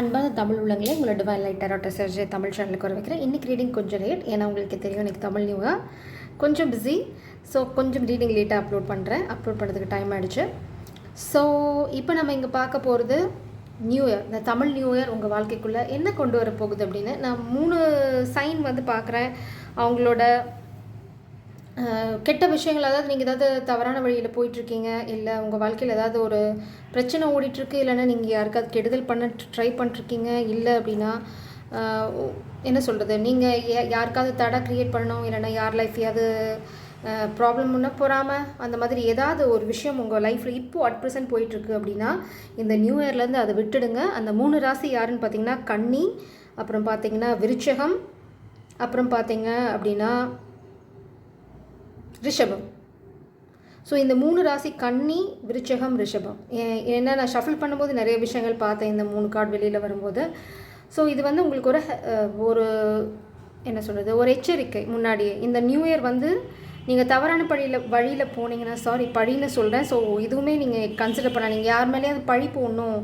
அன்பான தமிழ் உள்ளங்களே, உங்களோட divine light tarot surgery Tamil சேனலுக்கு வர வைக்கிறேன். இன்றைக்கி ரீடிங் கொஞ்சம் லேட், ஏன்னா உங்களுக்கு தெரியும் இன்றைக்கி தமிழ் நியூவாக கொஞ்சம் பிஸி. ஸோ கொஞ்சம் ரீடிங் லேட்டாக அப்லோட் பண்ணுறதுக்கு டைம் ஆகிடுச்சு. ஸோ இப்போ நம்ம இங்கே பார்க்க போகிறது நியூ இயர். இந்த தமிழ் நியூ இயர் உங்கள் வாழ்க்கைக்குள்ளே என்ன கொண்டு வர போகுது அப்படின்னு நான் 3 சைன் வந்து பார்க்குறேன். அவங்களோட கெட்ட விஷயங்கள், அதாவது நீங்கள் ஏதாவது தவறான வழியில் போயிட்டுருக்கீங்க, இல்லை உங்கள் வாழ்க்கையில் ஏதாவது ஒரு பிரச்சனை ஓடிட்டுருக்கு, இல்லைன்னா நீங்கள் யாருக்காவது கெடுதல் பண்ண ட்ரை பண்ணிட்டுருக்கீங்க, இல்லை அப்படின்னா என்ன சொல்கிறது, நீங்கள் யாருக்காவது தடை க்ரியேட் பண்ணணும், இல்லைன்னா யார் லைஃப்லையாவது ப்ராப்ளம் முன்ன போகாமல் அந்த மாதிரி ஏதாவது ஒரு விஷயம் உங்கள் லைஃப்பில் இப்போது அட் ப்ரெசென்ட் போயிட்டுருக்கு அப்படின்னா இந்த நியூ இயர்லேருந்து அதை விட்டுடுங்க. அந்த 3 ராசி யாருன்னு பார்த்தீங்கன்னா கன்னி, அப்புறம் பார்த்தீங்கன்னா விருச்சகம், அப்புறம் பார்த்தீங்க அப்படின்னா ரிஷபம். ஸோ இந்த 3 ராசி கன்னி, விருச்சகம், ரிஷபம். ஏன்னா நான் ஷஃபில் பண்ணும்போது நிறைய விஷயங்கள் பார்த்தேன் இந்த 3 கார்டு வெளியில் வரும்போது. ஸோ இது வந்து உங்களுக்கு ஒரு என்ன சொல்கிறது, ஒரு எச்சரிக்கை. முன்னாடியே இந்த நியூ இயர் வந்து நீங்கள் தவறான வழியில் போனீங்கன்னா, பழின்னு சொல்கிறேன். ஸோ இதுவுமே நீங்கள் கன்சிடர் பண்ணலாம். நீங்கள் யார் மேலேயும் அது பழி போடணும்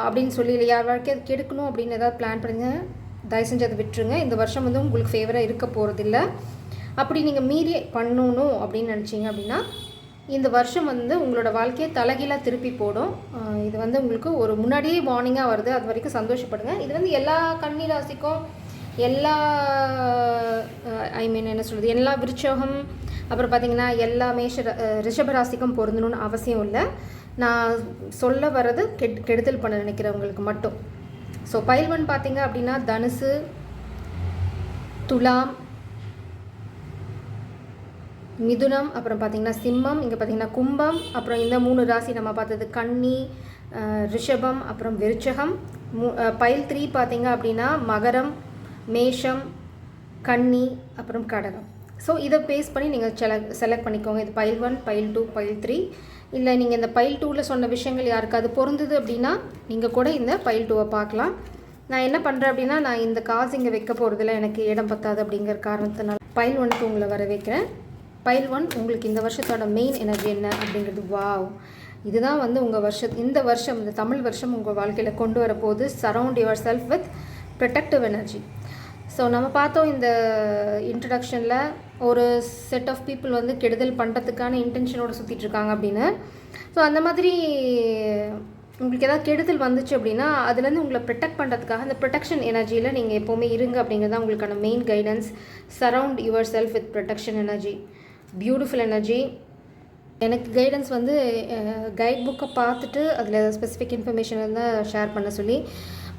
அப்படின்னு சொல்லி, இல்லை யார் வாழ்க்கையை அது கெடுக்கணும் அப்படின்னு ஏதாவது பிளான் பண்ணுங்க, தயவு செஞ்சு அதை விட்டுருங்க. இந்த வருஷம் வந்து உங்களுக்கு ஃபேவராக இருக்க போகிறதில்ல. அப்படி நீங்கள் மீறி பண்ணணும் அப்படின்னு நினச்சிங்க அப்படின்னா இந்த வருஷம் வந்து உங்களோட வாழ்க்கையை தலைகீழாக திருப்பி போடும். இது வந்து உங்களுக்கு ஒரு முன்னாடியே வார்னிங்காக வருது. அது வரைக்கும் சந்தோஷப்படுங்க. இது வந்து எல்லா கன்னி ராசிக்கும், எல்லா என்ன சொல்கிறது, எல்லா விருச்சகம், அப்புறம் பார்த்திங்கன்னா எல்லா ரிஷபராசிக்கும் பொருந்தணும்னு அவசியம் இல்லை. நான் சொல்ல வர்றது கெடுதல் பண்ண நினைக்கிறவங்களுக்கு மட்டும். ஸோ பைல் 1 பார்த்திங்க அப்படின்னா தனுசு, துலாம், மிதுனம், அப்புறம் பார்த்திங்கன்னா சிம்மம், இங்கே பார்த்திங்கன்னா கும்பம், அப்புறம் இந்த 3 ராசி நம்ம பார்த்தது கன்னி, ரிஷபம், அப்புறம் விருச்சகம். பைல் 3 பார்த்திங்க அப்படின்னா மகரம், மேஷம், கன்னி, அப்புறம் கடகம். ஸோ இதை பேஸ் பண்ணி நீங்கள் செலக்ட் பண்ணிக்கோங்க. இது பைல் 1, பைல் 2, பைல் 3. இல்லை நீங்கள் இந்த பைல் 2ல் சொன்ன விஷயங்கள் யாருக்காவது பொருந்தது அப்படின்னா நீங்கள் கூட இந்த பைல் 2வை பார்க்கலாம். நான் என்ன பண்ணுறேன் அப்படின்னா, நான் இந்த காசு இங்கே வைக்க போகிறதில்ல, எனக்கு இடம் பத்தாது அப்படிங்கிற காரணத்தினால பைல் 1க்கு உங்களை வர வைக்கிறேன். பைல் 1 உங்களுக்கு இந்த வருஷத்தோட மெயின் எனர்ஜி என்ன அப்படிங்கிறது. வாவ், இதுதான் வந்து உங்கள் இந்த வருஷம், இந்த தமிழ் வருஷம் உங்கள் வாழ்க்கையில் கொண்டு வரப்போகுது. Surround your self with protective energy. So நம்ம பார்த்தோம் இந்த இன்ட்ரடக்ஷனில் ஒரு செட் ஆஃப் பீப்புள் வந்து கெடுதல் பண்ணுறதுக்கான இன்டென்ஷனோடு சுற்றிட்டுருக்காங்க அப்படின்னு. ஸோ அந்த மாதிரி உங்களுக்கு ஏதாவது கெடுதல் வந்துச்சு அப்படின்னா அதுலேருந்து உங்களை ப்ரொடெக்ட் பண்ணுறதுக்காக அந்த ப்ரொடெக்ஷன் எனர்ஜியில் நீங்கள் எப்போவுமே இருங்க அப்படிங்கிறது தான் உங்களுக்கான main guidance. Surround your self with protection energy, beautiful energy. எனக்கு கைடன்ஸ் வந்து கைட் புக்கை பார்த்துட்டு அதில் ஸ்பெசிஃபிக் இன்ஃபர்மேஷன் இருந்தால் ஷேர் பண்ண சொல்லி.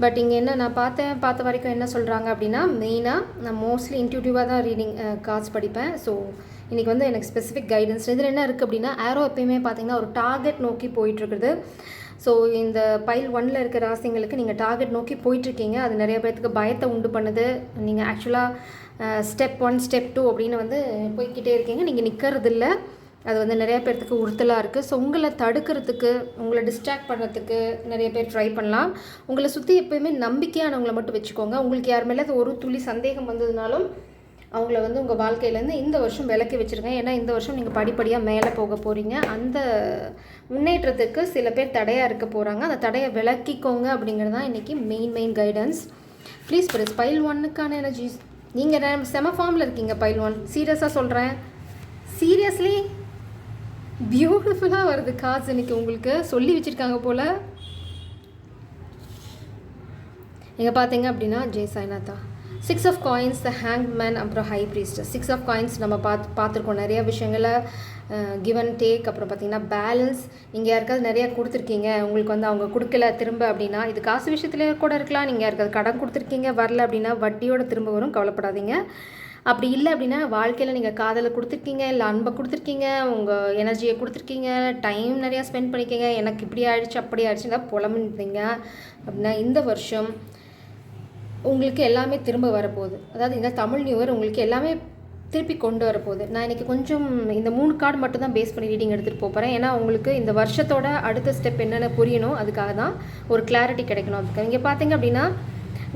பட் இங்கே என்ன நான் பார்த்த வரைக்கும் என்ன சொல்கிறாங்க அப்படின்னா, மெயினாக நான் மோஸ்ட்லி இன்ட்யூட்டிவாக தான் ரீடிங் கார்ட்ஸ் படிப்பேன். ஸோ இன்றைக்கி வந்து எனக்கு ஸ்பெசிஃபிக் கைடன்ஸ் இதில் என்ன இருக்குது அப்படின்னா, ஆரோ எப்பயுமே பார்த்திங்கன்னா ஒரு டார்கெட் நோக்கி போயிட்டுருக்குது. ஸோ இந்த பைல் 1ல் இருக்க ராசிங்களுக்கு நீங்கள் டார்கெட் நோக்கி போயிட்டுருக்கீங்க. அது நிறைய பேர்த்துக்கு பயத்தை உண்டு பண்ணுது. நீங்கள் ஆக்சுவலாக ஸ்டெப் 1, ஸ்டெப் 2 அப்படின்னு வந்து போய்கிட்டே இருக்கீங்க. நீங்கள் நிற்கிறதில்ல. அது வந்து நிறைய பேர்த்துக்கு உறுத்தலாக இருக்குது. ஸோ உங்களை தடுக்கிறதுக்கு, உங்களை டிஸ்ட்ராக்ட் பண்ணுறதுக்கு நிறைய பேர் ட்ரை பண்ணலாம். உங்களை சுற்றி எப்போயுமே நம்பிக்கையானவங்களை மட்டும் வச்சுக்கோங்க. உங்களுக்கு யார் மேலே ஒரு துளி சந்தேகம் வந்ததுனாலும் அவங்கள வந்து உங்கள் வாழ்க்கையிலேருந்து இந்த வருஷம் விலக்கி வச்சுருங்க. ஏன்னா இந்த வருஷம் நீங்கள் படிப்படியாக மேலே போக போகிறீங்க. அந்த முன்னேற்றத்துக்கு சில பேர் தடையாக இருக்க போகிறாங்க. அந்த தடையை விலக்கிக்கோங்க அப்படிங்கிறது தான் இன்றைக்கி main guidance. Please please pile 1க்கான எனர்ஜிஸ். நீங்கள் செம ஃபார்மில் இருக்கீங்க பைல் 1. சீரியஸாக சொல்கிறேன், சீரியஸ்லி பியூட்டிஃபுல்லாக வருது கார்ட்ஸ். இன்றைக்கி உங்களுக்கு சொல்லி வச்சுருக்காங்க போல். இங்கே பார்த்தீங்க அப்படின்னா ஜெய் சாய்நாதா, 6 ஆஃப் காயின்ஸ், த ஹேங்க்மேன், அப்புறம் ஹை ப்ரீஸ்டஸ். 6 ஆஃப் காயின்ஸ் நம்ம பார்த்துருக்கோம் நிறையா விஷயங்களை, கிவ் அண்ட் டேக். அப்புறம் பார்த்திங்கன்னா பேலன்ஸ். நீங்கள் யாருக்காவது நிறையா கொடுத்துருக்கீங்க, உங்களுக்கு வந்து அவங்க கொடுக்கல திரும்ப அப்படின்னா, இது காசு விஷயத்துலேயே கூட இருக்கலாம். நீங்கள் யாருக்காவது கடன் கொடுத்துருக்கீங்க, வரல அப்படின்னா வட்டியோடு திரும்ப வரும், கவலைப்படாதீங்க. அப்படி இல்லை அப்படின்னா வாழ்க்கையில் நீங்கள் காதலை கொடுத்துருக்கீங்க, இல்லை அன்பை கொடுத்துருக்கீங்க, உங்கள் எனர்ஜியை கொடுத்துருக்கீங்க, டைம் நிறையா ஸ்பெண்ட் பண்ணிக்கீங்க, எனக்கு இப்படி ஆயிடுச்சு அப்படி ஆயிடுச்சுன்னா புலம்புனீங்க அப்படின்னா இந்த வருஷம் உங்களுக்கு எல்லாமே திரும்ப வரப்போகுது. அதாவது இந்த தமிழ் நியூ இயர் உங்களுக்கு எல்லாமே திருப்பி கொண்டு வரப்போகுது. நான் இன்றைக்கி கொஞ்சம் இந்த 3 கார்டு மட்டும் தான் பேஸ் பண்ணி ரீடிங் எடுத்துகிட்டு போகிறேன். ஏன்னா உங்களுக்கு இந்த வருஷத்தோட அடுத்த ஸ்டெப் என்னென்ன புரியணும், அதுக்காக தான் ஒரு கிளாரிட்டி கிடைக்கணும். அதுக்கு இங்கே பார்த்தீங்க அப்படின்னா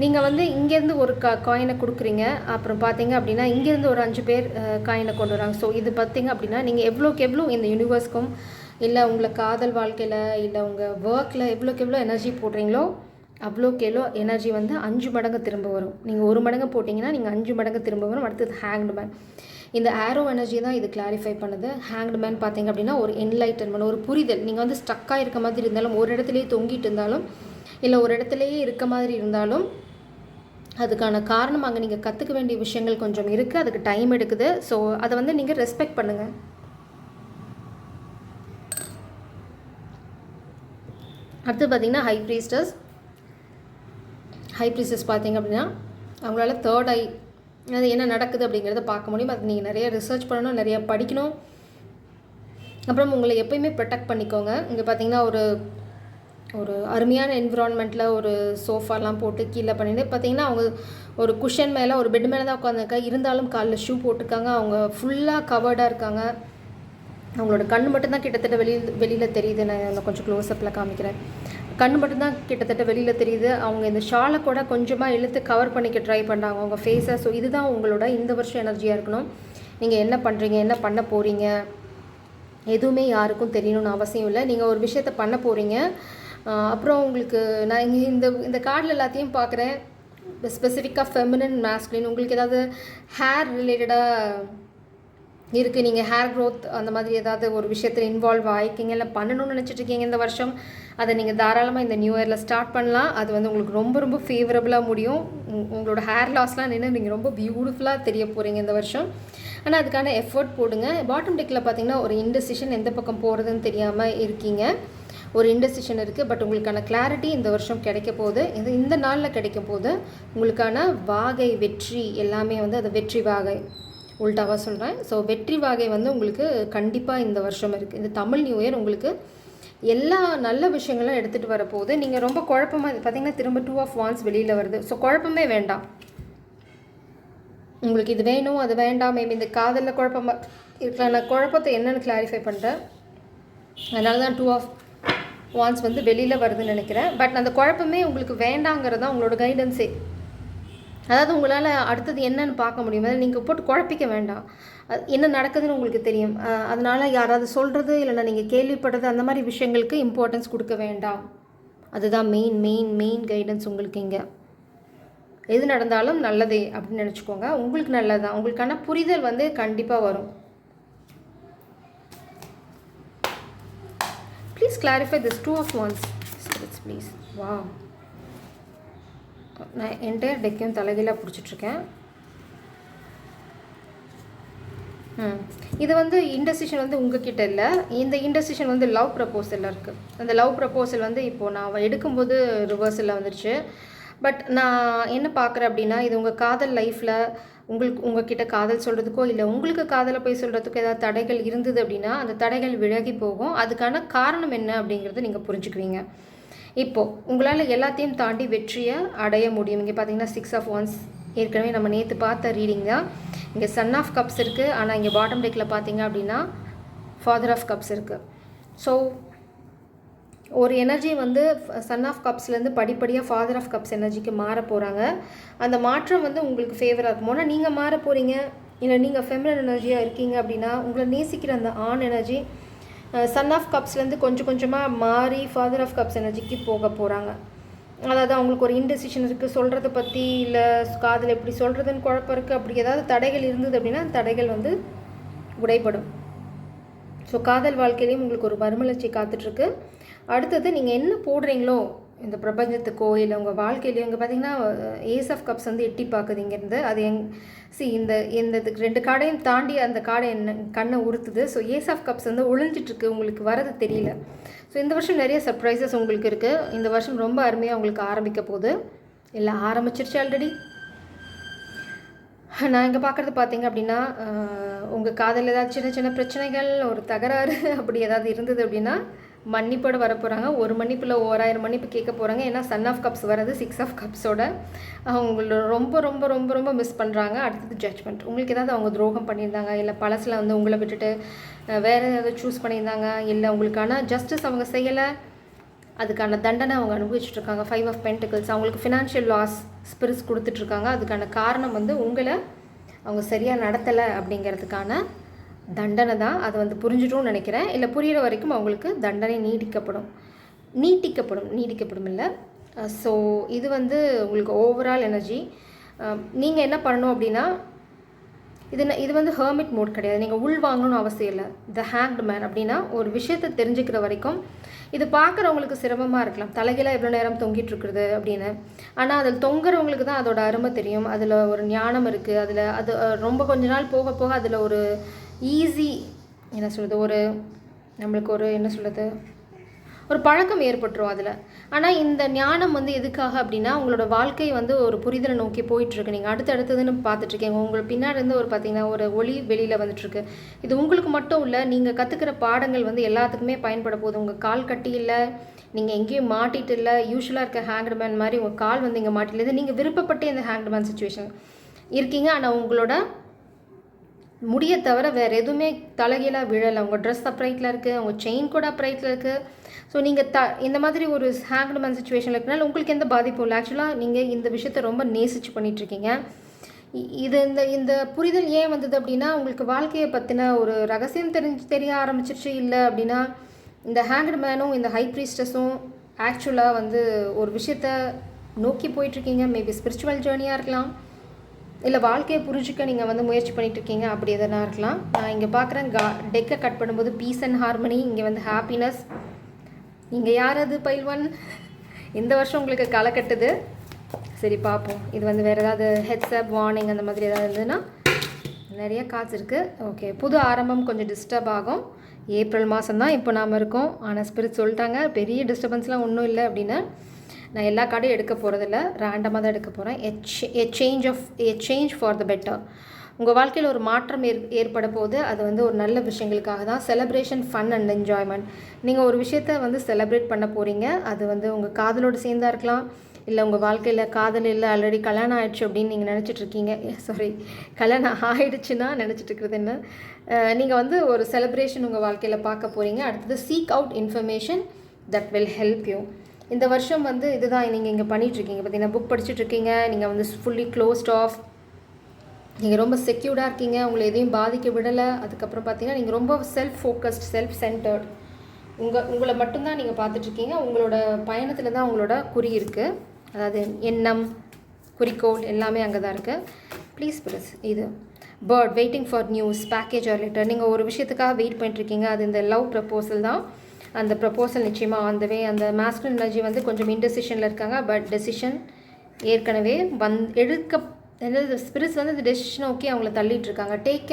நீங்கள் வந்து இங்கேருந்து ஒரு காயினை கொடுக்குறீங்க, அப்புறம் பார்த்தீங்க அப்படின்னா இங்கேருந்து ஒரு 5 பேர் காயினை கொண்டு வராங்க. ஸோ இது பார்த்தீங்க அப்படின்னா நீங்கள் எவ்வளோக்கு எவ்வளோ இந்த யூனிவர்ஸ்க்கும், இல்லை உங்களை காதல் வாழ்க்கையில், இல்லை உங்கள் ஒர்க்கில் எவ்வளோக்கு எவ்வளோ எனர்ஜி போடுறீங்களோ அவ்வளோக்கேலோ எனர்ஜி வந்து 5 மடங்கு திரும்ப வரும். நீங்கள் 1 மடங்கு போட்டிங்கன்னா நீங்கள் 5 மடங்கு திரும்ப வரும். அடுத்தது ஹேங்க்டு மேன். இந்த ஆரோ எனர்ஜி தான் இது கிளாரிஃபை பண்ணுது. ஹேங்க்டு மேன் பார்த்தீங்க அப்படின்னா ஒரு என்லைட்டன்மெண்ட், ஒரு புரிதல். நீங்கள் வந்து ஸ்டக்காக இருக்க மாதிரி இருந்தாலும், ஒரு இடத்துலையே தொங்கிட்டு இருந்தாலும், இல்லை ஒரு இடத்துலையே இருக்க மாதிரி இருந்தாலும், அதுக்கான காரணம் அங்கே நீங்கள் கற்றுக்க வேண்டிய விஷயங்கள் கொஞ்சம் இருக்குது. அதுக்கு டைம் எடுக்குது. ஸோ அதை வந்து நீங்கள் ரெஸ்பெக்ட் பண்ணுங்கள். அடுத்து பார்த்திங்கன்னா ஹை ப்ரீஸ்டர்ஸ் பார்த்திங்க அப்படின்னா அவங்களால தேர்ட் ஐ, அது என்ன நடக்குது அப்படிங்கிறத பார்க்க முடியும். அது நீங்கள் நிறைய ரிசர்ச் பண்ணணும், நிறைய படிக்கணும். அப்புறம் உங்களை எப்போயுமே ப்ரொடெக்ட் பண்ணிக்கோங்க. இங்கே பார்த்திங்கன்னா ஒரு அருமையான என்விரான்மெண்ட்டில் ஒரு சோஃபாலாம் போட்டு கீழே பண்ணிட்டு பார்த்திங்கன்னா அவங்க ஒரு குஷன் மேலே, ஒரு பெட் மேலே தான் உட்காந்துருக்கா. இருந்தாலும் காலில் ஷூ போட்டிருக்காங்க. அவங்க ஃபுல்லாக கவர்டாக இருக்காங்க. அவங்களோட கண் மட்டும்தான் கிட்டத்தட்ட வெளியில் தெரியுது. நான் கொஞ்சம் க்ளோஸ்அப்பில் காமிக்கிறேன். கண் மட்டும்தான் கிட்டத்தட்ட வெளியில் தெரியுது. அவங்க இந்த ஷாலை கூட கொஞ்சமாக இழுத்து கவர் பண்ணிக்க ட்ரை பண்ணுறாங்க அவங்க ஃபேஸை. ஸோ இதுதான் உங்களோட இந்த வருஷம் எனர்ஜியாக இருக்கணும். நீங்கள் என்ன பண்ணுறீங்க, என்ன பண்ண போகிறீங்க, எதுவுமே யாருக்கும் தெரியணும்னு அவசியம் இல்லை. நீங்கள் ஒரு விஷயத்த பண்ண போகிறீங்க. அப்புறம் உங்களுக்கு நான் இங்கே இந்த கார்டில் எல்லாத்தையும் பார்க்குறேன். ஸ்பெசிஃபிக்காக ஃபெமினின், மாஸ்குலின். உங்களுக்கு ஏதாவது ஹேர் ரிலேட்டடாக இருக்குது, நீங்கள் ஹேர் க்ரோத் அந்த மாதிரி ஏதாவது ஒரு விஷயத்தில் இன்வால்வ் ஆகிக்கிங்க, இல்லை பண்ணணும்னு நினச்சிட்ருக்கீங்க இந்த வருஷம், அதை நீங்கள் தாராளமாக இந்த நியூ இயரில் ஸ்டார்ட் பண்ணலாம். அது வந்து உங்களுக்கு ரொம்ப ரொம்ப ஃபேவரபுளாக முடியும். உங்களோட ஹேர் லாஸ்லாம் நின்று நீங்கள் ரொம்ப பியூட்டிஃபுல்லாக தெரிய போகிறீங்க இந்த வருஷம். ஆனால் அதுக்கான எஃபர்ட் போடுங்க. பாட்டம் டெக்கில் பார்த்தீங்கன்னா ஒரு இன்டெசிஷன், எந்த பக்கம் போகிறதுன்னு தெரியாமல் இருக்கீங்க. ஒரு இன்டெசிஷன் இருக்குது. பட் உங்களுக்கான கிளாரிட்டி இந்த வருஷம் கிடைக்க போகுது. இந்த நாளில் கிடைக்க போகுது. உங்களுக்கான வாகை, வெற்றி எல்லாமே வந்து அது வெற்றி வாகை, உள்டாவாக சொல்கிறேன். ஸோ வெற்றி வாகை வந்து உங்களுக்கு கண்டிப்பாக இந்த வருஷம் இருக்குது. இந்த தமிழ் நியூ இயர் உங்களுக்கு எல்லா நல்ல விஷயங்களும் எடுத்துகிட்டு வரப்போகுது. நீங்கள் ரொம்ப குழப்பமாக பார்த்தீங்கன்னா திரும்ப 2 ஆஃப் வான்ஸ் வெளியில் வருது. ஸோ குழப்பமே வேண்டாம். உங்களுக்கு இது வேணும், அது வேண்டாம், மேபி இந்த காதலில் குழப்பமாக இருக்கலாம். நான் குழப்பத்தை என்னென்னு கிளாரிஃபை பண்ணுறேன். அதனால தான் 2 ஆஃப் வான்ஸ் வந்து வெளியில் வருதுன்னு நினைக்கிறேன். பட் அந்த குழப்பமே உங்களுக்கு வேண்டாங்கிறது தான் உங்களோட கைடன்ஸே. அதாவது உங்களால் அடுத்தது என்னன்னு பார்க்க முடியும். அதில் நீங்கள் போட்டு குழப்பிக்க வேண்டாம். என்ன நடக்குதுன்னு உங்களுக்கு தெரியும். அதனால் யாராவது சொல்கிறது இல்லைன்னா நீங்கள் கேள்விப்படுறது அந்த மாதிரி விஷயங்களுக்கு இம்பார்ட்டன்ஸ் கொடுக்க வேண்டாம். அதுதான் மெயின் கைடன்ஸ் உங்களுக்கு. இங்கே எது நடந்தாலும் நல்லதே அப்படின்னு நினச்சிக்கோங்க. உங்களுக்கு நல்லது தான். உங்களுக்கான புரிதல் வந்து கண்டிப்பாக வரும். Please clarify this 2 of wands spirits please. வா, நான் என்டையர் டெக்கையும் தலைகீழாக பிடிச்சிட்ருக்கேன். இது வந்து இன்டெசிஷன் வந்து உங்ககிட்ட இல்லை. இந்த இன்டெசிஷன் வந்து லவ் ப்ரப்போசலில் இருக்குது. அந்த லவ் ப்ரப்போசல் வந்து இப்போது நான் எடுக்கும்போது ரிவர்ஸில் வந்துருச்சு. பட் நான் என்ன பார்க்குறேன் அப்படின்னா, இது உங்கள் காதல் லைஃப்பில் உங்ககிட்ட காதல் சொல்கிறதுக்கோ இல்லை உங்களுக்கு காதலை போய் சொல்கிறதுக்கோ ஏதாவது தடைகள் இருந்தது அப்படின்னா அந்த தடைகள் விலகி போகும். அதுக்கான காரணம் என்ன அப்படிங்கிறது நீங்கள் புரிஞ்சுக்குவீங்க. இப்போது உங்களால் எல்லாத்தையும் தாண்டி வெற்றியை அடைய முடியும். இங்கே பார்த்தீங்கன்னா 6 ஆஃப் வான்ஸ் ஏற்கனவே நம்ம நேற்று பார்த்த ரீடிங் தான். இங்கே சன் ஆஃப் கப்ஸ் இருக்குது. ஆனால் இங்கே பாட்டம் டெக்கில் பார்த்தீங்க அப்படின்னா ஃபாதர் ஆஃப் கப்ஸ் இருக்குது. ஸோ ஒரு எனர்ஜி வந்து சன் ஆஃப் கப்ஸ்லேருந்து படிப்படியாக ஃபாதர் ஆஃப் கப்ஸ் எனர்ஜிக்கு மாற போகிறாங்க. அந்த மாற்றம் வந்து உங்களுக்கு ஃபேவராக இருக்கும். ஆனால் நீங்கள் மாற போகிறீங்க, இல்லை நீங்கள் ஃபெமினன் எனர்ஜியாக இருக்கீங்க அப்படின்னா உங்களை நேசிக்கிற அந்த ஆண் எனர்ஜி சன் ஆஃப் கப்ஸ்லேருந்து கொஞ்சம் கொஞ்சமாக மாறி ஃபாதர் ஆஃப் கப்ஸ் எனர்ஜிக்கு போக போகிறாங்க. அதாவது அவங்களுக்கு ஒரு இன்டெசிஷன் இருக்குது, சொல்கிறத பற்றி இல்லை காதல் எப்படி சொல்கிறதுன்னு குழப்பம் இருக்குது. அப்படி ஏதாவது தடைகள் இருந்தது அப்படின்னா தடைகள் வந்து உடைப்படும். ஸோ காதல் வாழ்க்கையிலையும் உங்களுக்கு ஒரு மறுமலர்ச்சி காத்துட்ருக்கு. அடுத்தது நீங்கள் என்ன போடுறீங்களோ இந்த பிரபஞ்சத்துக்கோ இல்லை உங்கள் வாழ்க்கையிலையோ, இங்கே பார்த்தீங்கன்னா ஏஸ் ஆஃப் கப்ஸ் வந்து எட்டி பார்க்குது இங்கேருந்து. அது இந்த 2 கார்டையும் தாண்டி அந்த கார்டை என்ன கண்ணை உறுத்துது. ஸோ ஏஸ் ஆஃப் கப்ஸ் வந்து ஒளிஞ்சிட்ருக்கு, உங்களுக்கு வரது தெரியல. ஸோ இந்த வருஷம் நிறைய சர்ப்ரைசஸ் உங்களுக்கு இருக்குது. இந்த வருஷம் ரொம்ப அருமையாக உங்களுக்கு ஆரம்பிக்க போகுது. இல்லை ஆரம்பிச்சிருச்சு ஆல்ரெடி. நான் இங்கே பார்க்குறது பார்த்தீங்க அப்படின்னா உங்கள் காதலில் ஏதாவது சின்ன சின்ன பிரச்சனைகள், ஒரு தகராறு அப்படி ஏதாவது இருந்தது அப்படின்னா மன்னிப்போடு வர போகிறாங்க. ஒரு மன்னிப்பில் 1000 மன்னிப்பு கேட்க போகிறாங்க. ஏன்னா சன் ஆஃப் கப்ஸ் வர்றது 6 ஆஃப் கப்ஸோட. அவங்கள ரொம்ப ரொம்ப ரொம்ப ரொம்ப மிஸ் பண்ணுறாங்க. அடுத்தது ஜட்ஜ்மெண்ட். உங்களுக்கு ஏதாவது அவங்க துரோகம் பண்ணியிருந்தாங்க, இல்லை பழசில் வந்து உங்களை விட்டுட்டு வேறு ஏதாவது சூஸ் பண்ணியிருந்தாங்க, இல்லை உங்களுக்கான ஜஸ்டிஸ் அவங்க செய்யலை, அதுக்கான தண்டனை அவங்க அனுபவிச்சுட்ருக்காங்க. 5 ஆஃப் பென்டிகிள்ஸ். அவங்களுக்கு ஃபினான்ஷியல் லாஸ் ஸ்பிரிட்ஸ் கொடுத்துட்ருக்காங்க. அதுக்கான காரணம் வந்து உங்களை அவங்க சரியாக நடத்தலை அப்படிங்கிறதுக்கான தண்டனை தான். அது வந்து புரிஞ்சிட்டோன்னு நினைக்கிறேன். இல்லை புரிகிற வரைக்கும் அவங்களுக்கு தண்டனை நீடிக்கப்படும் இல்லை ஸோ இது வந்து உங்களுக்கு ஓவரால் எனர்ஜி. நீங்கள் என்ன பண்ணணும் அப்படின்னா, இது வந்து ஹெர்மிட் மோட் கிடையாது. நீங்கள் உள் வாங்கணும்னு அவசியம் இல்லை. த ஹேங்க்டு மேன் அப்படின்னா ஒரு விஷயத்தை தெரிஞ்சுக்கிற வரைக்கும் இது பார்க்குறவங்களுக்கு சிரமமாக இருக்கலாம். தலைகீழாக எவ்வளோ நேரம் தொங்கிட்டு இருக்கிறது அப்படின்னு. ஆனால் அதில் தொங்குறவங்களுக்கு தான் அதோட அருமை தெரியும். அதில் ஒரு ஞானம் இருக்குது. அதில் அது ரொம்ப கொஞ்ச நாள் போக போக அதில் ஒரு ஈஸி என்ன சொல்கிறது, ஒரு நம்மளுக்கு ஒரு என்ன சொல்கிறது, ஒரு பழக்கம் ஏற்பட்டுரும் அதில். ஆனால் இந்த ஞானம் வந்து எதுக்காக அப்படின்னா, உங்களோட வாழ்க்கை வந்து ஒரு புரிதலை நோக்கி போயிட்டுருக்கு. நீங்கள் அடுத்தடுத்ததுன்னு பார்த்துட்ருக்கீங்க. உங்களுக்கு பின்னாடி இருந்து ஒரு பார்த்திங்கன்னா ஒரு ஒளி வெளியில் வந்துட்டுருக்கு. இது உங்களுக்கு மட்டும் இல்லை, நீங்கள் கற்றுக்கிற பாடங்கள் வந்து எல்லாத்துக்குமே பயன்பட போகுது. உங்கள் கால் கட்டி இல்லை, நீங்கள் எங்கேயும் மாட்டிட்டு இல்லை, யூஸ்வலாக இருக்க ஹேங்க்டு மேன் மாதிரி உங்கள் கால் வந்து இங்கே மாட்டில இது நீங்கள் விருப்பப்பட்டு இந்த ஹேங்க்டு மேன் சுச்சுவேஷன் இருக்கீங்க. ஆனால் உங்களோட முடியை தவிர வேறு எதுவுமே தலைகீழாக விழலை. உங்கள் ட்ரெஸ் அப்ரைட்டில் இருக்குது, உங்கள் செயின் கூட அப்ரைட்டில் இருக்குது. ஸோ நீங்கள் இந்த மாதிரி ஒரு ஹேங்க்டு மேன் சுச்சுவேஷனில் இருக்கனால உங்களுக்கு எந்த பாதிப்பும் இல்லை. ஆக்சுவலாக நீங்கள் இந்த விஷயத்தை ரொம்ப நேசிச்சு பண்ணிகிட்ருக்கீங்க. இது இந்த புரிதல் ஏன் வந்தது அப்படின்னா, உங்களுக்கு வாழ்க்கையை பற்றின ஒரு ரகசியம் தெரிய ஆரம்பிச்சிருச்சு. இல்லை அப்படின்னா இந்த ஹேங்க்டு மேனும் இந்த ஹை ப்ரீஸ்டஸும் ஆக்சுவலாக வந்து ஒரு விஷயத்தை நோக்கி போயிட்டுருக்கீங்க. மேபி ஸ்பிரிச்சுவல் ஜேர்னியாக இருக்கலாம், இல்லை வாழ்க்கையை புரிஞ்சுக்க நீங்கள் வந்து முயற்சி பண்ணிகிட்டு இருக்கீங்க, அப்படி எதனா இருக்கலாம். நான் இங்கே பார்க்குறேன் டெக்கை கட் பண்ணும்போது பீஸ் அண்ட் ஹார்மனி, இங்கே வந்து ஹாப்பினஸ். நீங்கள் யார் அது பைல்வான்? இந்த வருஷம் உங்களுக்கு களை கட்டுது. சரி பார்ப்போம். இது வந்து வேறு ஏதாவது ஹெட்ஸ்அப் வார்னிங் அந்த மாதிரி ஏதாவது இருந்ததுன்னா நிறைய காசு இருக்குது. ஓகே, புது ஆரம்பம் கொஞ்சம் டிஸ்டர்ப் ஆகும். ஏப்ரல் மாதம் தான் இப்போ நாம் இருக்கோம். ஆனால் ஸ்பிரிட் சொல்லிட்டாங்க பெரிய டிஸ்டர்பன்ஸ்லாம் ஒன்றும் இல்லை அப்படின்னு. நான் எல்லா கார்டையும் எடுக்க போகிறதில்ல, ரேண்டமாக தான் எடுக்க போகிறேன். எ சேஞ்ச் ஃபார் த பெட்டர். உங்கள் வாழ்க்கையில் ஒரு மாற்றம் ஏற்பட போது அது வந்து ஒரு நல்ல விஷயங்களுக்காக தான். Celebration, fun and enjoyment. நீங்கள் ஒரு விஷயத்தை வந்து செலிப்ரேட் பண்ண போகிறீங்க. அது வந்து உங்கள் காதலோடு சேர்ந்தா இருக்கலாம், இல்லை உங்கள் வாழ்க்கையில் காதல் இல்லை, ஆல்ரெடி கல்யாணம் ஆகிடுச்சு அப்படின்னு நீங்கள் நினச்சிட்ருக்கீங்க. கல்யாணம் ஆகிடுச்சுன்னா நினச்சிட்ருக்கிறது என்ன, நீங்கள் வந்து ஒரு செலிப்ரேஷன் உங்கள் வாழ்க்கையில் பார்க்க போகிறீங்க. அடுத்தது seek out information that will help you. இந்த வருஷம் வந்து இதுதான் நீங்கள் இங்கே பண்ணிகிட்ருக்கீங்க. பார்த்தீங்கன்னா புக் படிச்சுட்ருக்கீங்க, நீங்கள் வந்து ஃபுல்லி க்ளோஸ்ட் ஆஃப், நீங்கள் ரொம்ப செக்யூர்டாக இருக்கீங்க, உங்களை எதையும் பாதிக்க விடலை. அதுக்கப்புறம் பார்த்தீங்கன்னா நீங்கள் ரொம்ப செல்ஃப் ஃபோக்கஸ்ட், செல்ஃப் சென்டர்ட். உங்களை மட்டும்தான் நீங்கள் பார்த்துட்ருக்கீங்க. உங்களோட பயணத்தில் தான் உங்களோட குறி இருக்குது. அதாவது எண்ணம், குறிக்கோள் எல்லாமே அங்கே தான் இருக்குது. ப்ளீஸ் ப்ரெஸ் இது bird waiting for news, package or letter. நீங்கள் ஒரு விஷயத்துக்காக வெயிட் பண்ணிட்டுருக்கீங்க. அது இந்த லவ் ப்ரப்போசல் தான். அந்த ப்ரப்போசல் நிச்சயமாக ஆன் அந்த மாஸ்குலின் எனர்ஜி வந்து கொஞ்சம் இன்டெசிஷனில் இருக்காங்க. பட் டெசிஷன் ஏற்கனவே ஸ்பிரிட்ஸ் வந்து இந்த டெசிஷனை ஓகே அவங்கள தள்ளிட்டு இருக்காங்க. Take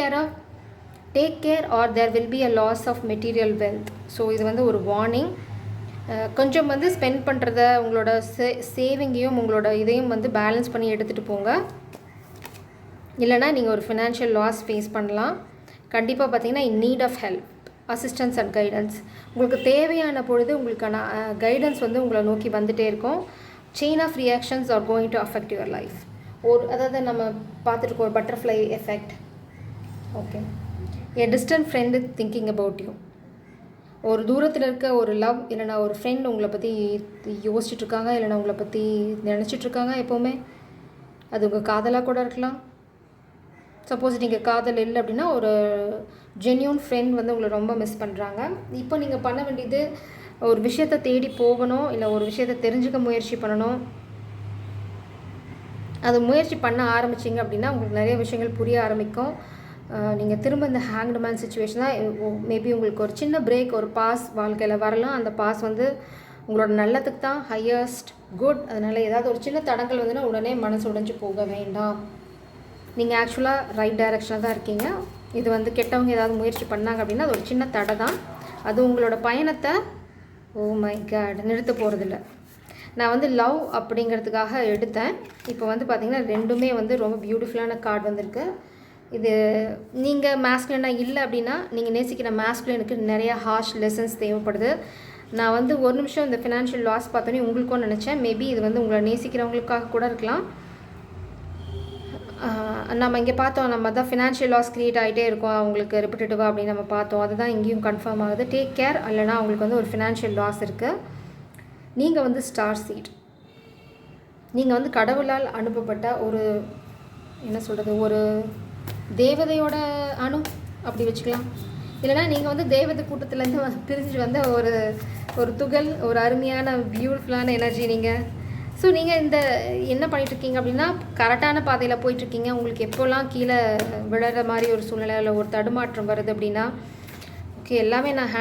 care or there will be a loss of material wealth. So இது வந்து ஒரு வார்னிங். கொஞ்சம் வந்து ஸ்பெண்ட் பண்ணுறத, உங்களோட சேவிங்கையும் உங்களோட இதையும் வந்து பேலன்ஸ் பண்ணி எடுத்துகிட்டு போங்க. இல்லைனா நீங்கள் ஒரு ஃபினான்ஷியல் லாஸ் ஃபேஸ் பண்ணலாம். கண்டிப்பாக பார்த்தீங்கன்னா in need of help, assistance and guidance. உங்களுக்கு தேவையான பொழுது உங்களுக்கான கைடன்ஸ் வந்து உங்களை நோக்கி வந்துகிட்டே இருக்கும். Chain of reactions are going to affect your life. அதாவது நம்ம பார்த்துருக்கோம் ஒரு butterfly effect. Okay, a distant friend thinking about you. ஒரு தூரத்தில் இருக்க ஒரு லவ் இல்லைனா ஒரு ஃப்ரெண்ட் உங்களை பற்றி யோசிச்சுட்ருக்காங்க, இல்லைனா உங்களை பற்றி நினச்சிட்ருக்காங்க எப்போவுமே. அது உங்கள் காதலாக கூட இருக்கலாம். சப்போஸ் நீங்கள் காதல் இல்லை அப்படின்னா ஒரு ஜென்யூன் ஃப்ரெண்ட் வந்து உங்களை ரொம்ப மிஸ் பண்ணுறாங்க. இப்போ நீங்கள் பண்ண வேண்டியது ஒரு விஷயத்தை தேடி போகணும், இல்லை ஒரு விஷயத்தை தெரிஞ்சுக்க முயற்சி பண்ணணும். அது முயற்சி பண்ண ஆரம்பிச்சிங்க அப்படின்னா உங்களுக்கு நிறைய விஷயங்கள் புரிய ஆரம்பிக்கும். நீங்கள் திரும்ப இந்த ஹேங்க்டு மேன் சுச்சுவேஷன் தான். மேபி உங்களுக்கு ஒரு சின்ன பிரேக், ஒரு பாஸ் வாழ்க்கையில் வரலாம். அந்த பாஸ் வந்து உங்களோட நல்லதுக்கு தான், ஹையஸ்ட் குட். அதனால் ஏதாவது ஒரு சின்ன தடங்கள் வந்துன்னா உடனே மனசு உடைஞ்சு போக வேண்டாம். நீங்கள் ஆக்சுவலாக ரைட் டைரெக்ஷனில் தான் இருக்கீங்க. இது வந்து கெட்டவங்க ஏதாவது முயற்சி பண்ணாங்க அப்படின்னா அது ஒரு சின்ன தடை தான். அது உங்களோட பயணத்தை மை காட் நிறுத்த போகிறதில்ல. நான் வந்து லவ் அப்படிங்கிறதுக்காக எடுத்தேன். இப்போ வந்து பார்த்திங்கன்னா ரெண்டுமே வந்து ரொம்ப பியூட்டிஃபுல்லான கார்டு வந்திருக்கு. இது நீங்கள் மேஸ்குலினாக இல்லை அப்படின்னா நீங்கள் நேசிக்கிற மேஸ்குலினுக்கு நிறையா ஹார்ஷ் லெசன்ஸ் தேவைப்படுது. நான் வந்து ஒரு நிமிஷம் இந்த ஃபினான்ஷியல் லாஸ் பார்த்தோன்னே உங்களுக்கும் நினச்சேன். மேபி இது வந்து உங்களை நேசிக்கிறவங்களுக்காக கூட இருக்கலாம். நம்ம இங்கே பார்த்தோம், நம்ம தான் ஃபினான்ஷியல் லாஸ் க்ரியேட் ஆகிட்டே இருக்கோம் அவங்களுக்கு ரிப்பீட்டடிவாக அப்படின்னு நம்ம பார்த்தோம். அதுதான் இங்கேயும் கன்ஃபார்ம் ஆகுது. Take care. இல்லைனா அவங்களுக்கு வந்து ஒரு ஃபினான்ஷியல் லாஸ் இருக்குது. நீங்கள் வந்து ஸ்டார் சீட், நீங்கள் வந்து கடவுளால் அனுப்பப்பட்ட ஒரு என்ன சொல்கிறது, ஒரு தேவதையோட அணு அப்படி வச்சுக்கலாம். இல்லைனா நீங்கள் வந்து தேவதை கூட்டத்துலேருந்து பிரிஞ்சு வந்த ஒரு துகள், ஒரு அருமையான பியூட்டிஃபுல்லான எனர்ஜி. நீங்கள் ஸோ நீங்கள் இந்த என்ன பண்ணிகிட்ருக்கீங்க அப்படின்னா கரெக்டான பாதையில் போயிட்டுருக்கீங்க. உங்களுக்கு எப்போல்லாம் கீழே விழுற மாதிரி ஒரு சூழ்நிலையில் ஒரு தடுமாற்றம் வருது அப்படின்னா, ஓகே எல்லாமே நான்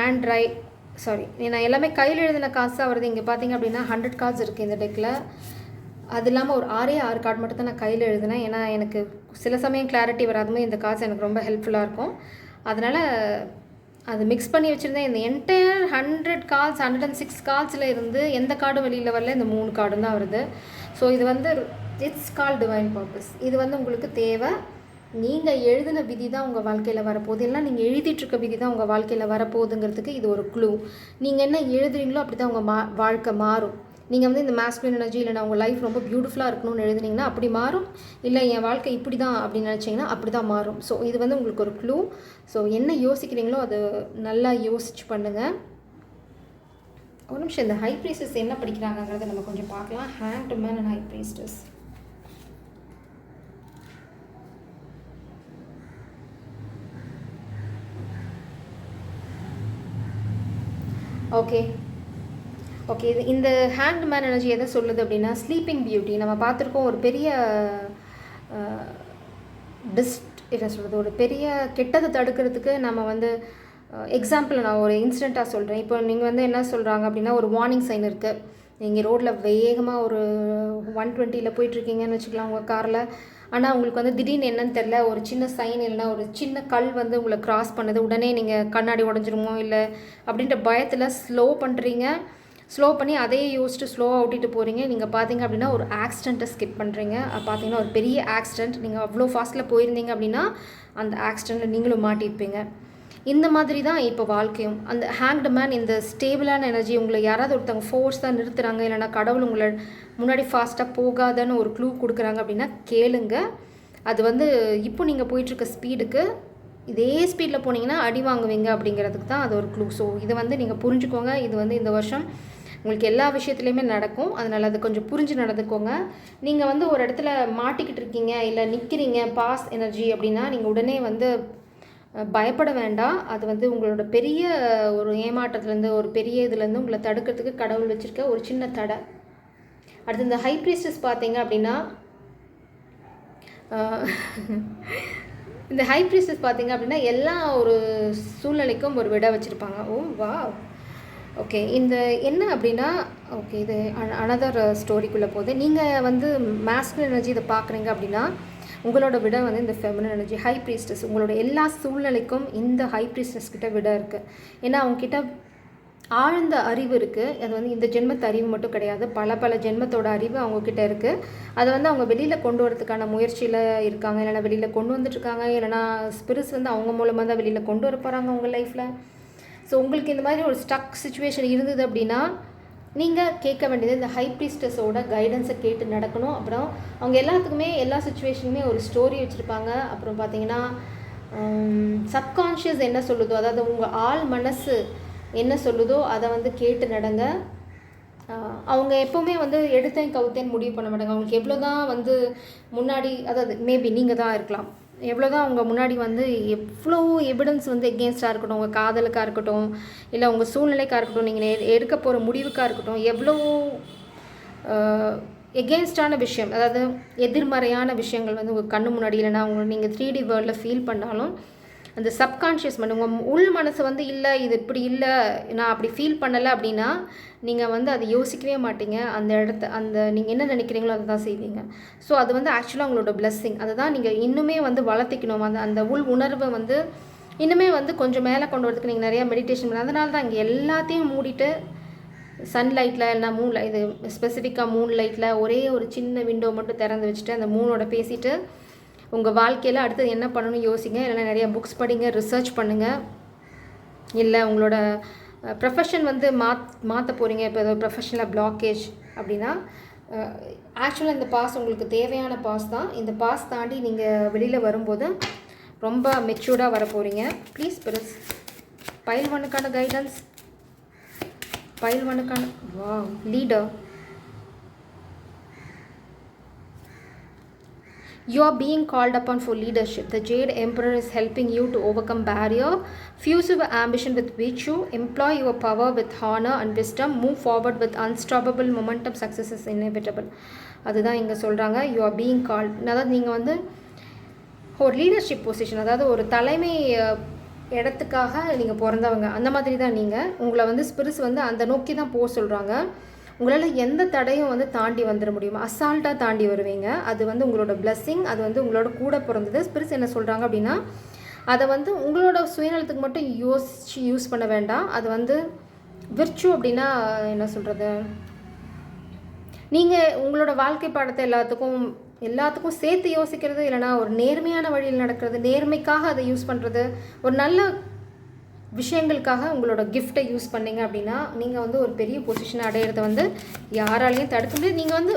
நான் எல்லாமே கையில் எழுதின காசு தான் வருது. இங்கே பார்த்தீங்க அப்படின்னா 100 கார்ட்ஸ் இருக்குது இந்த டெக்கில். அது இல்லாமல் ஒரு 6 கார்டு மட்டும் தான் நான் கையில் எழுதினேன். ஏன்னா எனக்கு சில சமயம் கிளாரிட்டி வராதுமே இந்த காசு எனக்கு ரொம்ப ஹெல்ப்ஃபுல்லாக இருக்கும். அதனால் அது மிக்ஸ் பண்ணி வச்சுருந்தேன். இந்த என்டையர் 100 கார்ட்ஸ் 106 கார்ட்ஸில் இருந்து எந்த கார்டும் வெளியில் வரல. இந்த 3 கார்டும் தான் வருது. ஸோ இது வந்து இட்ஸ் கால் டிவைன் பர்பஸ். இது வந்து உங்களுக்கு தேவை. நீங்கள் எழுதின விதி தான் உங்கள் வாழ்க்கையில் வரப்போகுது, இல்லை நீங்கள் எழுதிட்டுருக்க விதி தான் உங்கள் வாழ்க்கையில் வரப்போகுதுங்கிறதுக்கு இது ஒரு க்ளூ. நீங்கள் என்ன எழுதுறீங்களோ அப்படி தான் உங்கள் வாழ்க்கை மாறும். நீங்கள் வந்து இந்த மேஸ்குலின் எனர்ஜி இல்லைனா உங்கள் லைஃப் ரொம்ப பியூட்டிஃபுல்லாக இருக்கணும்னு எழுதுனீங்கன்னா அப்படி மாறும். இல்லை என் வாழ்க்கை இப்படி தான் அப்படின்னு நினச்சிங்கன்னா அப்படி தான் மாறும். ஸோ இது வந்து உங்களுக்கு ஒரு க்ளூ. ஸோ என்ன யோசிக்கிறீங்களோ அது நல்லா யோசிச்சு பண்ணுங்கள். ஒரு நிமிஷம், இந்த ஹை ப்ரீஸ்டஸ் என்ன படிக்கிறாங்கங்கிறத நம்ம கொஞ்சம் பார்க்கலாம். Hanged man and high priestess. Okay இது இந்த ஹேண்ட் மேன் எனர்ஜி எதை சொல்லுது அப்படின்னா ஸ்லீப்பிங் பியூட்டி. நம்ம பார்த்துருக்கோம் ஒரு பெரிய என்ன சொல்கிறது, ஒரு பெரிய கெட்டதை தடுக்கிறதுக்கு நம்ம வந்து எக்ஸாம்பிள் நான் ஒரு இன்சிடெண்ட்டாக சொல்கிறேன். இப்போ நீங்கள் வந்து என்ன சொல்கிறாங்க அப்படின்னா ஒரு வார்னிங் சைன் இருக்குது. நீங்கள் ரோட்டில் வேகமாக ஒரு 120 போயிட்டுருக்கீங்கன்னு வச்சுக்கலாம் உங்கள் காரில். ஆனால் உங்களுக்கு வந்து திடீர்னு என்னன்னு தெரில, ஒரு சின்ன சைன் இல்லைனா ஒரு சின்ன கல் வந்து உங்களை க்ராஸ் பண்ணுது. உடனே நீங்கள் கண்ணாடி உடஞ்சிருமோ இல்லை அப்படின்ற பயத்தில் ஸ்லோ பண்ணுறீங்க. ஸ்லோ பண்ணி அதையே யோசிச்சுட்டு ஸ்லோவாக ஓட்டிகிட்டு போகிறீங்க. நீங்கள் பார்த்தீங்க அப்படின்னா ஒரு ஆக்சிடெண்ட்டை ஸ்கிப் பண்ணுறீங்க. பார்த்தீங்கன்னா ஒரு பெரிய ஆக்சிடெண்ட். நீங்கள் அவ்வளோ ஃபாஸ்ட்டில் போயிருந்தீங்க அப்படின்னா அந்த ஆக்சிடெண்ட்டில் நீங்களும் மாட்டியிருப்பீங்க. இந்த மாதிரி தான் இப்போ வாழ்க்கையும். அந்த ஹேங்க்டு மேன் இந்த ஸ்டேபிளான எனர்ஜி உங்களை யாராவது ஒருத்தவங்க ஃபோர்ஸாக நிறுத்துகிறாங்க, இல்லைனா கடவுள் உங்களை முன்னாடி ஃபாஸ்ட்டாக போகாதன்னு ஒரு க்ளூ கொடுக்குறாங்க அப்படின்னா கேளுங்க. அது வந்து இப்போ நீங்கள் போயிட்டுருக்க ஸ்பீடுக்கு இதே ஸ்பீடில் போனீங்கன்னா அடி வாங்குவீங்க அப்படிங்கிறதுக்கு தான் அது ஒரு க்ளூ. ஸோ இதை வந்து நீங்கள் புரிஞ்சுக்கோங்க. இது வந்து இந்த வருஷம் உங்களுக்கு எல்லா விஷயத்துலையுமே நடக்கும். அதனால் அது கொஞ்சம் புரிஞ்சு நடந்துக்கோங்க. நீங்கள் வந்து ஒரு இடத்துல மாட்டிக்கிட்டு இருக்கீங்க இல்லை நிற்கிறீங்க பாஸ் எனர்ஜி அப்படின்னா நீங்கள் உடனே வந்து பயப்பட வேண்டாம். அது வந்து உங்களோட பெரிய ஒரு ஏமாற்றத்துலேருந்து ஒரு பெரிய இதுலேருந்து உங்களை தடுக்கிறதுக்கு கடவுள் வச்சுருக்க ஒரு சின்ன தடை. அடுத்து இந்த ஹை ப்ரீஸ்டஸ் பார்த்தீங்க அப்படின்னா இந்த ஹை ப்ரீஸ்டஸ் பார்த்தீங்க அப்படின்னா எல்லா ஒரு சூழ்நிலைக்கும் ஒரு விட வச்சுருப்பாங்க. ஓ வா ஓகே. இந்த என்ன அப்படின்னா ஓகே இது அனதர் ஸ்டோரிக்குள்ளே போகுது. நீங்கள் வந்து மேஸ்குலின் எனர்ஜி இதை பார்க்குறீங்க அப்படின்னா உங்களோட விட வந்து இந்த ஃபெமினின் எனர்ஜி ஹை ப்ரீஸ்டஸ் உங்களோட எல்லா சூழ்நிலைக்கும் இந்த ஹை ப்ரீஸ்டஸ் கிட்ட விட இருக்குது. ஏன்னா அவங்கக்கிட்ட ஆழ்ந்த அறிவு இருக்குது. அது வந்து இந்த ஜென்மத்து அறிவு மட்டும் கிடையாது, பல ஜென்மத்தோட அறிவு அவங்கக்கிட்ட இருக்குது. அதை வந்து அவங்க வெளியில் கொண்டு வரதுக்கான முயற்சியில் இருக்காங்க, இல்லைனா வெளியில் கொண்டு வந்துட்டுருக்காங்க, இல்லைனா ஸ்பிரிட்ஸ் வந்து அவங்க மூலமாக தான் வெளியில் கொண்டு வர போகிறாங்க உங்கள் லைஃப்பில். ஸோ உங்களுக்கு இந்த மாதிரி ஒரு ஸ்டக் சுச்சுவேஷன் இருந்தது அப்படின்னா நீங்கள் கேட்க வேண்டியது இந்த ஹை ப்ரீஸ்டஸோட கைடன்ஸை கேட்டு நடக்கணும். அப்புறம் அவங்க எல்லாத்துக்குமே எல்லா சுச்சுவேஷனுமே ஒரு ஸ்டோரி வச்சுருப்பாங்க. அப்புறம் பார்த்தீங்கன்னா சப்கான்ஷியஸ் என்ன சொல்லுதோ, அதாவது உங்கள் ஆள் மனசு என்ன சொல்லுதோ அதை வந்து கேட்டு நடங்க. அவங்க எப்போவுமே வந்து எடுத்தேன் கவுத்தேன் முடிவு பண்ண மாட்டாங்க. அவங்களுக்கு எவ்வளோ தான் வந்து முன்னாடி, அதாவது மேபி நீங்கள் தான் இருக்கலாம், எவ்வளோ தான் அவங்க முன்னாடி வந்து எவ்வளோ எவிடன்ஸ் வந்து எகெயின்ஸ்டாக இருக்கட்டும், உங்கள் காதலுக்காக இருக்கட்டும், இல்லை உங்கள் சூழ்நிலைக்காக இருக்கட்டும், நீங்கள் எடுக்க போகிற முடிவுக்காக இருக்கட்டும், எவ்வளோ எகெயின்ஸ்டான விஷயம், அதாவது எதிர்மறையான விஷயங்கள் வந்து உங்கள் கண்ணு முன்னாடி இல்லைனா அவங்க நீங்கள் 3D வேர்ல்டில் ஃபீல் பண்ணாலும் அந்த சப்கான்ஷியஸ் மைண்ட் உங்கள் உள் மனசு வந்து இல்லை இது இப்படி இல்லை நான் அப்படி ஃபீல் பண்ணலை அப்படின்னா நீங்கள் வந்து அதை யோசிக்கவே மாட்டீங்க. அந்த அந்த நீங்கள் என்ன நினைக்கிறீங்களோ அதை தான் செய்வீங்க. ஸோ அது வந்து ஆக்சுவலாக உங்களோட பிளெஸ்ஸிங். அதை தான் நீங்கள் இன்னுமே வந்து வளர்த்திக்கணும். அந்த உள் உணர்வை வந்து இன்னுமே வந்து கொஞ்சம் மேலே கொண்டு வரதுக்கு நீங்கள் நிறையா மெடிடேஷன் பண்ண. அதனால தான் இங்கே எல்லாத்தையும் மூடிட்டு சன்லைட்டில் இல்லைனா மூனில், இது ஸ்பெசிஃபிக்காக மூன் லைட்டில் ஒரே ஒரு சின்ன விண்டோ மட்டும் திறந்து வச்சுட்டு அந்த மூனோட பேசிவிட்டு உங்கள் வாழ்க்கையில் அடுத்தது என்ன பண்ணணும்னு யோசிங்க. இல்லைனா நிறையா புக்ஸ் படிங்க, ரிசர்ச் பண்ணுங்கள். இல்லை உங்களோட ப்ரொஃபஷன் வந்து மாற்ற போகிறீங்க, இப்போ ஏதோ ப்ரொஃபஷனில் பிளாக்கேஜ் அப்படின்னா ஆக்சுவலாக இந்த பாஸ் உங்களுக்கு தேவையான பாஸ் தான். இந்த பாஸ் தாண்டி நீங்கள் வெளியில் வரும்போது ரொம்ப மெச்சூர்டாக வர போகிறீங்க. ப்ளீஸ் பிரிஸ் பைல் 1க்கான கைடன்ஸ், பைல் 1க்கான வா leader. You are being called upon for leadership. The Jade Emperor is helping you to overcome barrier, fuse your ambition with virtue, employ your power with honor and wisdom, move forward with unstoppable momentum, success is inevitable. அதுதான் இங்கே சொல்கிறாங்க. You are being called. அதாவது நீங்கள் வந்து ஒரு leadership position, அதாவது ஒரு தலைமை இடத்துக்காக நீங்கள் பிறந்தவங்க, அந்த மாதிரி தான் நீங்கள். உங்களை வந்து ஸ்பிரிட்ஸ் வந்து அந்த நோக்கி தான் போக சொல்கிறாங்க. உங்களால் எந்த தடையும் வந்து தாண்டி வந்துட முடியும், அசால்ட்டாக தாண்டி வருவீங்க. அது வந்து உங்களோட பிளெஸ்ஸிங், அது வந்து உங்களோட கூட பிறந்தது. ஸ்பிரிட்ஸ் என்ன சொல்கிறாங்க அப்படின்னா, அதை வந்து உங்களோட சுயநலத்துக்கு மட்டும் யூஸ் பண்ண வேண்டாம். அது வந்து விர்ச்சு அப்படின்னா என்ன சொல்கிறது, நீங்கள் உங்களோட வாழ்க்கை பாடத்தை எல்லாத்துக்கும் சேர்த்து யோசிக்கிறது, இல்லைனா ஒரு நேர்மையான வழியில் நடக்கிறது, நேர்மைக்காக அதை யூஸ் பண்ணுறது, ஒரு நல்ல விஷயங்களுக்காக உங்களோட கிஃப்ட்டை யூஸ் பண்ணிங்க அப்படின்னா நீங்கள் வந்து ஒரு பெரிய பொசிஷனை அடையிறத வந்து யாராலையும் தடுக்க முடியாது. நீங்கள் வந்து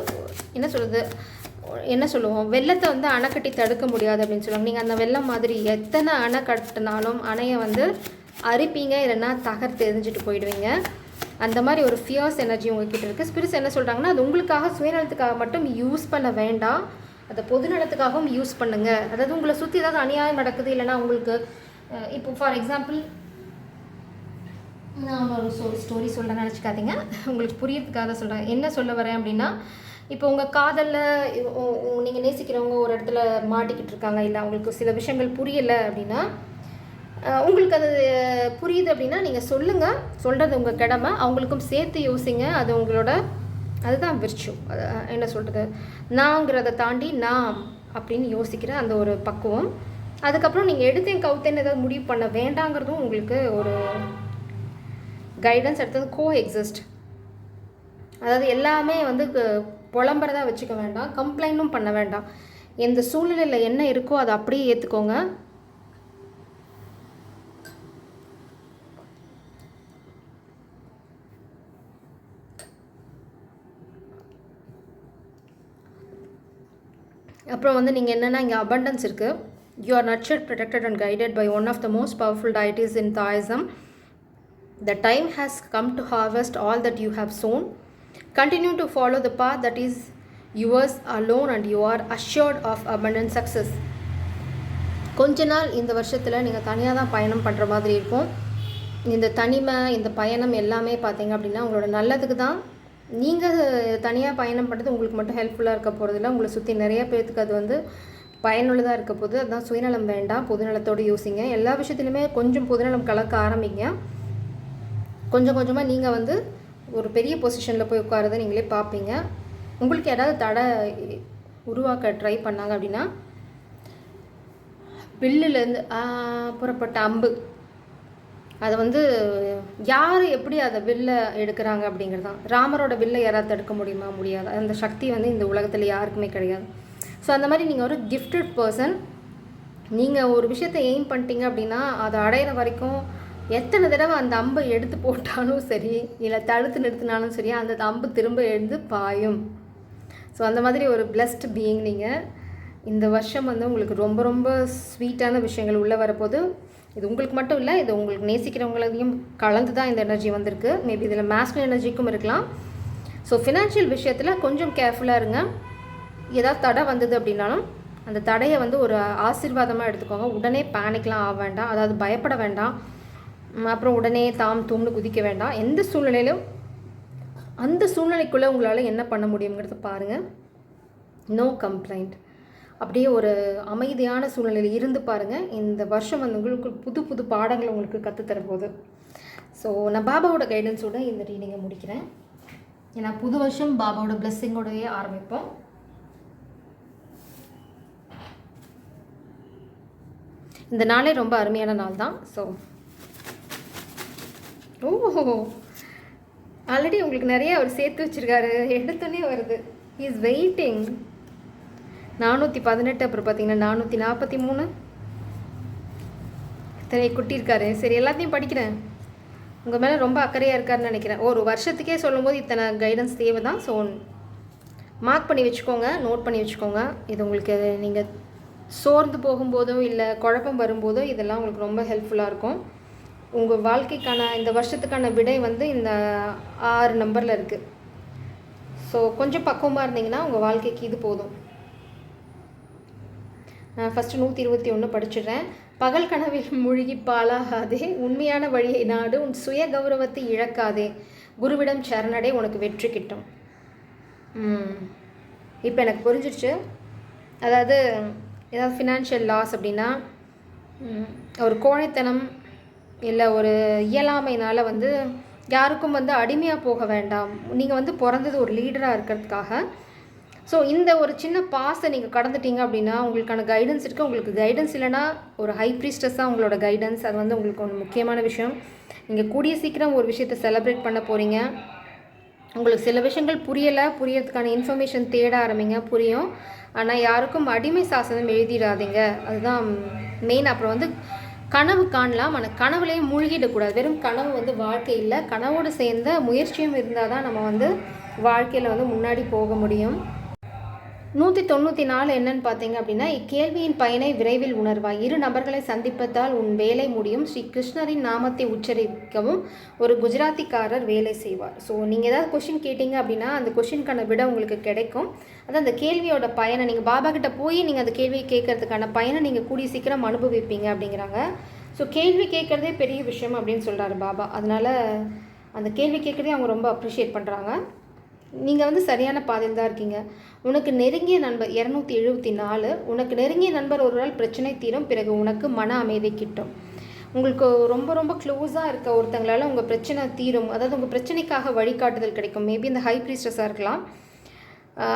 என்ன சொல்லுவோம், வெள்ளத்தை வந்து அணை கட்டி தடுக்க முடியாது அப்படின்னு சொல்லுவாங்க. நீங்கள் அந்த வெள்ளம் மாதிரி எத்தனை அணை கட்டினாலும் அணையை வந்து அரிப்பீங்க, இல்லைன்னா தகர்த்து எரிஞ்சிட்டு போயிடுவீங்க. அந்த மாதிரி ஒரு ஃபியர்ஸ் எனர்ஜி உங்ககிட்ட இருக்குது. ஸ்பிரிட்ஸ் என்ன சொல்கிறாங்கன்னா, அது உங்களுக்காக சுயநலத்துக்காக மட்டும் யூஸ் பண்ண வேண்டாம், அதை பொதுநலத்துக்காகவும் யூஸ் பண்ணுங்கள். அதாவது உங்களை சுற்றி ஏதாவது அநியாயம் நடக்குது, இல்லைனா உங்களுக்கு இப்போ ஃபார் எக்ஸாம்பிள் நான் ஒரு ஸ்டோரி சொல்ல நினச்சிக்காதீங்க, உங்களுக்கு புரியறதுக்காக சொல்கிறேன். என்ன சொல்ல வரேன் அப்படின்னா, இப்போ உங்கள் காதலில் நீங்கள் நேசிக்கிறவங்க ஒரு இடத்துல மாட்டிக்கிட்டு இருக்காங்க, இல்லை அவங்களுக்கு சில விஷயங்கள் புரியலை அப்படின்னா, உங்களுக்கு அது புரியுது அப்படின்னா நீங்கள் சொல்லுங்கள், சொல்கிறது உங்கள் கடமை. அவங்களுக்கும் சேர்த்து யோசிங்க. அது உங்களோட அதுதான் விர்ச்சு. என்ன சொல்கிறது, நாங்கிறத தாண்டி நாம் அப்படின்னு யோசிக்கிற அந்த ஒரு பக்குவம். அதுக்கப்புறம் நீங்கள் எடுத்தேன் கவுத்தேன்னு ஏதாவது முடிவு பண்ண வேண்டாங்கிறதும் உங்களுக்கு ஒரு கைடன்ஸ். அடுத்தது கோ எக்ஸிஸ்ட். அதாவது எல்லாமே வந்து புலம்புறதா வச்சுக்க வேண்டாம், கம்ப்ளைண்ட்டும் பண்ண வேண்டாம். எந்த சூழ்நிலையில் என்ன இருக்கோ அதை அப்படியே ஏற்றுக்கோங்க. அப்புறம் வந்து நீங்கள் என்னென்னா, இங்கே abundance இருக்குது. You are nurtured, protected and guided by one of the most powerful deities in Taoism. The time has come to harvest all that you have sown. Continue to follow the path that is yours alone and you are assured of abundant success. கொஞ்ச நாள் இந்த வருஷத்தில் நீங்கள் தனியாக தான் பயணம் பண்ணுற மாதிரி இருக்கும். இந்த தனிமை, இந்த பயணம் எல்லாமே பார்த்தீங்க அப்படின்னா உங்களோட நல்லதுக்கு தான். நீங்கள் தனியாக பயணம் பண்ணுறது உங்களுக்கு மட்டும் ஹெல்ப்ஃபுல்லாக இருக்க போகிறதில்ல, உங்களை சுற்றி நிறைய பேர்த்துக்கு அது வந்து பயனுள்ளதாக இருக்க போது. அதுதான் சுயநலம் வேண்டாம், பொதுநலத்தோடு யோசிங்க. எல்லா விஷயத்துலையுமே கொஞ்சம் பொதுநலம் கலக்க ஆரம்பிங்க. கொஞ்சம் கொஞ்சமாக நீங்கள் வந்து ஒரு பெரிய பொசிஷனில் போய் உட்காரதை நீங்களே பார்ப்பீங்க. உங்களுக்கு யாராவது தடை உருவாக்க ட்ரை பண்ணாங்க அப்படின்னா, வில்லுலேருந்து புறப்பட்ட அம்பு, அதை வந்து யார் எப்படி அதை வில்லை எடுக்கிறாங்க அப்படிங்கிறது தான். ராமரோட வில்லை யாராவது தடுக்க முடியுமா? முடியாது. அந்த சக்தி வந்து இந்த உலகத்தில் யாருக்குமே கிடையாது. ஸோ அந்த மாதிரி நீங்கள் ஒரு கிஃப்டட் பர்சன். நீங்கள் ஒரு விஷயத்தை எய்ம் பண்ணிட்டீங்க அப்படின்னா அதை அடையிற வரைக்கும் எத்தனை தடவை அந்த அம்பை எடுத்து போட்டாலும் சரி, இல்லை தடுத்து நிறுத்தினாலும் சரி, அந்த அம்பு திரும்ப எழுந்து பாயும். ஸோ அந்த மாதிரி ஒரு பிளஸ்ட் பீயிங் நீங்கள். இந்த வருஷம் வந்து உங்களுக்கு ரொம்ப ரொம்ப ஸ்வீட்டான விஷயங்கள் உள்ளே வரப்போது. இது உங்களுக்கு மட்டும் இல்லை, இது உங்களுக்கு நேசிக்கிறவங்களையும் கலந்து தான் இந்த எனர்ஜி வந்திருக்கு. மேபி இதில் மேஸ்குலின் எனர்ஜிக்கும் இருக்கலாம். ஸோ ஃபினான்ஷியல் விஷயத்தில் கொஞ்சம் கேர்ஃபுல்லாக இருங்க. ஏதாவது தடை வந்தது அப்படின்னாலும் அந்த தடையை வந்து ஒரு ஆசீர்வாதமாக எடுத்துக்கோங்க. உடனே பேனிக்லாம் ஆக வேண்டாம், அதாவது பயப்பட வேண்டாம். அப்புறம் உடனே தாம் தூம்னு குதிக்க வேண்டாம். எந்த சூழ்நிலையிலும் அந்த சூழ்நிலைக்குள்ளே உங்களால் என்ன பண்ண முடியுங்கிறத பாருங்கள். No complaint. அப்படியே ஒரு அமைதியான சூழ்நிலையில் இருந்து பாருங்கள். இந்த வருஷம் வந்து உங்களுக்கு புது புது பாடங்கள் உங்களுக்கு கற்றுத்தரப்போகுது. ஸோ நான் பாபாவோட கைடன்ஸோடு இந்த ரீடிங்கை முடிக்கிறேன். ஏன்னா புது வருஷம் பாபாவோட பிளெஸ்ஸிங்கோடையே ஆரம்பிப்போம். இந்த நாளே ரொம்ப அருமையான நாள் தான். ஸோ ஆல்ரெடி உங்களுக்கு நிறைய அவர் சேர்த்து வச்சுருக்காரு. எடுத்தோன்னே வருது. He is waiting. 418, அப்புறம் பார்த்தீங்கன்னா 443 இத்தனை குட்டி இருக்காரு. சரி, எல்லாத்தையும் படிக்கிறேன். உங்கள் மேலே ரொம்ப அக்கறையாக இருக்காருன்னு நினைக்கிறேன். ஒரு வருஷத்துக்கே சொல்லும்போது இத்தனை கைடன்ஸ் தேவை தான். ஸோ மார்க் பண்ணி வச்சுக்கோங்க, நோட் பண்ணி வச்சுக்கோங்க. இது உங்களுக்கு நீங்கள் சோர்ந்து போகும்போதோ இல்லை குழப்பம் வரும்போதோ இதெல்லாம் உங்களுக்கு ரொம்ப ஹெல்ப்ஃபுல்லாக இருக்கும். உங்கள் வாழ்க்கைக்கான இந்த வருஷத்துக்கான விடை வந்து இந்த 6 நம்பரில் இருக்குது. ஸோ கொஞ்சம் பக்குவமாக இருந்தீங்கன்னா உங்கள் வாழ்க்கைக்கு இது போதும். ஃபஸ்ட்டு 121 படிச்சிடுறேன். பகல் கனவில் மூழ்கி பாழாகாதே, உண்மையான வழியை நாடு, உன் சுய கௌரவத்தை இழக்காதே, குருவிடம் சரணடை, உனக்கு வெற்றி கிட்டும். இப்போ எனக்கு புரிஞ்சிடுச்சு. அதாவது ஏதாவது ஃபினான்ஷியல் லாஸ் அப்படின்னா ஒரு கோழைத்தனம் இல்லை ஒரு இயலாமையினால் வந்து யாருக்கும் வந்து அடிமையாக போக வேண்டாம். நீங்கள் வந்து பிறந்தது ஒரு லீடராக இருக்கிறதுக்காக. ஸோ இந்த ஒரு சின்ன பாஸை நீங்கள் கடந்துட்டீங்க அப்படின்னா உங்களுக்கான கைடன்ஸ் இருக்குது. உங்களுக்கு கைடன்ஸ் இல்லைனா ஒரு ஹை ப்ரீஸ்டஸாக உங்களோட கைடன்ஸ், அது வந்து உங்களுக்கு ஒரு முக்கியமான விஷயம். நீங்கள் கூடிய சீக்கிரம் ஒரு விஷயத்தை செலிப்ரேட் பண்ண போகிறீங்க. உங்களுக்கு சில விஷயங்கள் புரியறதுக்கான இன்ஃபர்மேஷன் தேட ஆரம்பிங்க, புரியும். ஆனால் யாருக்கும் அடிமை சாசனம் எழுதிடாதீங்க, அதுதான் மெயின். அப்புறம் வந்து கனவு காணலாம், ஆனால் கனவுலேயே மூழ்கிடக்கூடாது. வெறும் கனவு வந்து வாழ்க்கை இல்லை, கனவோடு சேர்ந்த முயற்சியும் இருந்தால் தான் நம்ம வந்து வாழ்க்கையில் வந்து முன்னாடி போக முடியும். 194 என்னன்னு பார்த்தீங்க அப்படின்னா, இக்கேள்வியின் பயனை விரைவில் உணர்வாய், இரு நபர்களை சந்திப்பதால் உன் வேலை முடியும், ஸ்ரீ கிருஷ்ணரின் நாமத்தை உச்சரிக்கவும் ஒரு குஜராத்திக்காரர் வேலை செய்வார். ஸோ நீங்கள் ஏதாவது கொஷின் கேட்டிங்க அப்படின்னா அந்த கொஷினுக்கான விட உங்களுக்கு கிடைக்கும். அதான் அந்த கேள்வியோட பயனை நீங்கள் பாபா கிட்ட போய் நீங்கள் அந்த கேள்வியை கேட்கறதுக்கான பயனை நீங்கள் கூடிய சீக்கிரம் அனுபவிப்பீங்க அப்படிங்கிறாங்க. ஸோ கேள்வி கேட்குறதே பெரிய விஷயம் அப்படின்னு சொல்கிறாரு பாபா. அதனால் அந்த கேள்வி கேட்குறதே அவங்க ரொம்ப அப்ரிஷியேட் பண்ணுறாங்க. நீங்கள் வந்து சரியான பாதையில் தான் இருக்கீங்க. உனக்கு நெருங்கிய நண்பர் 274, உனக்கு நெருங்கிய நண்பர் ஒரு நாள் பிரச்சனை தீரும், பிறகு உனக்கு மன அமைதி கிட்டும். உங்களுக்கு ரொம்ப ரொம்ப க்ளோஸாக இருக்க ஒருத்தங்களால் உங்கள் பிரச்சனை தீரும், அதாவது உங்கள் பிரச்சனைக்காக வழிகாட்டுதல் கிடைக்கும். மேபி இந்த ஹை ப்ரீஸ்டஸாக இருக்கலாம்,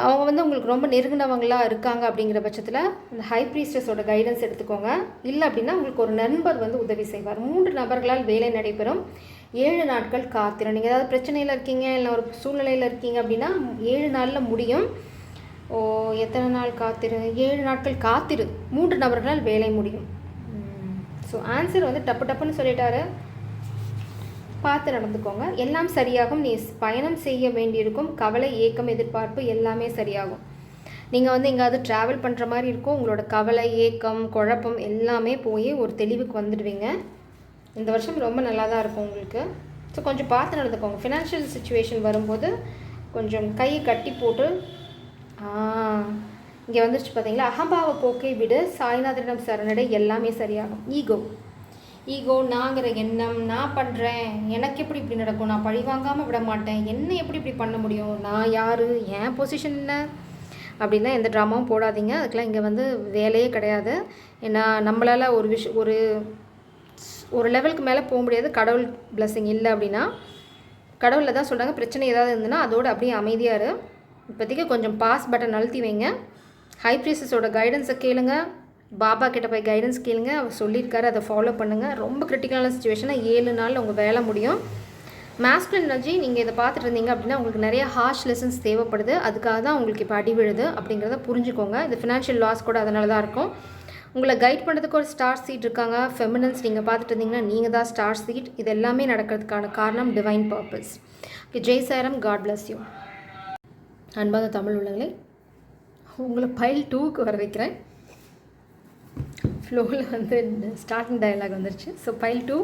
அவங்க வந்து உங்களுக்கு ரொம்ப நெருங்கினவங்களாக இருக்காங்க. அப்படிங்கிற பட்சத்தில் இந்த ஹை ப்ரீஸ்டஸோட கைடன்ஸ் எடுத்துக்கோங்க. இல்லை அப்படின்னா உங்களுக்கு ஒரு நண்பர் வந்து உதவி செய்வார். 3 நபர்களால் வேலை நடைபெறும், 7 நாட்கள் காத்திரும். நீங்கள் ஏதாவது பிரச்சனையில் இருக்கீங்க இல்லை ஒரு சூழ்நிலையில் இருக்கீங்க அப்படின்னா 7 நாளில் முடியும். எத்தனை நாள் காத்திரு? 7 நாட்கள் காத்திரு, 3 நபர்களால் வேலை முடியும். ஸோ ஆன்சர் வந்து டப்புன்னு சொல்லிட்டாரு, பார்த்து நடந்துக்கோங்க. எல்லாம் சரியாகும், நீ பயணம் செய்ய வேண்டியிருக்கும், கவலை, ஏக்கம், எதிர்பார்ப்பு எல்லாமே சரியாகும். நீங்கள் வந்து எங்கேயாவது ட்ராவல் பண்ணுற மாதிரி இருக்கும், உங்களோட கவலை, ஏக்கம், குழப்பம் எல்லாமே போய் ஒரு தெளிவுக்கு வந்துடுவீங்க. இந்த வருஷம் ரொம்ப நல்லா தான் இருக்கும் உங்களுக்கு. ஸோ கொஞ்சம் பார்த்து நடந்துக்கோங்க. ஃபினான்ஷியல் சுச்சுவேஷன் வரும்போது கொஞ்சம் கையை கட்டி போட்டு இங்கே வந்துருச்சு பார்த்தீங்களா, அகம்பாவ போக்கை விடு, சாய்நாதரிடம் சரணடை, எல்லாமே சரியாகும். ஈகோ நாங்கிற எண்ணம், நான் பண்ணுறேன், எனக்கு எப்படி இப்படி நடக்கும், நான் பழி வாங்காமல் விட மாட்டேன், என்ன எப்படி இப்படி பண்ண முடியும், நான் யார், என் பொசிஷன் என்ன அப்படின்னா எந்த ட்ராமாவும் போடாதீங்க. அதுக்கெலாம் இங்கே வந்து வேலையே கிடையாது. ஏன்னா நம்மளால் ஒரு லெவலுக்கு மேலே போக முடியாது. கடவுள் பிளஸ்ஸிங் இல்லை அப்படின்னா கடவுளில் தான் சொல்கிறாங்க, பிரச்சனை ஏதாவது இருந்ததுன்னா அதோடு அப்படியே அமைதியாக இரு. இப்போதைக்கு கொஞ்சம் பாஸ் பட்டன் அழுத்தி வைங்க. ஹை ப்ரீஸ்டஸோட கைடன்ஸை கேளுங்க, பாபா கிட்ட போய் கைடன்ஸ் கேளுங்க, அவர் சொல்லியிருக்காரு, அதை ஃபாலோ பண்ணுங்கள். ரொம்ப கிரிட்டிக்கலான சுச்சுவேஷனாக 7 நாளில் உங்கள் வேலை முடியும். மாஸ்குலின் எனர்ஜி நீங்கள் இதை பார்த்துட்டு இருந்தீங்க அப்படின்னா உங்களுக்கு நிறைய ஹார்ஷ் லெசன்ஸ் தேவைப்படுது, அதுக்காக தான் உங்களுக்கு இப்போ அடி விழுது அப்படிங்கிறத புரிஞ்சுக்கோங்க. இது ஃபினான்ஷியல் லாஸ் கூட அதனால தான் இருக்கும். உங்களை கைட் பண்ணுறதுக்கு ஒரு ஸ்டார் சீட் இருக்காங்க, ஃபெமினன்ஸ் நீங்கள் பார்த்துட்டு இருந்தீங்கன்னா நீங்கள் தான் ஸ்டார் சீட். இது எல்லாமே நடக்கிறதுக்கான காரணம் டிவைன் பர்பஸ். ஓகே, ஜெய் சாரம், காட் பிளஸ் யூ. அன்பான தமிழ் உள்ளங்களே, உங்களை பைல் 2க்கு வர வைக்கிறேன். ஃப்ளோவில் வந்து ஸ்டார்டிங் டயலாக் வந்துருச்சு. ஸோ பைல் 2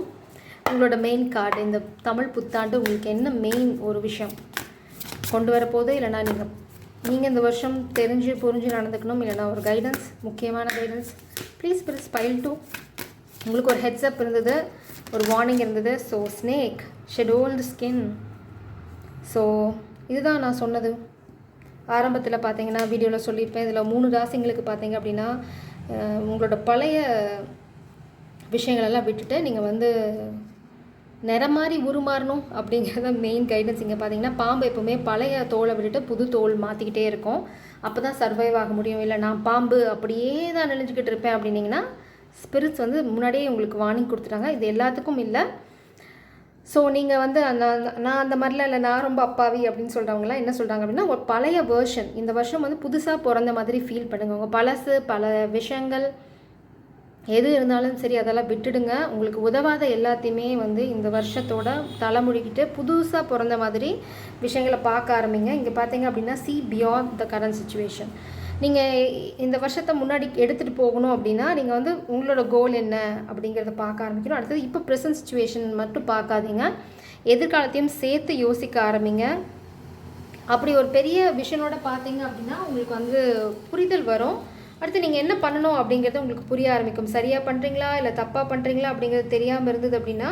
உங்களோட மெயின் கார்டு. இந்த தமிழ் புத்தாண்டு உங்களுக்கு என்ன மெயின் ஒரு விஷயம் கொண்டு வரப்போது, இல்லைனா நீங்கள் இந்த வருஷம் தெரிஞ்சு புரிஞ்சு நடந்துக்கணும், இல்லைனா ஒரு கைடன்ஸ், முக்கியமான கைடன்ஸ், ப்ளீஸ் ப்ளீஸ் பைல் 2. உங்களுக்கு ஒரு ஹெட்ஸ்அப் இருந்தது, ஒரு வார்னிங் இருந்தது. So snake scheduled skin. So இதுதான் நான் சொன்னது. ஆரம்பத்தில் பார்த்தீங்கன்னா வீடியோவில் சொல்லியிருப்பேன், இதில் 3 ராசிங்களுக்கு பார்த்தீங்க அப்படின்னா உங்களோட பழைய விஷயங்களெல்லாம் விட்டுட்டு நீங்கள் வந்து நிறம் மாதிரி உருமாறணும் அப்படிங்கிறத மெயின் கைடன்ஸ். இங்கே பார்த்தீங்கன்னா பாம்பு எப்போவுமே பழைய தோலை விட்டுட்டு புது தோல் மாற்றிக்கிட்டே இருக்கும், அப்போ தான் சர்வைவ் ஆக முடியும். இல்லை நான் பாம்பு அப்படியே தான் நினைஞ்சிக்கிட்டு இருப்பேன் அப்படின்னிங்கன்னா ஸ்பிரிட்ஸ் வந்து முன்னாடியே உங்களுக்கு வார்னிங் கொடுத்துட்டாங்க. இது எல்லாத்துக்கும் இல்லை. ஸோ நீங்கள் வந்து நான் அந்த மாதிரிலாம் இல்லை, நான் ரொம்ப அப்பாவி அப்படின்னு சொல்கிறவங்களாம் என்ன சொல்கிறாங்க அப்படின்னா, ஒரு பழைய வேர்ஷன் இந்த வருஷம் வந்து புதுசாக பிறந்த மாதிரி ஃபீல் பண்ணுங்க. உங்கள் பழசு பல விஷயங்கள் எது இருந்தாலும் சரி அதெல்லாம் விட்டுடுங்க. உங்களுக்கு உதவாத எல்லாத்தையுமே வந்து இந்த வருஷத்தோட தலைமுடிக்கிட்டு புதுசாக பிறந்த மாதிரி விஷயங்களை பார்க்க ஆரம்பிங்க. இங்கே பார்த்தீங்க அப்படின்னா see beyond the current situation. நீங்கள் இந்த வருஷத்தை முன்னாடி எடுத்துகிட்டு போகணும் அப்படின்னா நீங்கள் வந்து உங்களோட கோல் என்ன அப்படிங்கிறத பார்க்க ஆரம்பிக்கணும். அடுத்தது இப்போ ப்ரெசன்ட் சுச்சுவேஷன் மட்டும் பார்க்காதீங்க, எதிர்காலத்தையும் சேர்த்து யோசிக்க ஆரம்பிங்க. அப்படி ஒரு பெரிய விஷனோட பார்த்தீங்க அப்படின்னா உங்களுக்கு வந்து புரிதல் வரும். அடுத்து நீங்கள் என்ன பண்ணணும் அப்படிங்கிறது உங்களுக்கு புரிய ஆரம்பிக்கும். சரியாக பண்ணுறீங்களா இல்லை தப்பாக பண்ணுறீங்களா அப்படிங்கிறது தெரியாமல் இருந்தது அப்படின்னா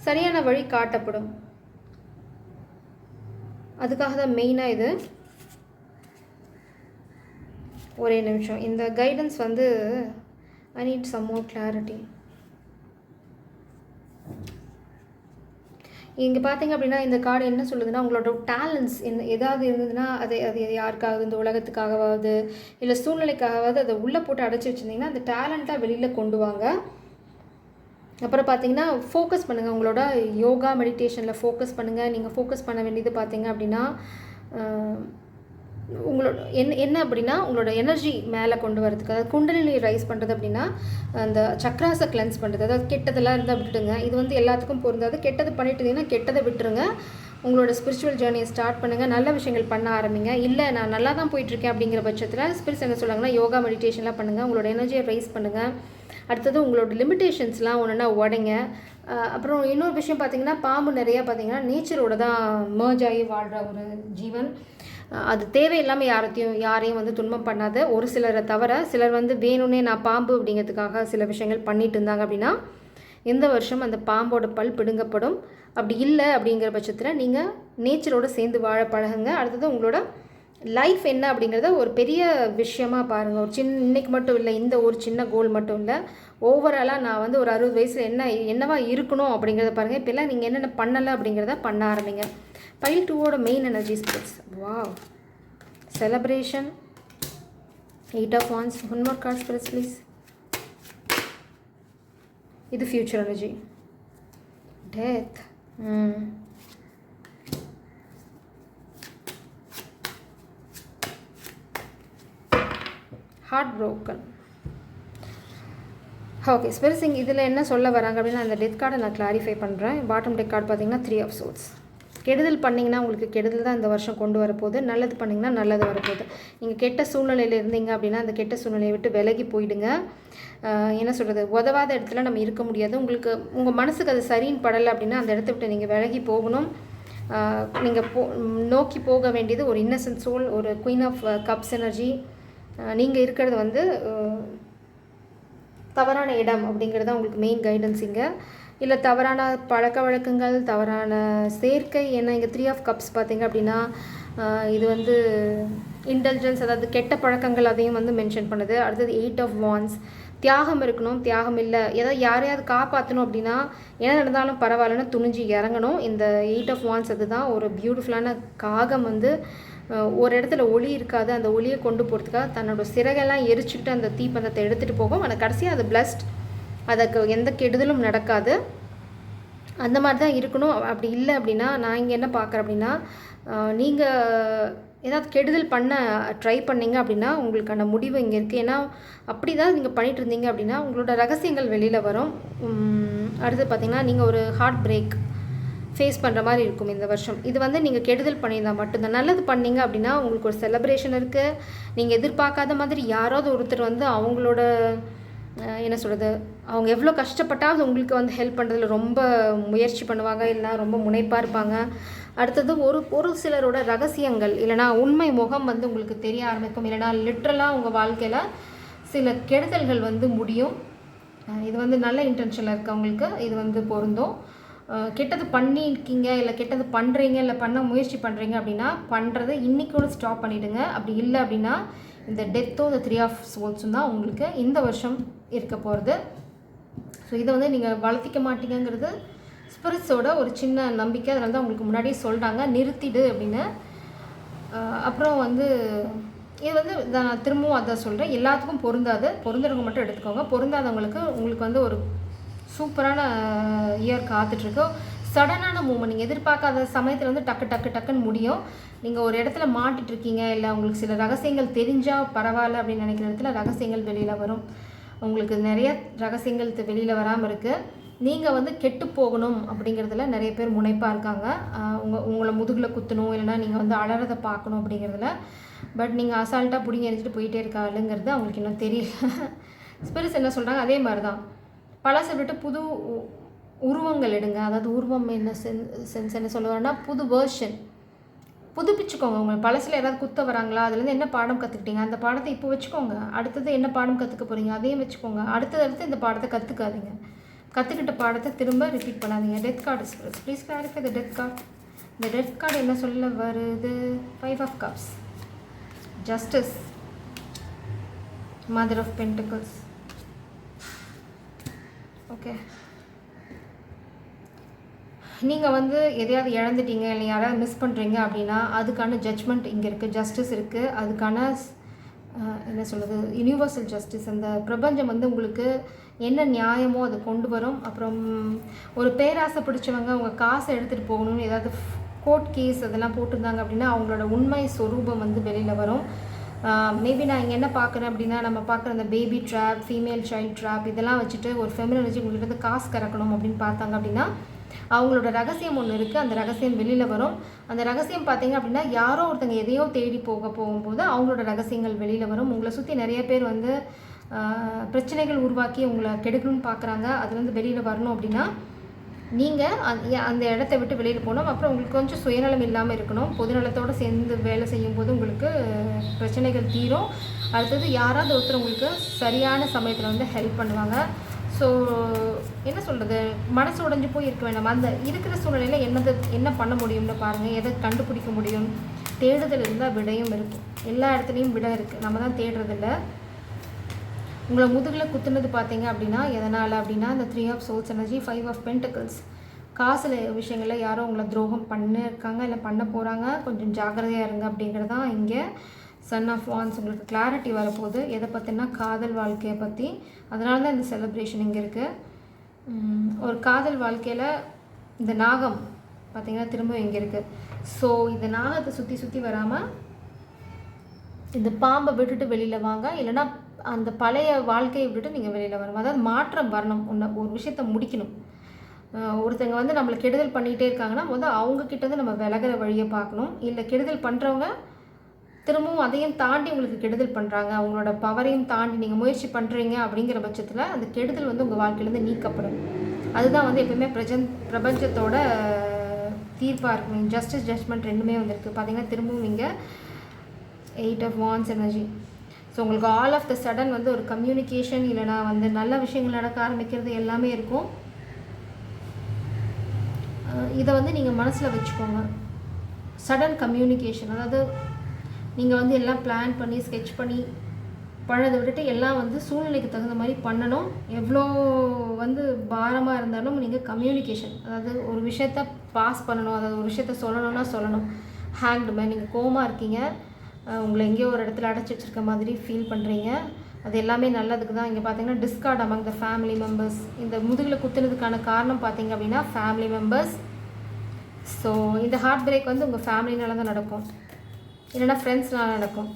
சரியான வழி காட்டப்படும். அதுக்காக தான் மெயினாக இது. ஒரே நிமிஷம், இந்த கைடன்ஸ் வந்து I need some more clarity. இங்கே பார்த்தீங்க அப்படின்னா இந்த கார்டு என்ன சொல்லுதுன்னா, உங்களோட டேலண்ட்ஸ் ஏதாவது இருந்ததுன்னா அது அது யாருக்காவது, இந்த உலகத்துக்காகவாவது இல்லை சூழ்நிலைக்காகவாவது அதை உள்ளே போட்டு அடைச்சி வச்சுருந்தீங்கன்னா அந்த டேலண்ட்டாக வெளியில் கொண்டு வாங்க. அப்புறம் பார்த்தீங்கன்னா ஃபோக்கஸ் பண்ணுங்கள், உங்களோட யோகா மெடிடேஷனில் ஃபோக்கஸ் பண்ணுங்கள். நீங்கள் ஃபோக்கஸ் பண்ண வேண்டியது பார்த்தீங்க அப்படின்னா உங்களோட என்ன அப்படின்னா உங்களோட எனர்ஜி மேலே கொண்டு வரதுக்கு, அதாவது குண்டலினி ரைஸ் பண்ணுறது அப்படின்னா அந்த சக்ராஸை கிளென்ஸ் பண்ணுறது. அதாவது கெட்டதெல்லாம் இருந்தால் விட்டுடுங்க. இது வந்து எல்லாத்துக்கும் பொருந்தாது. கெட்டது பண்ணிட்டு இருந்தீங்கன்னா கெட்டதை விட்டுருங்க. உங்களோட ஸ்பிரிச்சுவல் ஜேர்னியை ஸ்டார்ட் பண்ணுங்கள். நல்ல விஷயங்கள் பண்ண ஆரம்பிங்க. இல்லை நான் நல்லா தான் போயிட்டுருக்கேன் அப்படிங்கிற பட்சத்தில் ஸ்பிரிட்ஸ் என்ன சொல்கிறாங்கன்னா யோகா மெடிடேஷன்லாம் பண்ணுங்கள். உங்களோட எனர்ஜியை ரைஸ் பண்ணுங்கள். அடுத்தது உங்களோட லிமிட்டேஷன்ஸ்லாம் ஒன்றுனா உடைங்க. அப்புறம் இன்னொரு விஷயம் பார்த்திங்கன்னா, பாம்பு நிறையா பார்த்திங்கன்னா நேச்சரோட தான் மர்ஜ் ஆகி வாழ்கிற ஒரு ஜீவன். அது தேவையில்லாமல் யாரையும் வந்து துன்பம் பண்ணாது. ஒரு சிலரை தவிர சிலர் வந்து வேணும்னே நான் பாம்பு அப்படிங்கிறதுக்காக சில விஷயங்கள் பண்ணிட்டு இருந்தாங்க அப்படின்னா இந்த வருஷம் அந்த பாம்போட பல் பிடுங்கப்படும். அப்படி இல்லை அப்படிங்கிற பட்சத்தில் நீங்கள் நேச்சரோடு சேர்ந்து வாழ பழகுங்க. அடுத்தது உங்களோட லைஃப் என்ன அப்படிங்கிறத ஒரு பெரிய விஷயமாக பாருங்கள். ஒரு இன்றைக்கி மட்டும் இல்லை, இந்த ஒரு சின்ன கோல் மட்டும் இல்லை, ஓவராலாக நான் வந்து ஒரு 60 வயசில் என்னவா இருக்கணும் அப்படிங்கிறத பாருங்கள். இப்போல்லாம் நீங்கள் என்னென்ன பண்ணலை அப்படிங்கிறத பண்ண ஆரம்பிங்க. பைல் 2ஓட main energy spirits. Wow, celebration, 8 of Wands. One more card spirits please. இது future energy. Death, heartbroken. Okay spirits இதில் என்ன சொல்ல வராங்க அப்படின்னா அந்த டெத் கார்டை நான் கிளாரிஃபை பண்ணுறேன். பாட்டம் டெக் கார்டு பார்த்தீங்கன்னா 3 of Swords. கெடுதல் பண்ணிங்கன்னா உங்களுக்கு கெடுதல் தான் இந்த வருஷம் கொண்டு வரப்போகுது. நல்லது பண்ணிங்கன்னா நல்லது வரப்போகுது. நீங்கள் கெட்ட சூழ்நிலையில் இருந்தீங்க அப்படின்னா அந்த கெட்ட சூழ்நிலையை விட்டு விலகி போயிடுங்க. என்ன சொல்கிறது, உதவாத இடத்துல நம்ம இருக்க முடியாது. உங்கள் மனசுக்கு அது சரின்னு படலை அப்படின்னா அந்த இடத்த விட்டு நீங்கள் விலகி போகணும். நீங்கள் நோக்கி போக வேண்டியது ஒரு இன்னசென்ட் சோல், ஒரு குயின் ஆஃப் கப்ஸ் எனர்ஜி. நீங்கள் இருக்கிறது வந்து தவறான இடம் அப்படிங்கிறது தான் உங்களுக்கு மெயின் கைடன்ஸ் இங்கே. இல்லை தவறான பழக்க வழக்கங்கள், தவறான சேர்க்கை. ஏன்னா இங்கே 3 of Cups பார்த்திங்க அப்படின்னா இது வந்து இன்டெலிஜென்ஸ், அதாவது கெட்ட பழக்கங்கள் அதையும் வந்து மென்ஷன் பண்ணுது. அடுத்தது 8 of Wands, தியாகம் இருக்கணும். தியாகம் இல்லை, ஏதாவது யாரையாவது காப்பாற்றணும் அப்படின்னா என்ன நடந்தாலும் பரவாயில்லன்னு துணிஞ்சு இறங்கணும். இந்த 8 of Wands அதுதான். ஒரு பியூட்டிஃபுல்லான காகம் வந்து ஒரு இடத்துல ஒளி இருக்காது, அந்த ஒளியை கொண்டு போகிறதுக்காக தன்னோட சிறகெல்லாம் எரிச்சுக்கிட்டு அந்த தீப்பந்தத்தை எடுத்துகிட்டு போகும். ஆனால் கடைசியாக அது பிளஸ்ட், அதுக்கு எந்த கெடுதலும் நடக்காது. அந்த மாதிரி தான் இருக்கணும். அப்படி இல்லை அப்படின்னா நான் இங்கே என்ன பார்க்குறேன் அப்படின்னா நீங்கள் ஏதாவது கெடுதல் பண்ண ட்ரை பண்ணிங்க அப்படின்னா உங்களுக்கான முடிவு இங்கே இருக்குது. ஏன்னா அப்படி தான் நீங்கள் பண்ணிகிட்டு இருந்தீங்க அப்படின்னா உங்களோட ரகசியங்கள் வெளியில் வரும். அடுத்து பார்த்திங்கன்னா நீங்கள் ஒரு ஹார்ட் பிரேக் ஃபேஸ் பண்ணுற மாதிரி இருக்கும் இந்த வருஷம். இது வந்து நீங்கள் கெடுதல் பண்ணியிருந்தால் மட்டும்தான். நல்லது பண்ணீங்க அப்படின்னா உங்களுக்கு ஒரு செலிப்ரேஷன் இருக்குது. நீங்கள் எதிர்பார்க்காத மாதிரி யாராவது ஒருத்தர் வந்து அவங்களோட என்ன சொல்கிறது, அவங்க எவ்வளோ கஷ்டப்பட்டாவது உங்களுக்கு வந்து ஹெல்ப் பண்ணுறதுல ரொம்ப முயற்சி பண்ணுவாங்க, இல்லைனா ரொம்ப முனைப்பாக இருப்பாங்க. அடுத்தது ஒரு சிலரோட ரகசியங்கள் இல்லைனா உண்மை முகம் வந்து உங்களுக்கு தெரிய ஆரம்பிக்கும். இல்லைனா லிட்ரலாக உங்கள் வாழ்க்கையில் சில கெடுதல்கள் வந்து முடியும். இது வந்து நல்ல இன்டென்ஷனில் இருக்கவங்களுக்கு இது வந்து பொருந்தும். கெட்டது பண்ணியிருக்கீங்க, இல்லை கெட்டது பண்ணுறீங்க, இல்லை பண்ண முயற்சி பண்ணுறீங்க அப்படின்னா பண்ணுறதை இன்றைக்கூட ஸ்டாப் பண்ணிவிடுங்க. அப்படி இல்லை அப்படின்னா இந்த டெத்தோ இந்த 3 of Swords தான் உங்களுக்கு இந்த வருஷம் இருக்க போகிறது. ஸோ இதை வந்து நீங்கள் வளர்த்திக்க மாட்டீங்கிறது ஸ்பிரிட்ஸோட ஒரு சின்ன நம்பிக்கை. அதனால தான் உங்களுக்கு முன்னாடியே சொல்கிறாங்க நிறுத்திடு அப்படின்னு. அப்புறம் வந்து இது வந்து நான் திரும்பவும் அதான் சொல்கிறேன், எல்லாத்துக்கும் பொருந்தாது. பொருந்தவங்க மட்டும் எடுத்துக்கோங்க. பொருந்தாதவங்களுக்கு உங்களுக்கு வந்து ஒரு சூப்பரான இயர் காத்துட்ருக்கு. சடனான மூமெண்ட், நீங்கள் எதிர்பார்க்காத சமயத்தில் வந்து டக்குன்னு முடியும். நீங்கள் ஒரு இடத்துல மாட்டிகிட்ருக்கீங்க, இல்லை உங்களுக்கு சில ரகசியங்கள் தெரிஞ்சால் பரவாயில்ல அப்படின்னு நினைக்கிற இடத்துல ரகசியங்கள் வெளியில் வரும். உங்களுக்கு நிறைய ரகசியங்கள் வெளியில் வராமல் இருக்குது. நீங்கள் வந்து கெட்டு போகணும் அப்படிங்கிறதுல நிறைய பேர் முனைப்பாக இருக்காங்க. உங்களை முதுகில் குத்தணும், இல்லைனா நீங்கள் வந்து அலறதை பார்க்கணும் அப்படிங்கிறதுல. பட் நீங்கள் அசால்ட்டாக பிடிங்கி எரிஞ்சிட்டு போயிட்டே இருக்காளுங்கிறது அவங்களுக்கு இன்னும் தெரியல. ஸ்பிரிட்ஸ் என்ன சொல்கிறாங்க, அதே மாதிரி தான் பழசை விட்டு புது உருவங்கள் எடுங்க. அதாவது உருவம் என்ன சென்ஸ் என்ன சொல்லுவாங்கன்னா புது வேர்ஷன். புதுப்பிச்சுக்கோங்க. உங்கள் பழசில் யாராவது குத்த வராங்களா, அதுலேருந்து என்ன பாடம் கற்றுக்கிட்டீங்க, அந்த பாடத்தை இப்போ வச்சுக்கோங்க. அடுத்தது என்ன பாடம் கற்றுக்க போகிறீங்க அதையும் வச்சுக்கோங்க. அடுத்தடுத்து இந்த பாடத்தை கற்றுக்காதீங்க. கற்றுக்கிட்ட பாடத்தை திரும்ப ரிப்பீட் பண்ணாதீங்க. Death card express, please clarify the death card. இந்த டெத் கார்டு என்ன சொல்ல வருது? 5 of cups, justice, mother of pentacles. Okay, நீங்கள் வந்து எதையாவது இழந்துட்டீங்க இல்லை யாராவது மிஸ் பண்ணுறீங்க அப்படின்னா அதுக்கான ஜட்ஜ்மெண்ட் இங்கே இருக்குது, ஜஸ்டிஸ் இருக்குது. அதுக்கான என்ன சொல்கிறது, யூனிவர்சல் ஜஸ்டிஸ். அந்த பிரபஞ்சம் வந்து உங்களுக்கு என்ன நியாயமோ அதை கொண்டு வரும். அப்புறம் ஒரு பேராசை பிடிச்சவங்க உங்கள் காசை எடுத்துகிட்டு போகணும்னு ஏதாவது கோர்ட் கேஸ் அதெல்லாம் போட்டிருந்தாங்க அப்படின்னா அவங்களோட உண்மை சொரூபம் வந்து வெளியில் வரும். மேபி நான் இங்கே என்ன பார்க்குறேன் அப்படின்னா, நம்ம பார்க்குற அந்த baby drop, female child drop இதெல்லாம் வச்சுட்டு ஒரு ஃபெமினாலஜி உங்கள்கிட்ட வந்து காசு கறக்கணும் அப்படின்னு பார்த்தாங்க அப்படின்னா அவங்களோட ரகசியம் ஒன்று இருக்குது. அந்த ரகசியம் வெளியில் வரும். அந்த ரகசியம் பார்த்தீங்க அப்படின்னா யாரோ ஒருத்தங்க எதையோ தேடி போகும்போது அவங்களோட ரகசியங்கள் வெளியில் வரும். உங்களை சுற்றி நிறைய பேர் வந்து பிரச்சனைகள் உருவாக்கி உங்களை கெடுக்கணும்னு பார்க்குறாங்க. அதுலேருந்து வெளியில் வரணும் அப்படின்னா நீங்கள் அந்த இடத்த விட்டு வெளியில் போகணும். அப்புறம் உங்களுக்கு கொஞ்சம் சுயநலம் இல்லாமல் இருக்கணும். பொதுநலத்தோடு சேர்ந்து வேலை செய்யும்போது உங்களுக்கு பிரச்சனைகள் தீரும். அடுத்தது யாராவது ஒருத்தர் உங்களுக்கு சரியான சமயத்தில் வந்து ஹெல்ப் பண்ணுவாங்க. ஸோ என்ன சொல்கிறது, மனசு உடைஞ்சு போய் இருக்க வேண்டாம். அந்த இருக்கிற சூழ்நிலையில் என்ன பண்ண முடியும்னு பாருங்கள். எதை கண்டுபிடிக்க முடியும். தேடுதல் இருந்தால் விடையும் இருக்கும். எல்லா இடத்துலையும் விடை இருக்குது, நம்ம தான் தேடுறதில்ல. உங்களை முதுகில் குத்துனது பார்த்தீங்க அப்படின்னா எதனால் அப்படின்னா இந்த 3 of Swords energy, 5 of Pentacles. காசில் விஷயங்களில் யாரோ உங்களை துரோகம் பண்ணியிருக்காங்க இல்லை பண்ண போகிறாங்க. கொஞ்சம் ஜாக்கிரதையாக இருங்க அப்படிங்கிறது தான் இங்கே சன் ஆஃப் வான்ஸ் உங்களுக்கு கிளாரிட்டி வரப்போகுது. எதை பற்றினா காதல் வாழ்க்கையை பற்றி. அதனால தான் இந்த செலிப்ரேஷன் இங்கே இருக்குது. ஒரு காதல் வாழ்க்கையில் இந்த நாகம் பார்த்திங்கன்னா திரும்ப இங்கே இருக்குது. ஸோ இந்த நாகத்தை சுற்றி வராமல் இந்த பாம்பை விட்டுட்டு வெளியில் வாங்க. இல்லைனா அந்த பழைய வாழ்க்கையை விட்டுட்டு நீங்கள் வெளியில் வரணும். அதாவது மாற்றம் வரணும். ஒரு விஷயத்தை முடிக்கணும். ஒருத்தங்க வந்து நம்மளை கெடுதல் பண்ணிகிட்டே இருக்காங்கன்னா அவங்கக்கிட்ட நம்ம விலகிற வழியை பார்க்கணும். இல்லை கெடுதல் பண்ணுறவங்க திரும்பவும் அதையும் தாண்டி உங்களுக்கு கெடுதல் பண்ணுறாங்க, அவங்களோட பவரையும் தாண்டி நீங்கள் முயற்சி பண்ணுறீங்க அப்படிங்கிற பட்சத்தில் அந்த கெடுதல் வந்து உங்கள் வாழ்க்கையிலேருந்து நீக்கப்படும். அதுதான் வந்து எப்பவுமே பிரபஞ்சத்தோட தீர்ப்பாக இருக்கும். ஜஸ்டிஸ், ஜட்ஜ்மெண்ட் ரெண்டுமே வந்துருக்கு. பார்த்தீங்கன்னா திரும்பவும் இங்கே 8 of Wands எனர்ஜி. ஸோ உங்களுக்கு ஆல் ஆஃப் த சடன் வந்து ஒரு கம்யூனிகேஷன் இல்லைனா வந்து நல்ல விஷயங்கள் நடக்க ஆரம்பிக்கிறது எல்லாமே இருக்கும். இதை வந்து நீங்கள் மனசில் வச்சுக்கோங்க. சடன் கம்யூனிகேஷன், அதாவது நீங்கள் வந்து எல்லாம் பிளான் பண்ணி ஸ்கெட்ச் பண்ணி பண்ணதை விட்டுட்டு எல்லாம் வந்து சூழ்நிலைக்கு தகுந்த மாதிரி பண்ணணும். எவ்வளோ வந்து பாரமாக இருந்தாலும் நீங்கள் கம்யூனிகேஷன், அதாவது ஒரு விஷயத்த பாஸ் பண்ணணும், அதாவது ஒரு விஷயத்த சொல்லணும்னா சொல்லணும். ஹேங்க்டுமே, நீங்கள் கோவமாக இருக்கீங்க, உங்களை எங்கேயோ ஒரு இடத்துல அடைச்சி வச்சுருக்க மாதிரி ஃபீல் பண்ணுறீங்க. அது எல்லாமே நல்லதுக்கு தான். இங்கே பார்த்தீங்கன்னா discord among the family members. இந்த முதுகில் குத்துனதுக்கான காரணம் பார்த்தீங்க அப்படின்னா ஃபேமிலி மெம்பர்ஸ். ஸோ இந்த ஹார்ட் பிரேக் வந்து உங்கள் ஃபேமிலினால தான் நடக்கும், இல்லைனா ஃப்ரெண்ட்ஸ்னால நடக்கும்.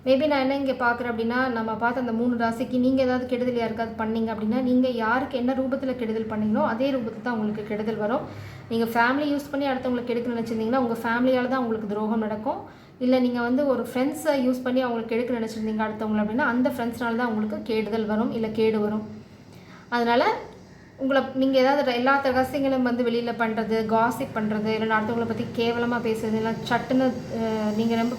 மேபி நான் என்ன இங்கே பார்க்குறேன் அப்படின்னா, நம்ம பார்த்த அந்த 3 ராசிக்கு நீங்கள் ஏதாவது கெடுதல் யாருக்காவது பண்ணீங்க அப்படின்னா நீங்கள் யாருக்கு என்ன ரூபத்தில் கெடுதல் பண்ணீங்களோ அதே ரூபத்தில் தான் உங்களுக்கு கெடுதல் வரும். நீங்கள் ஃபேமிலி யூஸ் பண்ணி அடுத்தவங்களுக்கு கெடுக்க நினச்சிருந்தீங்கன்னா உங்கள் ஃபேமிலியால் தான் உங்களுக்கு துரோகம் நடக்கும். இல்லை நீங்கள் வந்து ஒரு ஃப்ரெண்ட்ஸை யூஸ் பண்ணி அவங்களுக்கு கெடுக்க நினச்சிருந்தீங்க அடுத்தவங்களை அப்படின்னா அந்த ஃப்ரெண்ட்ஸ்னால தான் உங்களுக்கு கெடுதல் வரும், இல்லை கேடு வரும். அதனால் உங்களை நீங்கள் ஏதாவது எல்லா ரகசியங்களும் வந்து வெளியில் பண்ணுறது, காசிப் பண்ணுறது, இல்லைன்னா அடுத்தவங்களை பற்றி கேவலமாக பேசுறது, இல்லை சட்டுன்னு நீங்கள் ரொம்ப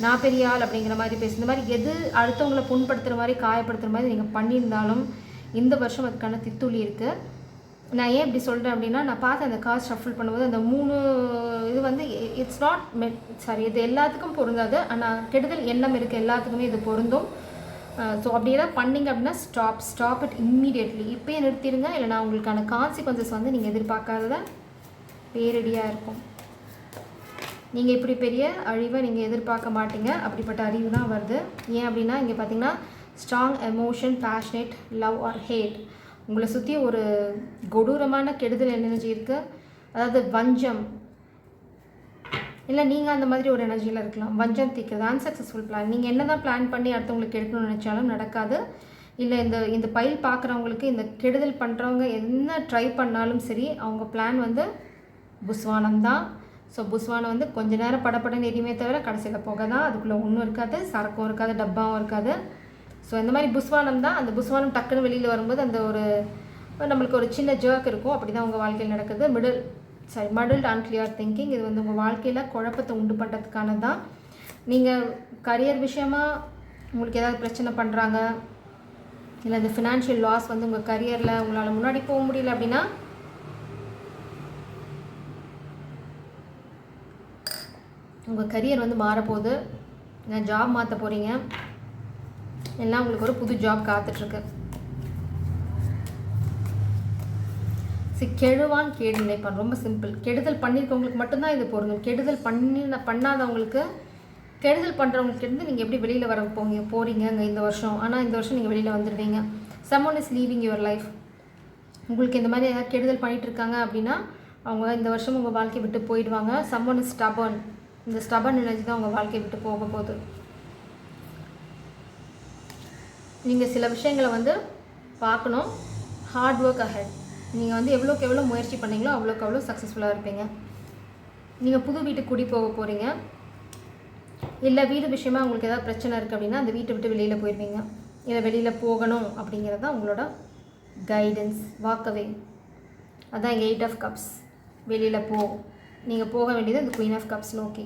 நான் பெரிய ஆள் அப்படிங்கிற மாதிரி பேசுகிற இந்த மாதிரி எது அடுத்தவங்களை புண்படுத்துகிற மாதிரி காயப்படுத்துகிற மாதிரி நீங்கள் பண்ணியிருந்தாலும் இந்த வருஷம் அதுக்கான தித்துளி இருக்குது. நான் ஏன் இப்படி சொல்கிறேன் அப்படின்னா, நான் பார்த்து அந்த கார்ட் ஷஃபிள் பண்ணும்போது அந்த 3 இது வந்து இட்ஸ் நாட் இது எல்லாத்துக்கும் பொருந்தாது. ஆனால் கெடுதல் எண்ணம் இருக்குது எல்லாத்துக்குமே இது பொருந்தும். ஸோ அப்படி ஏதாவது பண்ணிங்க அப்படின்னா ஸ்டாப் இட் இம்மீடியட்லி. இப்போயே நிறுத்திடுங்க. இல்லைனா உங்களுக்கான கான்சிக்வன்சஸ் வந்து நீங்கள் எதிர்பார்க்காதத பேரடியாக இருக்கும். நீங்கள் இப்படி பெரிய அழிவை நீங்கள் எதிர்பார்க்க மாட்டீங்க. அப்படிப்பட்ட அறிவு தான் வருது. ஏன் அப்படின்னா இங்கே பார்த்தீங்கன்னா strong emotion, passionate, love or hate. உங்களை சுற்றி ஒரு கொடூரமான கெடுதல் எனர்ஜி இருக்குது. அதாவது வஞ்சம், இல்லை நீங்கள் அந்த மாதிரி ஒரு எனர்ஜியில் இருக்கலாம். வஞ்சம் தீக்கிறது, அன்சக்ஸஸ்ஃபுல் பிளான். நீங்கள் என்ன தான் பிளான் பண்ணி அடுத்தவங்களுக்கு எடுக்கணும்னு நினச்சாலும் நடக்காது. இல்லை இந்த பைல் பார்க்குறவங்களுக்கு இந்த கெடுதல் பண்ணுறவங்க என்ன ட்ரை பண்ணாலும் சரி அவங்க பிளான் வந்து புஸ்வானம் தான். ஸோ புஸ்வானம் வந்து கொஞ்ச நேரம் படப்படன்னு எதுவுமே தவிர கடைசியில் போக தான். அதுக்குள்ளே ஒன்றும் இருக்காது, சரக்கும் இருக்காது, டப்பாவும் இருக்காது. ஸோ இந்த மாதிரி புஸ்வானம் தான். அந்த புஸ்வானம் டக்குன்னு வெளியில் வரும்போது அந்த ஒரு நம்மளுக்கு ஒரு சின்ன ஜர்க் இருக்கும். அப்படி தான் உங்கள் வாழ்க்கையில் நடக்குது. Middle muddled unclear thinking. இது வந்து உங்கள் வாழ்க்கையில் குழப்பத்தை உண்டு பண்ணுறதுக்கானது தான். நீங்கள் கரியர் விஷயமாக உங்களுக்கு ஏதாவது பிரச்சனை பண்ணுறாங்க, இல்லை இந்த ஃபினான்ஷியல் லாஸ் வந்து உங்கள் கரியரில் உங்களால் முன்னாடி போக முடியல அப்படின்னா உங்கள் கரியர் வந்து மாறப்போகுது. நான் ஜாப் மாற்ற போகிறீங்க, எல்லாம் உங்களுக்கு ஒரு புது ஜாப் காத்துட்ருக்கு. கெழுவான் கேடு நினைப்பான். ரொம்ப சிம்பிள். கெடுதல் பண்ணியிருக்கவங்களுக்கு மட்டும்தான் இது பொருந்தும். கெடுதல் பண்ணாதவங்களுக்கு, கெடுதல் பண்ணுறவங்களுக்கு இருந்து நீங்கள் எப்படி வெளியில் வர போகிறீங்க இந்த வருஷம். ஆனால் இந்த வருஷம் நீங்கள் வெளியில் வந்துடுவீங்க. someone is leaving your life. உங்களுக்கு இந்த மாதிரி ஏதாவது கெடுதல் பண்ணிகிட்ருக்காங்க அப்படின்னா அவங்க இந்த வருஷம் உங்கள் வாழ்க்கையை விட்டு போயிடுவாங்க. someone is stubborn. இந்த ஸ்டபன் எனர்ஜி தான் உங்கள் வாழ்க்கையை விட்டு போக போகுது. நீங்கள் சில விஷயங்களை வந்து பார்க்கணும். Hard work ahead. நீங்கள் வந்து எவ்வளோக்கு எவ்வளோ முயற்சி பண்ணிங்களோ அவ்வளோக்கு அவ்வளோ சக்ஸஸ்ஃபுல்லாக இருப்பீங்க. நீங்கள் புது வீட்டுக்கு குடி போக போகிறீங்க, இல்லை வீடு விஷயமாக உங்களுக்கு ஏதாவது பிரச்சனை இருக்குது அப்படின்னா அந்த வீட்டை விட்டு வெளியில் போயிடுவீங்க. இல்லை வெளியில் போகணும் அப்படிங்கிறது தான் உங்களோட கைடன்ஸ். வாக்கவே அதுதான் 8 of cups. வெளியில் நீங்கள் போக வேண்டியது இந்த Queen of Cups நோக்கி.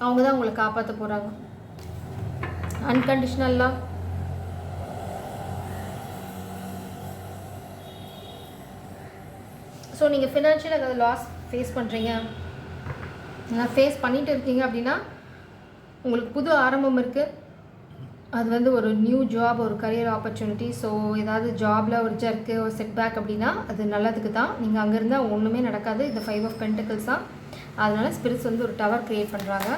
அவங்க தான் உங்களை காப்பாற்ற போகிறாங்க. Unconditional love. ஸோ நீங்கள் ஃபினான்ஷியல் ஏதாவது லாஸ் ஃபேஸ் பண்ணுறீங்க, ஃபேஸ் பண்ணிகிட்டு இருக்கீங்க அப்படின்னா உங்களுக்கு புது ஆரம்பம் இருக்குது. அது வந்து ஒரு நியூ ஜாப், ஒரு கரியர் ஆப்பர்ச்சுனிட்டி. ஸோ ஏதாவது ஜாபில் ஒரு ஜர்க்கு, ஒரு செட்பேக் அப்படின்னா அது நல்லதுக்கு தான். நீங்கள் அங்கே இருந்தால் ஒன்றுமே நடக்காது. இந்த 5 of Pentacles தான். அதனால் ஸ்பிரிட்ஸ் வந்து ஒரு டவர் க்ரியேட் பண்ணுறாங்க.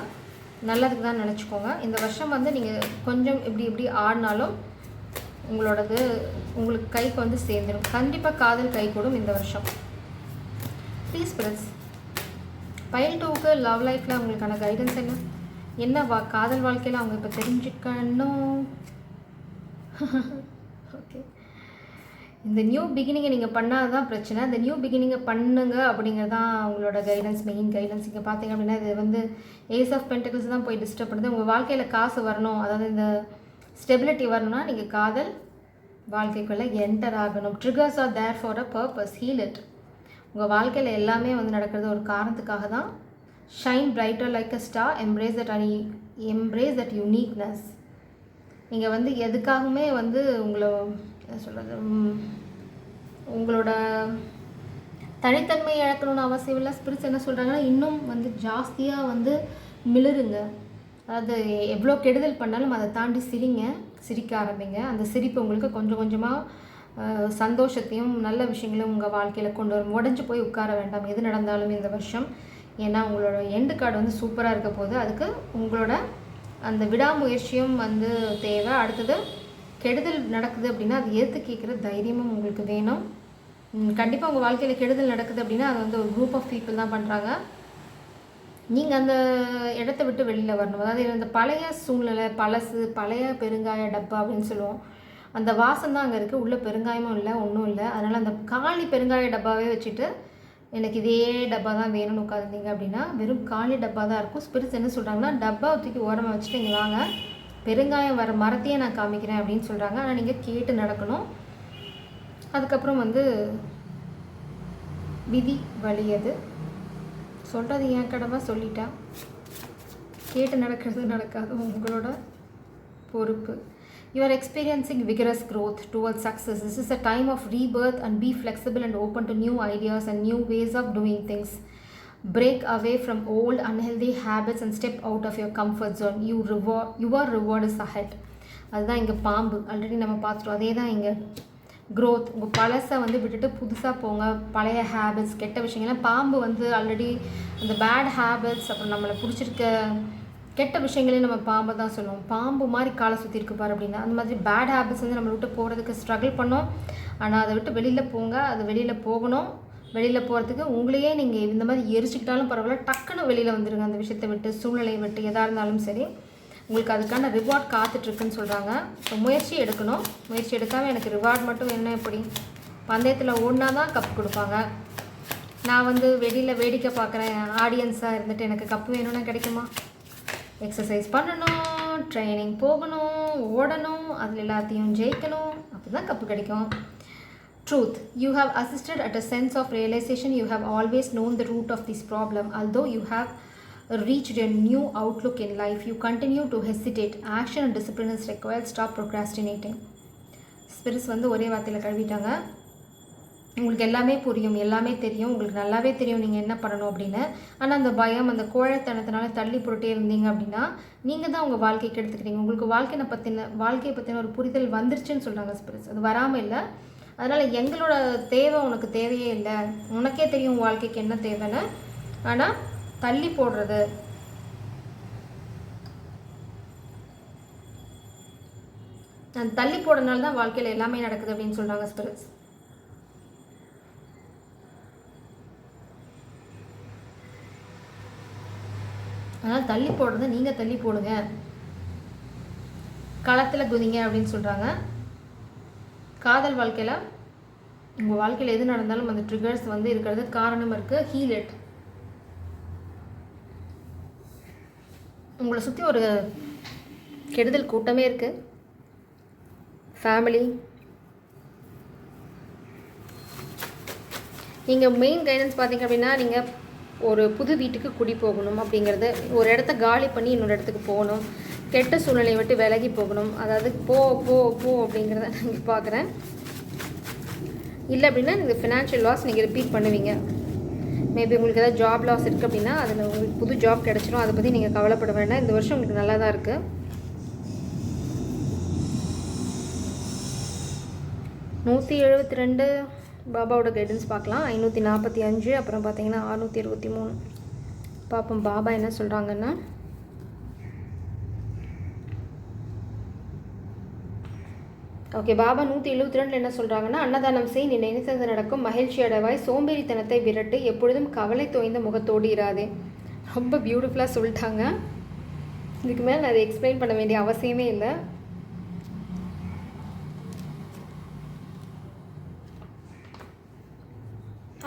நல்லதுக்கு தான் நினச்சிக்கோங்க. இந்த வருஷம் வந்து நீங்கள் கொஞ்சம் இப்படி ஆடினாலும் உங்களுக்கு கைக்கு வந்து சேர்ந்துடும். கண்டிப்பாக காதல் கை கூடும் இந்த வருஷம். Please spirits. பைல் 2க்கு லவ் லைஃப்பில் உங்களுக்கான கைடன்ஸ் என்ன காதல் வாழ்க்கையில் அவங்க இப்போ தெரிஞ்சுக்கணும். ஓகே, இந்த நியூ பிகினிங்கை நீங்கள் பண்ணாது தான் பிரச்சனை. இந்த நியூ பிகினிங்கை பண்ணுங்க அப்படிங்கிறது தான் அவங்களோட கைடன்ஸ், மெயின் கைடன்ஸ். இங்கே பார்த்தீங்க அப்படின்னா இது வந்து ஏஸ் ஆஃப் பென்டக்கிள்ஸ் தான் போய் டிஸ்டர்ப் பண்ணுது. உங்கள் வாழ்க்கையில் காசு வரணும், அதாவது இந்த ஸ்டெபிலிட்டி வரணும்னா நீங்கள் காதல் வாழ்க்கைக்குள்ளே என்டர் ஆகணும். Triggers are there for a purpose. Heal it. உங்கள் வாழ்க்கையில் எல்லாமே வந்து நடக்கிறது ஒரு காரணத்துக்காக தான். Shine brighter like a star. Embrace that uniqueness. நீங்கள் வந்து எதுக்காகவுமே வந்து உங்களோட தனித்தன்மையை இழக்கணும்னு அவசியம் இல்லை. ஸ்பிரிட்ஸ் என்ன சொல்கிறாங்கன்னா இன்னும் வந்து ஜாஸ்தியாக வந்து மிளருங்க. அதாவது எவ்வளோ கெடுதல் பண்ணாலும் அதை தாண்டி சிரிக்க ஆரம்பிங்க. அந்த சிரிப்பு உங்களுக்கு கொஞ்சம் கொஞ்சமாக சந்தோஷத்தையும் நல்ல விஷயங்களும் உங்கள் வாழ்க்கையில் கொண்டு வரும். உடஞ்சி போய் உட்கார வேண்டாம் எது நடந்தாலும் இந்த வருஷம். ஏன்னா உங்களோட எண்டு கார்டு வந்து சூப்பராக இருக்க போது. அதுக்கு உங்களோட அந்த விடாமுயற்சியும் வந்து தேவை. அடுத்தது கெடுதல் நடக்குது அப்படின்னா அது ஏற்று கேட்குற தைரியமும் உங்களுக்கு வேணும். கண்டிப்பாக உங்கள் வாழ்க்கையில் கெடுதல் நடக்குது அப்படின்னா அது வந்து ஒரு குரூப் ஆஃப் பீப்புள் தான் பண்ணுறாங்க. நீங்கள் அந்த இடத்த விட்டு வெளியில் வரணும். அதாவது இந்த பழைய சூழ்நிலை, பழைய பெருங்காய டப்பா அப்படின்னு சொல்லுவோம். அந்த வாசம் தான் அங்கே இருக்குது. உள்ள பெருங்காயமும் இல்லை, ஒன்றும் இல்லை. அதனால் அந்த காலி பெருங்காய டப்பாவே வச்சுட்டு எனக்கு இதே டப்பா தான் வேணும்னு உட்காந்துருந்தீங்க அப்படின்னா வெறும் காலி டப்பா தான் இருக்கும். ஸ்பிரிட்ஸ் என்ன சொல்கிறாங்கன்னா டப்பா தூக்கி ஓரமாக வச்சுட்டு இங்கே வாங்க, பெருங்காயம் வர மரத்தையே நான் காமிக்கிறேன் அப்படின்னு சொல்கிறாங்க. ஆனால் நீங்கள் கேட்டு நடக்கணும். அதுக்கப்புறம் வந்து விதி வலியது சொல்கிறது என் கடமை, சொல்லிட்டா. கேட்டு நடக்கிறது நடக்காது, உங்களோட பொறுப்பு. You are experiencing vigorous growth towards success. This is a time of rebirth, and be flexible and open to new ideas and new ways of doing things. Break away from old unhealthy habits and step out of your comfort zone. Your reward is ahead. அதுதான் இங்கே பாம்பு already நம்ம பார்த்துட்டோம். அதே தான் இங்கே growth. உங்கள் பழசை வந்து விட்டுட்டு புதுசாக போங்க. பழைய ஹேபிட்ஸ், கெட்ட விஷயங்கள்லாம் பாம்பு வந்து ஆல்ரெடி அந்த பேட் ஹேபிட்ஸ், அப்புறம் நம்மளை பிடிச்சிருக்க கெட்ட விஷயங்களையும் நம்ம பாம்பை தான் சொல்லுவோம். பாம்பு மாதிரி காலை சுற்றி இருக்கு பாரு அப்படின்னா அந்த மாதிரி பேட் ஹேபிட்ஸ் வந்து நம்மளை விட்டு போகிறதுக்கு ஸ்ட்ரகிள் பண்ணோம். ஆனால் அதை விட்டு வெளியில் போங்க. அது வெளியில் போகணும். வெளியில் போகிறதுக்கு உங்களையே நீங்கள் இந்த மாதிரி எரிச்சிக்கிட்டாலும் பரவாயில்ல, டக்குன்னு வெளியில் வந்துடுங்க. அந்த விஷயத்தை விட்டு, சூழ்நிலையை விட்டு, எதாக இருந்தாலும் சரி. உங்களுக்கு அதுக்கான ரிவார்ட் காத்துட்ருக்குன்னு சொல்கிறாங்க. ஸோ முயற்சி எடுக்கணும். முயற்சி எடுக்காமல் எனக்கு ரிவார்ட் மட்டும் வேணும் எப்படி? பந்தயத்தில் ஓடினா தான் கப்பு கொடுப்பாங்க. நான் வந்து வெளியில் வேடிக்கை பார்க்குறேன் ஆடியன்ஸாக இருந்துட்டு எனக்கு கப்பு வேணும்னா கிடைக்குமா? எக்ஸசைஸ் பண்ணணும், ட்ரைனிங் போகணும், ஓடணும், அதில் எல்லாத்தையும் ஜெயிக்கணும், அப்போ தான் கப்பு கிடைக்கும். Truth. You have assisted at a sense of realization. You have always known the root of this problem. Although you have reached a new outlook in life, you continue to hesitate. Action and discipline is required. Stop procrastinating. Spirits வந்து ஒரே வார்த்தையில் கழுவிட்டாங்க. உங்களுக்கு எல்லாமே புரியும், எல்லாமே தெரியும், உங்களுக்கு நல்லாவே தெரியும் நீங்கள் என்ன பண்ணணும் அப்படின்னு. ஆனால் அந்த பயம், அந்த கோழைத்தனத்தினால தள்ளி போட்டே இருந்தீங்க அப்படின்னா நீங்கள் தான் உங்கள் வாழ்க்கைக்கு எடுத்துக்கிறீங்க. உங்களுக்கு வாழ்க்கையை பற்றின ஒரு புரிதல் வந்துருச்சுன்னு சொல்கிறாங்க ஸ்பிரிட்ஸ். அது வராமல் இல்லை. அதனால் எங்களோட தேவை உனக்கு தேவையே இல்லை, உனக்கே தெரியும் உங்கள் வாழ்க்கைக்கு என்ன தேவைன்னு. ஆனால் தள்ளி போடுறது, நான் தள்ளி போடுறதுனால தான் வாழ்க்கையில் எல்லாமே நடக்குது அப்படின்னு சொல்கிறாங்க ஸ்பிரிட்ஸ். அதனால் தள்ளி போடுறது நீங்கள் தள்ளி போடுங்க, களத்தில் குதிங்க அப்படின்னு சொல்கிறாங்க. காதல் வாழ்க்கையில் உங்கள் வாழ்க்கையில் எது நடந்தாலும் அந்த ட்ரிகர்ஸ் வந்து இருக்கிறது காரணம் இருக்குது. Heal it. உங்களை சுற்றி ஒரு கெடுதல் கூட்டமே இருக்குது. ஃபேமிலி, நீங்கள் மெயின் கைடன்ஸ் பார்த்தீங்க அப்படின்னா நீங்கள் ஒரு புது வீட்டுக்கு குடி போகணும் அப்படிங்கிறது, ஒரு இடத்த காலி பண்ணி இன்னொரு இடத்துக்கு போகணும், கெட்ட சூழ்நிலையை விட்டு விலகி போகணும். அதாவது போ போ போ அப்படிங்கிறத நீங்கள் பார்க்குறேன். இல்லை அப்படின்னா நீங்கள் ஃபினான்ஷியல் லாஸ் நீங்கள் ரிப்பீட் பண்ணுவீங்க. மேபி உங்களுக்கு ஏதாவது ஜாப் லாஸ் இருக்குது அப்படின்னா அதில் உங்களுக்கு புது ஜாப் கிடச்சிரும். அதை பற்றி நீங்கள் கவலைப்பட வேண்டாம். இந்த வருஷம் உங்களுக்கு நல்லா தான் இருக்குது. 172 பாபாவோட கைடன்ஸ் பார்க்கலாம். 545, அப்புறம் பார்த்தீங்கன்னா 623. பார்ப்போம் பாபா என்ன சொல்கிறாங்கன்னா, ஓகே பாபா 172 என்ன சொல்கிறாங்கன்னா, அன்னதானம் செய், நீ நினைத்தது நடக்கும், மகிழ்ச்சி அடைவாய், சோம்பேறித்தனத்தை விரட்டு, எப்பொழுதும் கவலை தோய்ந்த முகத்தோடு இராதே. ரொம்ப பியூட்டிஃபுல்லாக சொல்லிட்டாங்க. இதுக்கு மேலே நான் அதை எக்ஸ்பிளைன் பண்ண வேண்டிய அவசியமே இல்லை.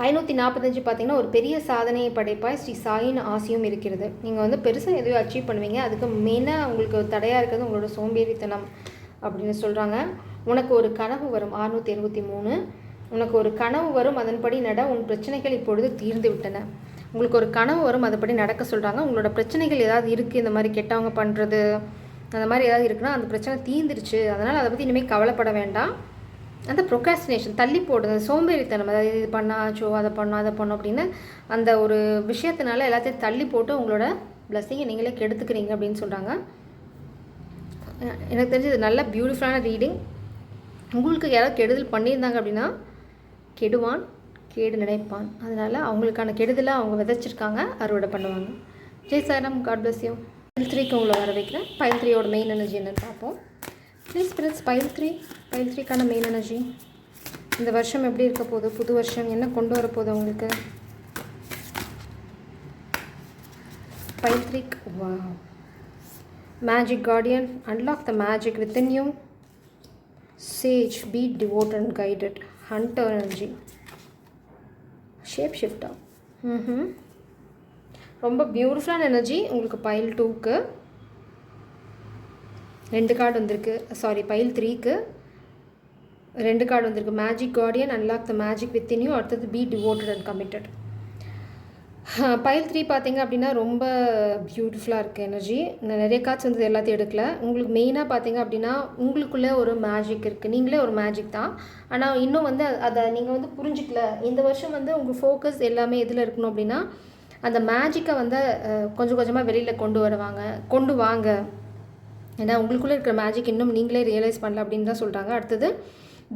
ஐநூற்றி 45 பார்த்தீங்கன்னா, ஒரு பெரிய சாதனையை படைப்பாய், ஸ்ரீ சாயின் ஆசையும் இருக்கிறது. நீங்கள் வந்து பெருசாக எதுவும் அச்சீவ் பண்ணுவீங்க. அதுக்கு மெயினாக உங்களுக்கு தடையாக இருக்கிறது உங்களோட சோம்பேறித்தனம் அப்படின்னு சொல்கிறாங்க. உனக்கு ஒரு கனவு வரும். 623. உனக்கு ஒரு கனவு வரும், அதன்படி நட, உன் பிரச்சனைகள் இப்பொழுது தீர்ந்து விட்டன. உங்களுக்கு ஒரு கனவு வரும், அதுபடி நடக்க சொல்கிறாங்க. உங்களோட பிரச்சனைகள் ஏதாவது இருக்குது, இந்த மாதிரி கெட்டவங்க பண்ணுறது அந்த மாதிரி ஏதாவது இருக்குன்னா அந்த பிரச்சனை தீர்ந்துருச்சு. அதனால் அதை பற்றி இனிமேல் கவலைப்பட வேண்டாம். அந்த ப்ரொக்ராஸ்டினேஷன், தள்ளி போடுறது, சோம்பேறித்தனம், அதாவது இது பண்ணாச்சோ அதை பண்ணோம் அதை பண்ணோம் அப்படின்னு அந்த ஒரு விஷயத்தினால எல்லாத்தையும் தள்ளி போட்டு உங்களோட பிளஸ்ஸிங்கை நீங்களே கெடுத்துக்கிறீங்க அப்படின்னு சொல்கிறாங்க. எனக்கு தெரிஞ்சு இது நல்ல பியூட்டிஃபுல்லான ரீடிங். உங்களுக்கு யாராவது கெடுதல் பண்ணியிருந்தாங்க அப்படின்னா கெடுவான் கேடு நினைப்பான். அதனால் அவங்களுக்கான கெடுதலை அவங்க விதைச்சிருக்காங்க, அறுவடை பண்ணுவாங்க. ஜெய் சாரம், காட் பிளஸ் யூ. பைல் 3க்கு உங்களை வர வைக்கிறேன். பைல் 3யோட மெயின் எனர்ஜி என்னன்னு பார்ப்போம். ப்ளீஸ் ஸ்பிரிட்ஸ், பைல் 3க்கான மெயின் எனர்ஜி இந்த வருஷம் எப்படி இருக்க போகுது, புது வருஷம் என்ன கொண்டு வர போகுது உங்களுக்கு. File 3, wow. Magic Guardian, unlock the magic within you. Sage, be devoted and guided. Hunter energy. Shape shifter. ரொம்ப பியூட்டிஃபுல்லான எனர்ஜி உங்களுக்கு பைல் 2க்கு. 2 கார்டு வந்திருக்கு. சாரி, பைல் 3க்கு 2 கார்டு வந்திருக்கு. Magic guardian, unlock the magic within you. அடுத்தது be devoted and committed. Pile 3 பார்த்தீங்க அப்படின்னா ரொம்ப பியூட்டிஃபுல்லாக இருக்குது எனர்ஜி. நான் நிறைய கார்ட்ஸ் வந்து எல்லாத்தையும் எடுக்கல. உங்களுக்கு மெயினாக பார்த்தீங்க அப்படின்னா உங்களுக்குள்ளே ஒரு மேஜிக் இருக்குது. நீங்களே ஒரு மேஜிக் தான். ஆனால் இன்னும் வந்து அதை நீங்கள் வந்து புரிஞ்சிக்கல. இந்த வருஷம் வந்து உங்கள் ஃபோக்கஸ் எல்லாமே எதில் இருக்கணும் அப்படின்னா அந்த மேஜிக்கை வந்து கொஞ்சம் கொஞ்சமாக வெளியில் கொண்டு வாங்க. ஏன்னா உங்களுக்குள்ளே இருக்கிற மேஜிக் இன்னும் நீங்களே ரியலைஸ் பண்ணல அப்படின்னு தான் சொல்கிறாங்க. அடுத்தது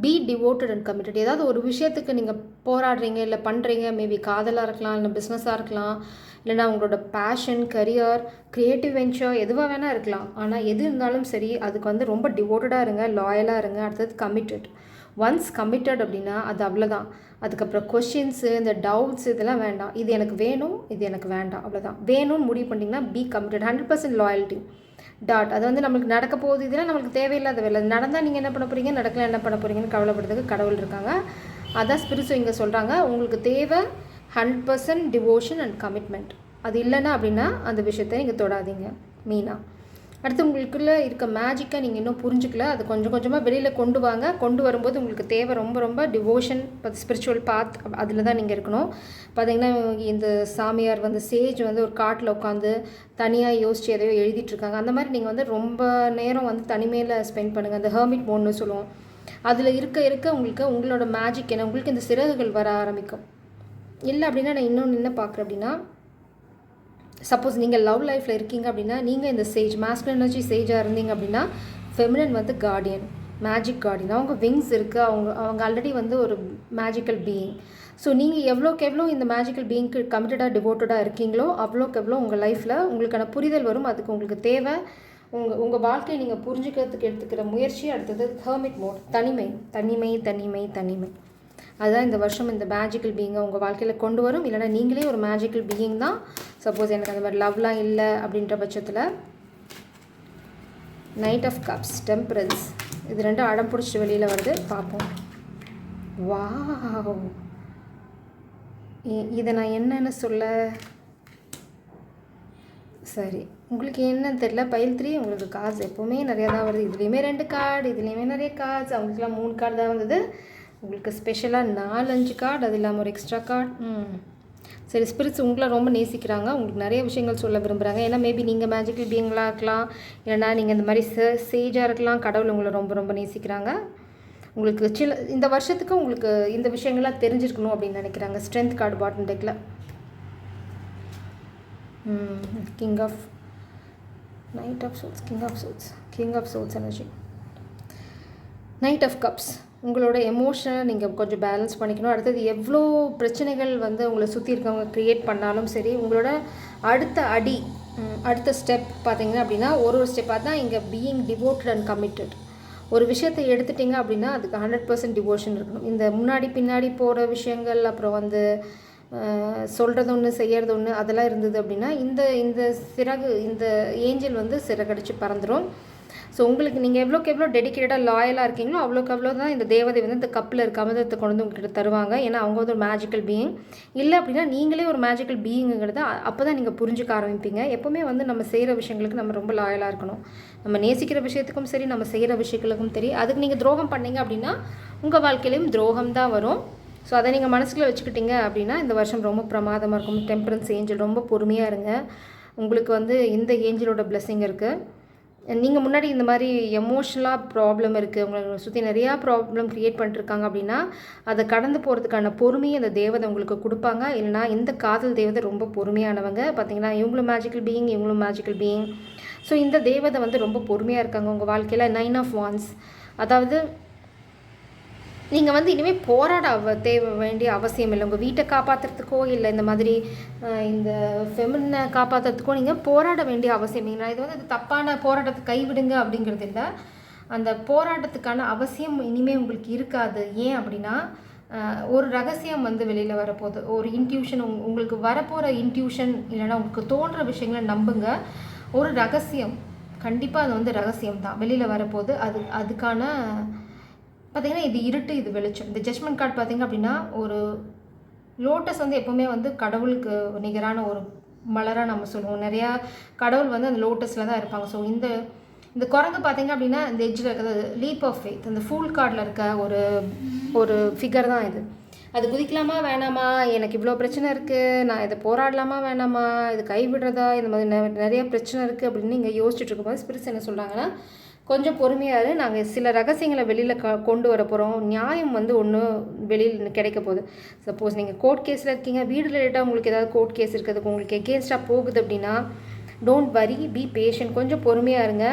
பி டிவோட்டட் அண்ட் கமிட்டட். ஏதாவது ஒரு விஷயத்துக்கு நீங்கள் போராடுறீங்க, இல்லை பண்ணுறீங்க, மேபி காதலாக இருக்கலாம், இல்லை பிஸ்னஸாக இருக்கலாம், இல்லைனா உங்களோட பேஷன், கரியர், க்ரியேட்டிவ் வெஞ்சர் எதுவாக வேணால் இருக்கலாம். ஆனால் எது இருந்தாலும் சரி அதுக்கு வந்து ரொம்ப டிவோட்டடாக இருங்க, லாயலாக இருங்க. அடுத்தது கமிட்டட். ஒன்ஸ் கமிட்டட் அப்படின்னா அது அவ்வளோதான். அதுக்கப்புறம் கொஷின்ஸு, இந்த டவுட்ஸ் இதெல்லாம் வேண்டாம். இது எனக்கு வேணும், இது எனக்கு வேண்டாம், அவ்வளோதான். வேணும்னு முடிவு பண்ணிங்கன்னா பி கமிட்டட். 100% லாயல்ட்டி. டாட். அது வந்து நம்மளுக்கு நடக்க போகுது, இதெல்லாம் நம்மளுக்கு தேவையில்லாத வேலை. நடந்தால் நீங்கள் என்ன பண்ண போகிறீங்க, நடக்கலாம் என்ன பண்ண போகிறீங்கன்னு கவலைப்படுறதுக்கு கடவுள் இருக்காங்க. அதான் ஸ்பிரிட்ஸ் இங்கே சொல்கிறாங்க. உங்களுக்கு தேவை 100% டிவோஷன் அண்ட் கமிட்மெண்ட். அது இல்லைன்னா அப்படின்னா அந்த விஷயத்தை நீங்கள் தொடாதீங்க மெயினாக. அடுத்து உங்களுக்குள்ளே இருக்க மேஜிக்கை நீங்கள் இன்னும் புரிஞ்சுக்கல, அது கொஞ்சம் கொஞ்சமாக வெளியில் கொண்டு வாங்க. கொண்டு வரும்போது உங்களுக்கு தேவை ரொம்ப ரொம்ப டிவோஷன், ஸ்பிரிச்சுவல் பாத், அதில் தான் நீங்கள் இருக்கணும். பார்த்திங்கன்னா இந்த சாமியார் வந்து சேஜ் வந்து ஒரு காட்டில் உட்காந்து தனியாக யோசித்து எதையோ எழுதிட்டுருக்காங்க. அந்த மாதிரி நீங்கள் வந்து ரொம்ப நேரம் வந்து தனிமையில் ஸ்பெண்ட் பண்ணுங்கள். அந்த ஹெர்மிட் மோட்னு சொல்லுவோம். அதில் இருக்க இருக்க உங்களுக்கு உங்களோட மேஜிக் என்ன, உங்களுக்கு இந்த சிறகுகள் வர ஆரம்பிக்கும். இல்லை அப்படின்னா நான் இன்னொன்று என்ன பார்க்குறேன் அப்படின்னா, சப்போஸ் நீங்கள் லவ் லைஃப்பில் இருக்கீங்க அப்படின்னா நீங்கள் இந்த சேஜ் மாஸ்குலின் எனர்ஜி சேஜாக இருந்தீங்க அப்படின்னா ஃபெமினின் வந்து கார்டியன், மேஜிக் கார்டியன். அவங்க விங்ஸ் இருக்குது, அவங்க ஆல்ரெடி வந்து ஒரு மேஜிக்கல் பீயிங். ஸோ நீங்கள் எவ்வளோக்கு எவ்வளோ இந்த மேஜிக்கல் பீயிங்க்கு கமிட்டடாக டிவோட்டடாக இருக்கீங்களோ அவ்வளோக்கு எவ்வளோ உங்கள் லைஃப்பில் உங்களுக்கான புரிதல் வரும். அதுக்கு உங்களுக்கு தேவை உங்கள் வாழ்க்கையை நீங்கள் புரிஞ்சுக்கிறதுக்கு எடுத்துக்கிற முயற்சி. அடுத்தது ஹெர்மிட் மோட், தனிமை தனிமை தனிமை தனிமை. அதுதான் இந்த வருஷம் இந்த மேஜிக்கல் பீயிங்கை உங்கள் வாழ்க்கையில் கொண்டு வரும். இல்லைனா நீங்களே ஒரு மேஜிக்கல் பீயிங் தான். சப்போஸ் எனக்கு அந்த மாதிரி லவ்லாம் இல்லை அப்படின்ற பட்சத்தில் நைட் ஆஃப் கப்ஸ், டெம்பரன்ஸ், இது ரெண்டும் அடம் பிடிச்சிட்டு வெளியில் வருது, பார்ப்போம். வாவ், இதை நான் என்னன்னு சொல்ல, சரி உங்களுக்கு என்னன்னு தெரியல. பைல் 3 உங்களுக்கு கார்ட்ஸ் எப்போவுமே நிறையா தான் வருது. இதுலேயுமே 2 கார்டு, இதுலேயுமே நிறைய கார்ட்ஸ். அவங்களுக்குலாம் 3 கார்டு தான் வந்தது. உங்களுக்கு ஸ்பெஷலாக 4-5 கார்டு, அது இல்லாமல் ஒரு எக்ஸ்ட்ரா கார்டு. சரி, ஸ்பிரிட்ஸ் உங்களை ரொம்ப நேசிக்கிறாங்க, உங்களுக்கு நிறைய விஷயங்கள் சொல்ல விரும்புகிறாங்க. ஏன்னா மேபி நீங்கள் மேஜிக்கல் பீயிங்களாக இருக்கலாம், இல்லைனா நீங்கள் இந்த மாதிரி சேஜாக இருக்கலாம். கடவுள் உங்களை ரொம்ப ரொம்ப நேசிக்கிறாங்க. உங்களுக்கு இந்த வருஷத்துக்கு உங்களுக்கு இந்த விஷயங்கள்லாம் தெரிஞ்சிருக்கணும் அப்படின்னு நினைக்கிறாங்க. ஸ்ட்ரென்த் கார்டு பாட்டம் டெக்கில் king of knight of swords, king of swords energy, knight of cups. உங்களோட எமோஷனை நீங்கள் கொஞ்சம் பேலன்ஸ் பண்ணிக்கணும். அடுத்தது எவ்வளோ பிரச்சனைகள் வந்து உங்களை சுற்றி இருக்கவங்க க்ரியேட் பண்ணாலும் சரி, உங்களோட அடுத்த ஸ்டெப் பார்த்தீங்கன்னா அப்படின்னா ஒரு ஸ்டெப்பாக தான் இங்கே பீயிங் டிவோட்டட் அண்ட் கமிட்டட். ஒரு விஷயத்தை எடுத்துட்டிங்க அப்படின்னா அதுக்கு 100% டிவோஷன் இருக்கணும். இந்த முன்னாடி பின்னாடி போகிற விஷயங்கள், அப்புறம் வந்து சொல்கிறது ஒன்று செய்கிறது ஒன்று, அதெல்லாம் இருந்தது அப்படின்னா இந்த இந்த ஏஞ்சல் வந்து சிறகடிச்சு பறந்துடும். ஸோ உங்களுக்கு நீங்கள் எவ்வளோக்கு எவ்வளோ டெடிக்கேட்டடாக லாயலாக இருக்கீங்களோ அவ்வளோக்கு அவ்வளோ தான் இந்த தேவதை வந்து இந்த கப்பில் இருக்க அமிர்தத்தை கொண்டு வந்து உங்கள்கிட்ட தருவாங்க. ஏன்னா அவங்க வந்து ஒரு மேஜிக்கல் பீயிங். இல்லை அப்படின்னா நீங்களே ஒரு மேஜிக்கல் பீயிங்கிறது அப்போ தான் நீங்கள் புரிஞ்சுக்க ஆரம்பிப்பீங்க. எப்போவுமே வந்து நம்ம செய்கிற விஷயங்களுக்கு நம்ம ரொம்ப லாயலாக இருக்கணும். நம்ம நேசிக்கிற விஷயத்துக்கும் சரி, நம்ம செய்கிற விஷயங்களுக்கும் சரி. அதுக்கு நீங்கள் துரோகம் பண்ணீங்க அப்படின்னா உங்கள் வாழ்க்கையிலையும் துரோகம் தான் வரும். ஸோ அதை நீங்கள் மனசுக்குள்ளே வச்சுக்கிட்டீங்க அப்படின்னா இந்த வருஷம் ரொம்ப பிரமாதமாக இருக்கும். டெம்பரன்ஸ் ஏஞ்சல், ரொம்ப பொறுமையாக இருங்க. உங்களுக்கு வந்து இந்த ஏஞ்சலோட பிளெஸிங் இருக்குது. நீங்கள் முன்னாடி இந்த மாதிரி எமோஷ்னலாக ப்ராப்ளம் இருக்குது, உங்களை சுற்றி நிறையா ப்ராப்ளம் க்ரியேட் பண்ணிட்டுருக்காங்க அப்படின்னா அதை கடந்து போகிறதுக்கான பொறுமையை அந்த தேவதை உங்களுக்கு கொடுப்பாங்க. இல்லைனா இந்த காதல் தேவதை ரொம்ப பொறுமையானவங்க. பார்த்திங்கன்னா இவங்களும் மேஜிக்கல் பீயிங், இவங்களும் மேஜிக்கல் பீயிங். ஸோ இந்த தேவதை வந்து ரொம்ப பொறுமையாக இருக்காங்க உங்கள் வாழ்க்கையில். 9 ஆஃப் வான்ஸ், அதாவது நீங்கள் வந்து இனிமேல் போராட வேண்டிய அவசியம் இல்லை. உங்கள் வீட்டை காப்பாற்றுறதுக்கோ இல்லை இந்த மாதிரி இந்த ஃபெமினை காப்பாற்றுறதுக்கோ நீங்கள் போராட வேண்டிய அவசியம் இல்லை. இது வந்து தப்பான போராட்டத்தை கைவிடுங்க அப்படிங்கிறது இல்லை. அந்த போராட்டத்துக்கான அவசியம் இனிமேல் உங்களுக்கு இருக்காது. ஏன் அப்படின்னா ஒரு ரகசியம் வந்து வெளியில் வரப்போகுது. ஒரு இன்ட்யூஷன், உங்களுக்கு வரப்போகிற இன்ட்யூஷன் இல்லைன்னா உங்களுக்கு தோன்ற விஷயங்களை நம்புங்க. ஒரு ரகசியம், கண்டிப்பாக அது வந்து ரகசியம் தான் வெளியில் வரப்போகுது. அதுக்கான பார்த்திங்கன்னா இது இருட்டு, இது வெளிச்சம். இந்த ஜட்ஜ்மெண்ட் கார்டு பார்த்திங்க அப்படின்னா ஒரு லோட்டஸ் வந்து எப்போவுமே வந்து கடவுளுக்கு நிகரான ஒரு மலராக நம்ம சொல்லுவோம். நிறையா கடவுள் வந்து அந்த லோட்டஸில் தான் இருப்பாங்க. ஸோ இந்த குரங்கு பார்த்திங்க அப்படின்னா இந்த எட்ஜில் இருக்கிறது லீப் ஆஃப் ஃபெய்த், அந்த ஃபூல் கார்டில் இருக்க ஒரு ஃபிகர் தான் இது. அது குதிக்கலாமா வேணாமா, எனக்கு இவ்வளோ பிரச்சனை இருக்குது, நான் இதை போராடலாமா வேணாமா, இது கைவிடுறதா, இந்த மாதிரி நிறைய பிரச்சனை இருக்குது அப்படின்னு நீங்கள் யோசிச்சுட்டு இருக்கும்போது ஸ்பிரிட்ஸ் என்ன சொல்கிறாங்கன்னா, கொஞ்சம் பொறுமையாக நாங்கள் சில ரகசியங்களை வெளியில் கொண்டு வர போகிறோம். நியாயம் வந்து ஒன்று வெளியில் கிடைக்க போகுது. சப்போஸ் நீங்கள் கோர்ட் கேஸில் இருக்கீங்க, வீடு ரிலேட்டாக உங்களுக்கு ஏதாவது கோர்ட் கேஸ் இருக்கிறதுக்கு உங்களுக்கு எகேன்ஸ்டாக போகுது அப்படின்னா டோன்ட் வரி, பி பேஷண்ட், கொஞ்சம் பொறுமையாக இருங்க.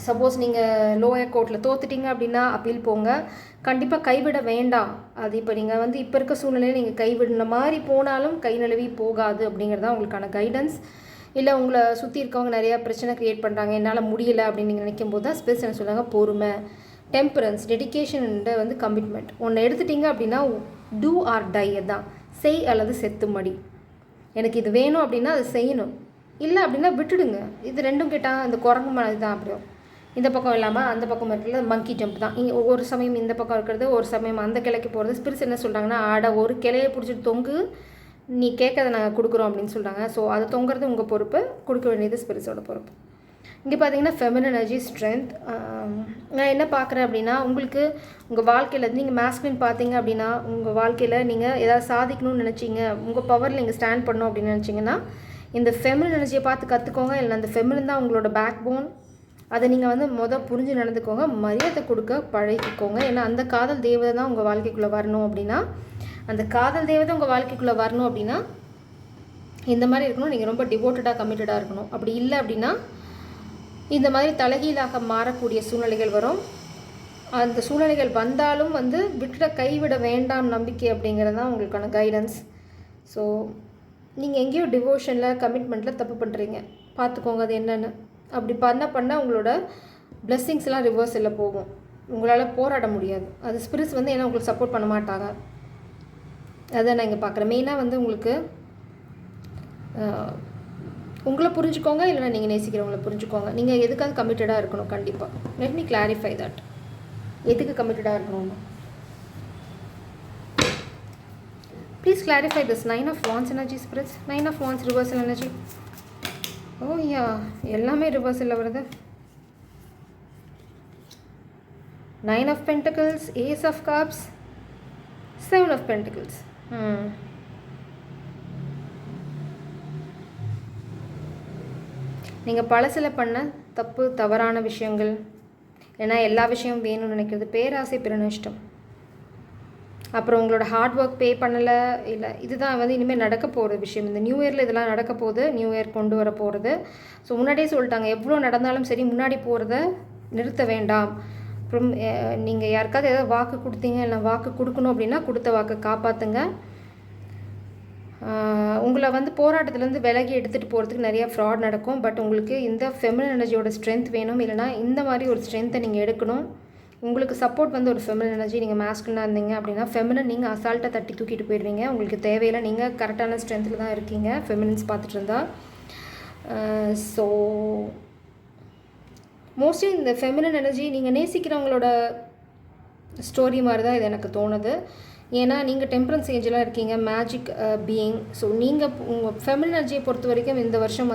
சப்போஸ் நீங்கள் லோயர் கோர்ட்டில் தோத்துட்டீங்க அப்படின்னா அப்பீல் போங்க. கண்டிப்பாக கைவிட வேண்டாம். அது இப்போ நீங்கள் வந்து இப்போ இருக்க சூழ்நிலையில் நீங்கள் கைவிடுன மாதிரி போனாலும் கை நழுவி போகாது அப்படிங்கிறது தான் உங்களுக்கான கைடன்ஸ். இல்லை உங்களை சுற்றி இருக்கவங்க நிறையா பிரச்சனை க்ரியேட் பண்ணுறாங்க, என்னால் முடியலை அப்படின்னு நீங்கள் நினைக்கும் போது தான் ஸ்பேஸ் என்ன சொல்கிறாங்க, பொறுமை, டெம்பரன்ஸ், டெடிக்கேஷன் வந்து கமிட்மெண்ட். ஒன்று எடுத்துட்டிங்க அப்படின்னா டூ ஆர் டை, தான் செய் அல்லது செத்து மடி. எனக்கு இது வேணும் அப்படின்னா அது செய்யணும், இல்லை அப்படின்னா விட்டுடுங்க. இது ரெண்டும் கேட்டால் அந்த குரங்கு மாதிரி தான். அப்படியும் இந்த பக்கம் இல்லாமல் அந்த பக்கம் இருக்கிறது மங்கி ஜம்ப் தான். ஒரு சமயம் இந்த பக்கம் இருக்கிறது, ஒரு சமயம் அந்த கிளைக்கு போகிறது. ஸ்பிரிட்ஸ் என்ன சொல்கிறாங்கன்னா, ஒரு கிளையை பிடிச்சிட்டு தொங்கு, நீ கேட்கறத நாங்கள் கொடுக்குறோம் அப்படின்னு சொல்கிறாங்க. ஸோ அது தொங்குறது உங்கள் பொறுப்பு, கொடுக்க வேண்டியது ஸ்பிரிட்ஸோட பொறுப்பு. இங்கே பார்த்தீங்கன்னா ஃபெமினின் எனர்ஜி ஸ்ட்ரென்த். நான் என்ன பார்க்குறேன் அப்படின்னா, உங்களுக்கு உங்கள் வாழ்க்கையில் நீங்கள் மேஸ்குலின் பார்த்தீங்க அப்படின்னா, உங்கள் வாழ்க்கையில் நீங்கள் ஏதாவது சாதிக்கணும்னு நினச்சிங்க, உங்கள் பவரில் நீங்கள் ஸ்டாண்ட் பண்ணணும் அப்படின்னு நினச்சிங்கன்னா, இந்த ஃபெமினின் எனர்ஜியை பார்த்து கற்றுக்கோங்க. இல்லை அந்த ஃபெமினின் தான் உங்களோட பேக் போன். அதை நீங்கள் வந்து புரிஞ்சு நடந்துக்கோங்க, மரியாதை கொடுக்க பழகிக்கோங்க. ஏன்னா அந்த காதல் தேவதை தான் உங்கள் வாழ்க்கைக்குள்ளே வரணும் அப்படின்னா, அந்த காதல் தேவதை உங்கள் வாழ்க்கைக்குள்ளே வரணும் அப்படின்னா இந்த மாதிரி இருக்கணும். நீங்கள் ரொம்ப டிவோட்டடாக கமிட்டடாக இருக்கணும். அப்படி இல்லை அப்படின்னா இந்த மாதிரி தலைகீழாக மாறக்கூடிய சூழ்நிலைகள் வரும். அந்த சூழ்நிலைகள் வந்தாலும் கைவிட வேண்டாம் நம்பிக்கை அப்படிங்கிறது தான் உங்களுக்கான கைடன்ஸ். ஸோ நீங்கள் எங்கேயோ டிவோஷனில் கமிட்மெண்ட்டில் தப்பு பண்ணுறீங்க, பார்த்துக்கோங்க அது என்னென்னு. அப்படி பண்ண உங்களோட பிளெஸ்ஸிங்ஸ்லாம் ரிவர்ஸில் போகும். உங்களால் போராட முடியாது. அது ஸ்பிரிட்ஸ் ஏன்னா உங்களுக்கு சப்போர்ட் பண்ண மாட்டாங்க. அதை நான் இங்கே பார்க்குறேன். மெயினாக உங்களுக்கு உங்களை புரிஞ்சுக்கோங்க, இல்லைனா நீங்கள் நேசிக்கிறவங்களை புரிஞ்சுக்கோங்க. நீங்கள் எதுக்காக கமிட்டடாக இருக்கணும் கண்டிப்பாக. Let me clarify that. எதுக்கு கமிட்டடாக இருக்கணும்னு please clarify this. 9 of Wands energy spirits. 9 of Wands reversal energy. Oh yeah, எல்லாமே ரிவர்சலில் வருது. 9 of Pentacles, Ace of Cups, 7 of Pentacles. நீங்கள் பழசில் பண்ண தவறான விஷயங்கள், ஏன்னா எல்லா விஷயமும் வேணும்னு நினைக்கிறது, பேராசை, பிறனிஷ்டம், அப்புறம் உங்களோட ஹார்ட் ஒர்க் பே பண்ணலை, இல்லை இதுதான் இனிமேல் நடக்க போகிற விஷயம். இந்த நியூ இயரில் இதெல்லாம் நடக்க போகுது. நியூ இயர் கொண்டு வர போகிறது. ஸோ முன்னாடியே சொல்லிட்டாங்க, எவ்வளோ நடந்தாலும் சரி முன்னாடி போகிறத நிறுத்த வேண்டாம். அப்புறம் நீங்கள் யாருக்காவது ஏதாவது வாக்கு கொடுத்தீங்க, இல்லை வாக்கு கொடுக்கணும் அப்படின்னா கொடுத்த வாக்கை காப்பாற்றுங்க. உங்களை போராட்டத்துலேருந்து விலகி எடுத்துகிட்டு போகிறதுக்கு நிறைய ஃப்ராட் நடக்கும். பட் உங்களுக்கு இந்த ஃபெமினின் எனர்ஜியோட ஸ்ட்ரென்த் வேணும். இல்லைனா இந்த மாதிரி ஒரு ஸ்ட்ரென்த்தை நீங்கள் எடுக்கணும். உங்களுக்கு சப்போர்ட் ஒரு ஃபெமினின் எனர்ஜி. நீங்கள் மாஸ்குலினாக இருந்தீங்க அப்படின்னா ஃபெமினின் நீங்கள் அசால்ட்டாக தட்டி தூக்கிட்டு போயிடுவீங்க. உங்களுக்கு தேவையில்லை. நீங்கள் கரெக்டான ஸ்ட்ரென்த்தில் தான் இருக்கீங்க ஃபெமினின்ஸ் பார்த்துட்டு இருந்தால். ஸோ மோஸ்ட்லி இந்த ஃபெமினின் எனர்ஜி நீங்கள் நேசிக்கிறவங்களோட ஸ்டோரி மாதிரி தான் இது எனக்கு தோணுது. ஏன்னா நீங்கள் டெம்பரன்ஸ் ஏஞ்செலாம் இருக்கீங்க, மேஜிக் பீயிங். ஸோ நீங்கள் உங்கள் ஃபெமினின் எனர்ஜியை பொறுத்த வரைக்கும் இந்த வருஷம்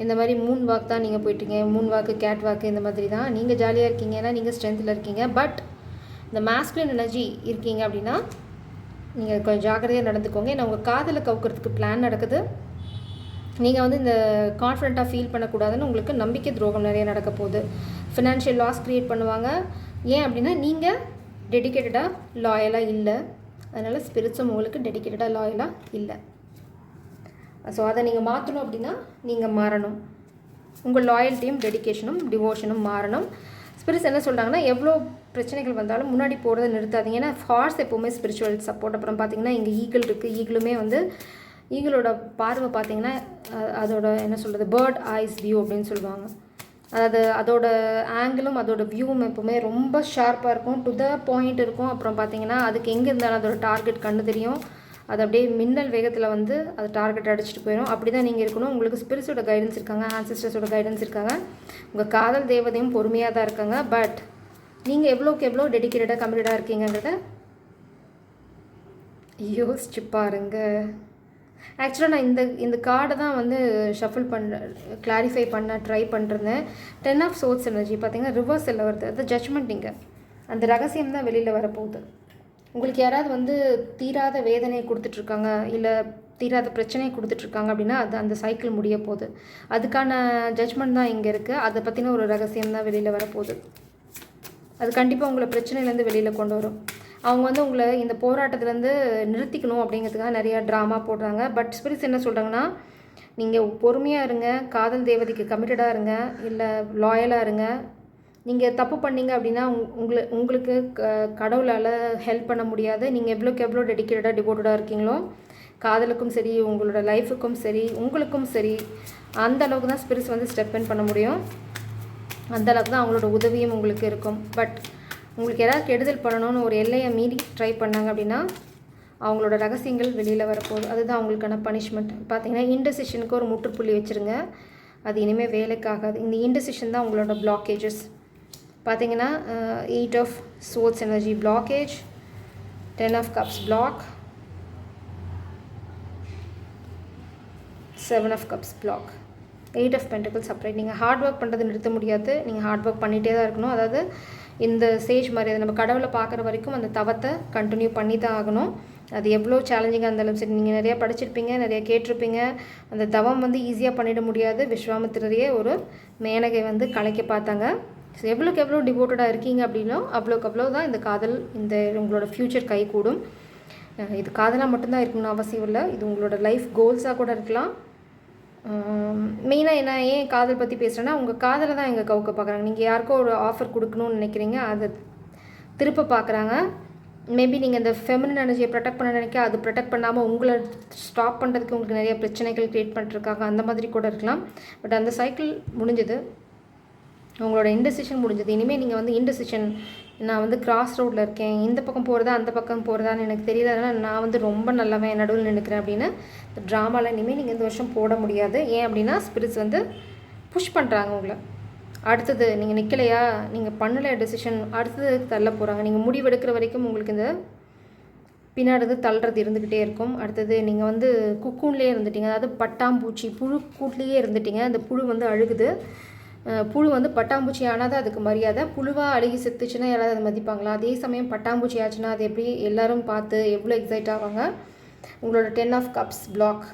இந்த மாதிரி மூன் வாக் தான் நீங்கள் போயிட்டீங்க. மூன் வாக்கு, கேட் வாக்கு, இந்த மாதிரி தான் நீங்கள் ஜாலியாக இருக்கீங்க. ஏன்னா நீங்கள் ஸ்ட்ரென்த்தில் இருக்கீங்க. பட் இந்த மாஸ்குலின் எனர்ஜி இருக்கீங்க அப்படின்னா நீங்கள் கொஞ்சம் ஜாக்கிரதையாக நடந்துக்கோங்க. ஏன்னா உங்கள் காதலை கவுக்கிறதுக்கு பிளான் நடக்குது. நீங்கள் இந்த கான்ஃபிடென்ட்டாக ஃபீல் பண்ணக்கூடாதுன்னு உங்களுக்கு நம்பிக்கை துரோகம் நிறைய நடக்க போகுது. ஃபினான்ஷியல் லாஸ் க்ரியேட் பண்ணுவாங்க. ஏன் அப்படின்னா நீங்கள் டெடிக்கேட்டடாக லாயலாக இல்லை. அதனால் ஸ்பிரிட்ஸும் உங்களுக்கு டெடிக்கேட்டடாக லாயலாக இல்லை. ஸோ அதை நீங்கள் மாற்றணும் அப்படின்னா நீங்கள் மாறணும். உங்கள் லாயல்ட்டியும் டெடிக்கேஷனும் டிவோஷனும் மாறணும். ஸ்பிரிட்ஸ் என்ன சொல்கிறாங்கன்னா, எவ்வளோ பிரச்சனைகள் வந்தாலும் முன்னாடி போகிறத நிறுத்தாதீங்க. ஏன்னா ஹார்ஸ் எப்போவுமே ஸ்பிரிச்சுவல் சப்போர்ட். அப்புறம் பார்த்திங்கன்னா இங்கே ஈகிள் இருக்குது. ஈகிளுமே ஈகிளோட பார்வை பார்த்திங்கன்னா அதோட என்ன சொல்கிறது, பேர்ட் ஐஸ் வியூ அப்படின்னு சொல்லுவாங்க. அதாவது அதோட ஆங்கிளும் அதோட வியூவும் எப்போவுமே ரொம்ப ஷார்ப்பாக இருக்கும், டு த பாயிண்ட் இருக்கும். அப்புறம் பார்த்திங்கன்னா அதுக்கு எங்கே இருந்தாலும் அதோட டார்கெட் கண்ணு தெரியும். அது அப்படியே மின்னல் வேகத்தில் அது டார்கெட் அடிச்சுட்டு போயிடும். அப்படி தான் நீங்கள் இருக்கணும். உங்களுக்கு ஸ்பிரிட்ஸோட கைடன்ஸ் இருக்காங்க, ஆன்சிஸ்டர்ஸோட கைடன்ஸ் இருக்காங்க, உங்கள் காதல் தேவதையும் பொறுமையாக தான் இருக்காங்க. பட் நீங்கள் எவ்வளோக்கு எவ்வளோ டெடிக்கேட்டடாக கமிட்டடாக இருக்கீங்கிறத யோசிச்சு பாருங்க. ஆக்சுவலாக நான் இந்த கார்டை தான் ஷஃபிள் கிளாரிஃபை பண்ண ட்ரை பண்ணுறேன். 10 of Swords எனர்ஜி பார்த்திங்கன்னா ரிவர்ஸில் வருது. அது ஜட்ஜ்மெண்ட். இங்கே அந்த ரகசியம் தான் வெளியில் வரப்போகுது. உங்களுக்கு யாராவது தீராத வேதனையை கொடுத்துட்ருக்காங்க, இல்லை தீராத பிரச்சனையை கொடுத்துட்ருக்காங்க அப்படின்னா அது அந்த சைக்கிள் முடிய போகுது. அதுக்கான ஜட்ஜ்மெண்ட் தான் இங்கே இருக்குது. அதை பற்றின ஒரு ரகசியம் தான் வெளியில் வரப்போகுது. அது கண்டிப்பாக உங்களை பிரச்சனையிலேருந்து வெளியில் கொண்டு வரும். அவங்க உங்களை இந்த போராட்டத்துலேருந்து நிறுத்திக்கணும் அப்படிங்கிறதுக்காக நிறையா ட்ராமா போடுறாங்க. பட் ஸ்பிரிட்ஸ் என்ன சொல்கிறாங்கன்னா, நீங்கள் பொறுமையாக இருங்க, காதல் தேவதைக்கு கமிட்டடாக இருங்க, இல்லை லாயலாக இருங்க. நீங்கள் தப்பு பண்ணீங்க அப்படின்னா உங்களுக்கு கடவுளால் ஹெல்ப் பண்ண முடியாது. நீங்கள் எவ்வளோக்கு எவ்வளோ டெடிக்கேட்டடாக டிவோட்டடாக இருக்கீங்களோ, காதலுக்கும் சரி, உங்களோட லைஃபுக்கும் சரி, உங்களுக்கும் சரி, அந்த அளவுக்கு தான் ஸ்பிரிட்ஸ் ஸ்டெப் இன் பண்ண முடியும். அந்த அளவுக்கு தான் அவங்களோட உதவியும் உங்களுக்கு இருக்கும். பட் உங்களுக்கு யாராவது கெடுதல் பண்ணணும்னு ஒரு எல்லையை மீறி ட்ரை பண்ணாங்க அப்படின்னா அவங்களோட ரகசியங்கள் வெளியில் வரப்போகுது. அதுதான் அவங்களுக்கான பனிஷ்மெண்ட். பார்த்தீங்கன்னா இன்டெசிஷனுக்கு ஒரு முற்றுப்புள்ளி வச்சுருங்க. அது இனிமேல் வேலைக்காகாது. இந்த இன்டெசிஷன் தான் உங்களோட பிளாக்கேஜஸ். பார்த்தீங்கன்னா 8 of Swords energy blockage, 10 of Cups block, 7 of Cups block. 8 of pentacles upright. நீங்கள் ஹார்ட் ஒர்க் பண்ணுறது நிறுத்த முடியாது, நீங்கள் ஹார்ட் ஒர்க் பண்ணிகிட்டே தான் இருக்கணும். அதாவது இந்த ஸ்டேஜ் மாதிரி அது நம்ம கடவுளை பார்க்குற வரைக்கும் அந்த தவத்தை கண்டினியூ பண்ணி தான் ஆகணும். அது எவ்வளோ சேலஞ்சிங்காக இருந்தாலும் சரி. நீங்கள் நிறையா படிச்சிருப்பீங்க, நிறையா கேட்டிருப்பீங்க. அந்த தவம் வந்து ஈஸியாக பண்ணிட முடியாது. விஸ்வாமித்திரரையே ஒரு மேனகை வந்து கலைக்க பார்த்தாங்க. ஸோ எவ்வளோக்கு எவ்வளோ டிவோட்டடாக இருக்கீங்க அப்படின்னா அவ்வளோக்கு அவ்வளோ தான் இந்த காதல், இந்த உங்களோட ஃப்யூச்சர் கை கூடும். இது காதலாக மட்டும்தான் இருக்கணும்னு அவசியம் இல்லை, இது உங்களோட லைஃப் கோல்ஸாக கூட இருக்கலாம். மெயினாக என்ன ஏன் காதல் பற்றி பேசுகிறேன்னா, உங்கள் காதலை தான் எங்கள் கவுக்க பார்க்குறாங்க. நீங்கள் யாருக்கோ ஒரு ஆஃபர் கொடுக்கணும்னு நினைக்கிறீங்க, அதை திருப்ப பார்க்குறாங்க. மேபி நீங்கள் இந்த ஃபெமினின் எனர்ஜியை ப்ரொடெக்ட் பண்ண நினைக்க அது ப்ரொடெக்ட் பண்ணாமல் உங்களை ஸ்டாப் பண்ணுறதுக்கு உங்களுக்கு நிறைய பிரச்சனைகள் க்ரியேட் பண்ணிட்டுருக்காங்க. அந்த மாதிரி கூட இருக்கலாம். பட் அந்த சைக்கிள் முடிஞ்சது, உங்களோட இன்டெசிஷன் முடிஞ்சது. இனிமேல் நீங்கள் வந்து இன்டெசிஷன், நான் வந்து கிராஸ் ரோட்டில் இருக்கேன், இந்த பக்கம் போகிறதா அந்த பக்கம் போகிறதான்னு எனக்கு தெரியல, அதனால் நான் வந்து ரொம்ப நல்லவன் நடுவில் நினைக்கிறேன் அப்படின்னு ட்ராமாவில் இனிமேல் நீங்கள் இந்த வருஷம் போட முடியாது. ஏன் அப்படின்னா ஸ்பிரிட்ஸ் வந்து புஷ் பண்ணுறாங்க உங்களை. அடுத்தது நீங்கள் நிற்கலையா, நீங்கள் பண்ணலை டெசிஷன், அடுத்தது தள்ள போகிறாங்க. நீங்கள் முடிவெடுக்கிற வரைக்கும் உங்களுக்கு இந்த பின்னாடி தள்ளுறது இருந்துக்கிட்டே இருக்கும். அடுத்தது நீங்கள் வந்து குக்கூன்லேயே இருந்துட்டீங்க, அதாவது பட்டாம்பூச்சி புழு கூட்லேயே இருந்துட்டீங்க. அந்த புழு வந்து அழுகுது. புழு வந்து பட்டாம்பூச்சி ஆனால் தான் அதுக்கு மரியாதை. புழுவாக அழுகி செத்துச்சுன்னா யாராவது அதை மதிப்பாங்களா? அதே சமயம் பட்டாம்பூச்சி ஆச்சுன்னா அது எப்படி எல்லோரும் பார்த்து எவ்வளோ எக்ஸைட் ஆவாங்க. உங்களோட 10 ஆஃப் கப்ஸ் பிளாக்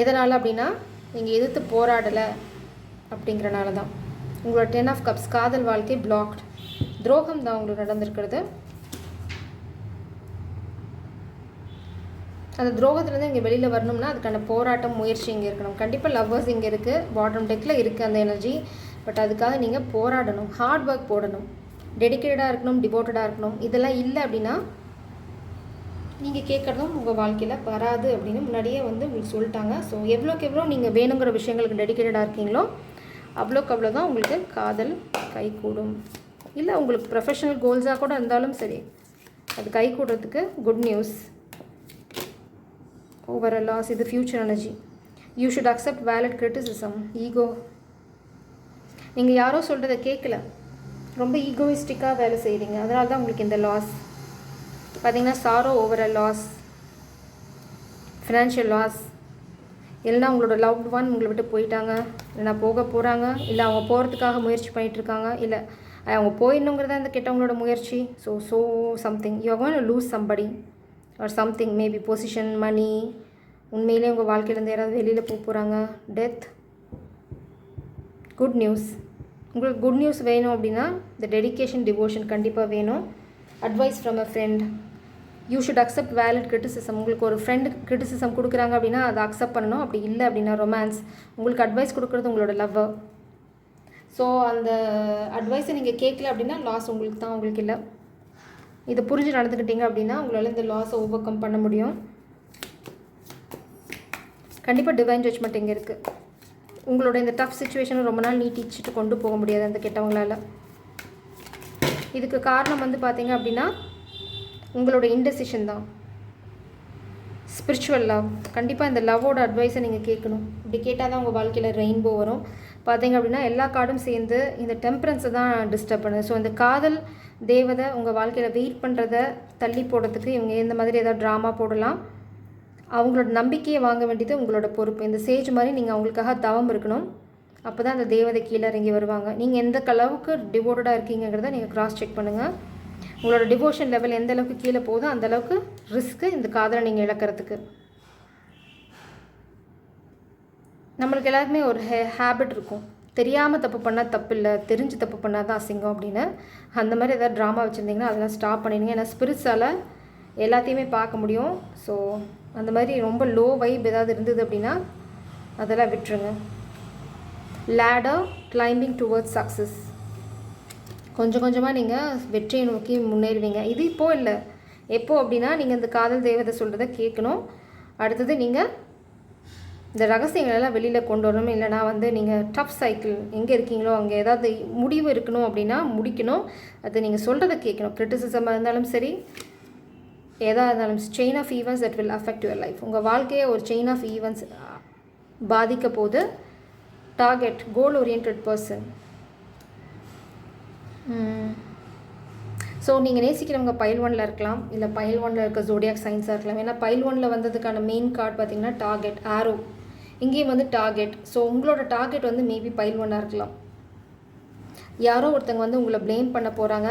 எதனால் அப்படின்னா நீங்கள் எதிர்த்து போராடலை அப்படிங்கிறனால தான். உங்களோட 10 ஆஃப் கப்ஸ் காதல் வாழ்க்கை பிளாக்ட், துரோகம் தான் உங்களுக்கு நடந்திருக்கிறது. அந்த துரோகத்துலேருந்து இங்கே வெளியில் வரணும்னா அதுக்கான போராட்டம் முயற்சி இங்கே இருக்கணும். கண்டிப்பாக லவ்வர்ஸ் இங்கே இருக்குது, பாட்டம் டெக்கில் இருக்குது அந்த எனர்ஜி. பட் அதுக்காக நீங்கள் போராடணும், ஹார்ட் ஒர்க் போடணும், டெடிக்கேட்டடாக இருக்கணும், டிவோட்டடாக இருக்கணும். இதெல்லாம் இல்லை அப்படின்னா நீங்கள் கேட்குறதும் உங்கள் வாழ்க்கையில் வராது அப்படின்னு முன்னாடியே வந்து உங்களுக்கு சொல்லிட்டாங்க. ஸோ எவ்வளோக்கு எவ்வளோ நீங்கள் வேணுங்கிற விஷயங்களுக்கு டெடிக்கேட்டடாக இருக்கீங்களோ அவ்வளோக்கு அவ்வளோ தான் உங்களுக்கு காதல் கை கூடும். இல்லை உங்களுக்கு ப்ரொஃபஷனல் கோல்ஸாக கூட இருந்தாலும் சரி, அது கை கூடுறதுக்கு good news. Over a loss, இது future energy. You should accept valid criticism. Ego, நீங்கள் யாரோ சொல்கிறத கேட்கல, ரொம்ப ஈகோயிஸ்டிக்காக வேலை செய்கிறீங்க, அதனால தான் உங்களுக்கு இந்த லாஸ். பார்த்தீங்கன்னா sorrow over a loss, financial loss, இல்லைனா உங்களோட லவ்ட் ஒன் உங்களை விட்டு போயிட்டாங்க, இல்லைனா போக போகிறாங்க, இல்லை அவங்க போகிறதுக்காக முயற்சி பண்ணிகிட்ருக்காங்க, இல்லை அவங்க போயிடணுங்கிறதா இந்த கெட்டவங்களோட முயற்சி. So something you are going to lose somebody or something, maybe position, money. உண்மையிலே உங்கள் வாழ்க்கையிலேருந்து யாராவது வெளியில் போக போகிறாங்க. Death, good news. உங்களுக்கு குட் நியூஸ் வேணும் அப்படின்னா இந்த டெடிக்கேஷன், டிவோஷன் கண்டிப்பாக வேணும். Advice from a friend. You should accept valid criticism. உங்களுக்கு ஒரு ஃப்ரெண்டு கிரிட்டிசிசம் கொடுக்குறாங்க அப்படின்னா அதை அக்செப்ட் பண்ணணும். அப்படி இல்லை அப்படின்னா ரொமான்ஸ். உங்களுக்கு அட்வைஸ் கொடுக்குறது உங்களோட லவ்வர். ஸோ அந்த அட்வைஸை நீங்கள் கேட்கல அப்படின்னா லாஸ் உங்களுக்கு தான், உங்களுக்கு இல்லை. இதை புரிஞ்சு நடந்துக்கிட்டீங்க அப்படின்னா உங்களால் இந்த லாஸை ஓவர் கம் பண்ண முடியும். கண்டிப்பாக டிவைன் ஜட்ஜ்மெண்ட் இங்கே இருக்குது. உங்களோட இந்த டஃப் சுச்சுவேஷனை ரொம்ப நாள் நீட்டிச்சுட்டு கொண்டு போக முடியாது அந்த கெட்டவங்களால். இதுக்கு காரணம் வந்து பார்த்தீங்க அப்படின்னா உங்களோட இன்டெசிஷன் தான். ஸ்பிரிச்சுவல் லவ், கண்டிப்பாக இந்த லவ்வோட அட்வைஸை நீங்கள் கேட்கணும். இப்படி கேட்டால் தான் உங்கள் வாழ்க்கையில் ரெயின்போ வரும். பார்த்தீங்க அப்படின்னா எல்லா கார்டும் சேர்ந்து இந்த டெம்பரன்ஸை தான் டிஸ்டர்ப் பண்ணுது. ஸோ இந்த காதல் தேவதை உங்கள் வாழ்க்கையில் வெயிட் பண்ணுறத தள்ளி போடுறதுக்கு இவங்க இந்த மாதிரி ஏதாவது ட்ராமா போடலாம். அவங்களோட நம்பிக்கையை வாங்க வேண்டியது உங்களோட பொறுப்பு. இந்த சேஜ் மாதிரி நீங்கள் அவங்களுக்காக தவம் இருக்கணும். அப்போ தான் அந்த தேவதை கீழே இறங்கி வருவாங்க. நீங்கள் எந்த அளவுக்கு டிவோட்டடாக இருக்கீங்கிறத நீங்கள் கிராஸ் செக் பண்ணுங்கள். உங்களோட டிவோஷன் லெவல் எந்த அளவுக்கு கீழே போகுதோ அந்த அளவுக்கு ரிஸ்க்கு இந்த காதலை நீங்கள் இழக்கிறதுக்கு. நம்மளுக்கு எல்லாருமே ஒரு ஹேபிட் இருக்கும், தெரியாமல் தப்பு பண்ணால் தப்பு இல்லை, தெரிஞ்சு தப்பு பண்ணால் தான் அசிங்கம் அப்படின்னு. அந்த மாதிரி ஏதாவது ட்ராமா வச்சுருந்தீங்கன்னா அதெல்லாம் ஸ்டாப் பண்ணிடுங்க. ஏன்னா ஸ்பிரிட்ஸால் எல்லாத்தையுமே பார்க்க முடியும். ஸோ அந்த மாதிரி ரொம்ப லோ வைப் ஏதாவது இருந்தது அப்படின்னா அதெல்லாம் விட்டுருங்க. Ladder climbing towards success. கொஞ்சம் கொஞ்சமாக நீங்கள் வெற்றியை நோக்கி முன்னேறுவீங்க. இது இப்போது இல்லை, எப்போது அப்படின்னா நீங்கள் இந்த காதல் தேவதை சொல்கிறத கேட்கணும். அடுத்தது நீங்கள் இந்த ரகசியங்களெல்லாம் வெளியில் கொண்டு வரணும். இல்லைனா வந்து நீங்கள் டஃப் சைக்கிள் எங்கே இருக்கீங்களோ அங்கே ஏதாவது முடிவு இருக்கணும் அப்படின்னா முடிக்கணும். அது நீங்கள் சொல்கிறத கேட்கணும். கிரிட்டிசிசமாக இருந்தாலும் சரி, எதாக இருந்தாலும் chain of events that will affect your life. உங்கள் வாழ்க்கையை ஒரு செயின் ஆஃப் ஈவெண்ட்ஸ் பாதிக்க போது. Target, goal oriented person. So நீங்கள் நேசிக்கிறவங்க பைல் 1ல் இருக்கலாம், இல்லை பைல் 1ல் இருக்க ஜோடியாக் சைன்ஸாக இருக்கலாம். ஏன்னா பைல் 1ல் வந்ததுக்கான மெயின் கார்டு பார்த்திங்கன்னா டார்கெட், ஆரோ. இங்கேயும் வந்து டார்கெட். ஸோ உங்களோட டார்கெட் வந்து மேபி பைல் 1 இருக்கலாம். யாரோ ஒருத்தங்க வந்து உங்களை ப்ளேம் பண்ண போகிறாங்க.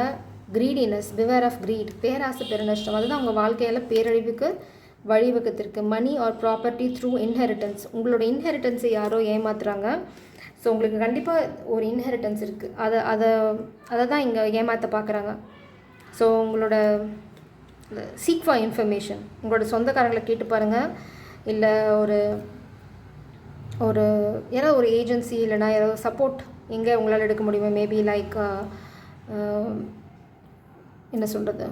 க்ரீடினஸ், பிவேர் ஆஃப் க்ரீட், பேராசை பெருநஷ்டம், அதுதான் அவங்க வாழ்க்கையில் பேரழிவுக்கு வழிவகுத்திருக்கு. Money or property through inheritance, உங்களோட இன்ஹெரிட்டன்ஸை யாரோ ஏமாத்துறாங்க. ஸோ உங்களுக்கு கண்டிப்பாக ஒரு இன்ஹெரிட்டன்ஸ் இருக்குது, அதை தான் இங்கே ஏமாற்ற பார்க்குறாங்க. ஸோ உங்களோட சீக் ஃபார் இன்ஃபர்மேஷன், உங்களோட சொந்தக்காரங்களை கேட்டு பாருங்கள். இல்லை ஒரு யாராவது ஒரு ஏஜென்சி இல்லைனா யாராவது சப்போர்ட் எங்கே உங்களால் எடுக்க முடியுமா? மேபி லைக் என்ன சொல்கிறது,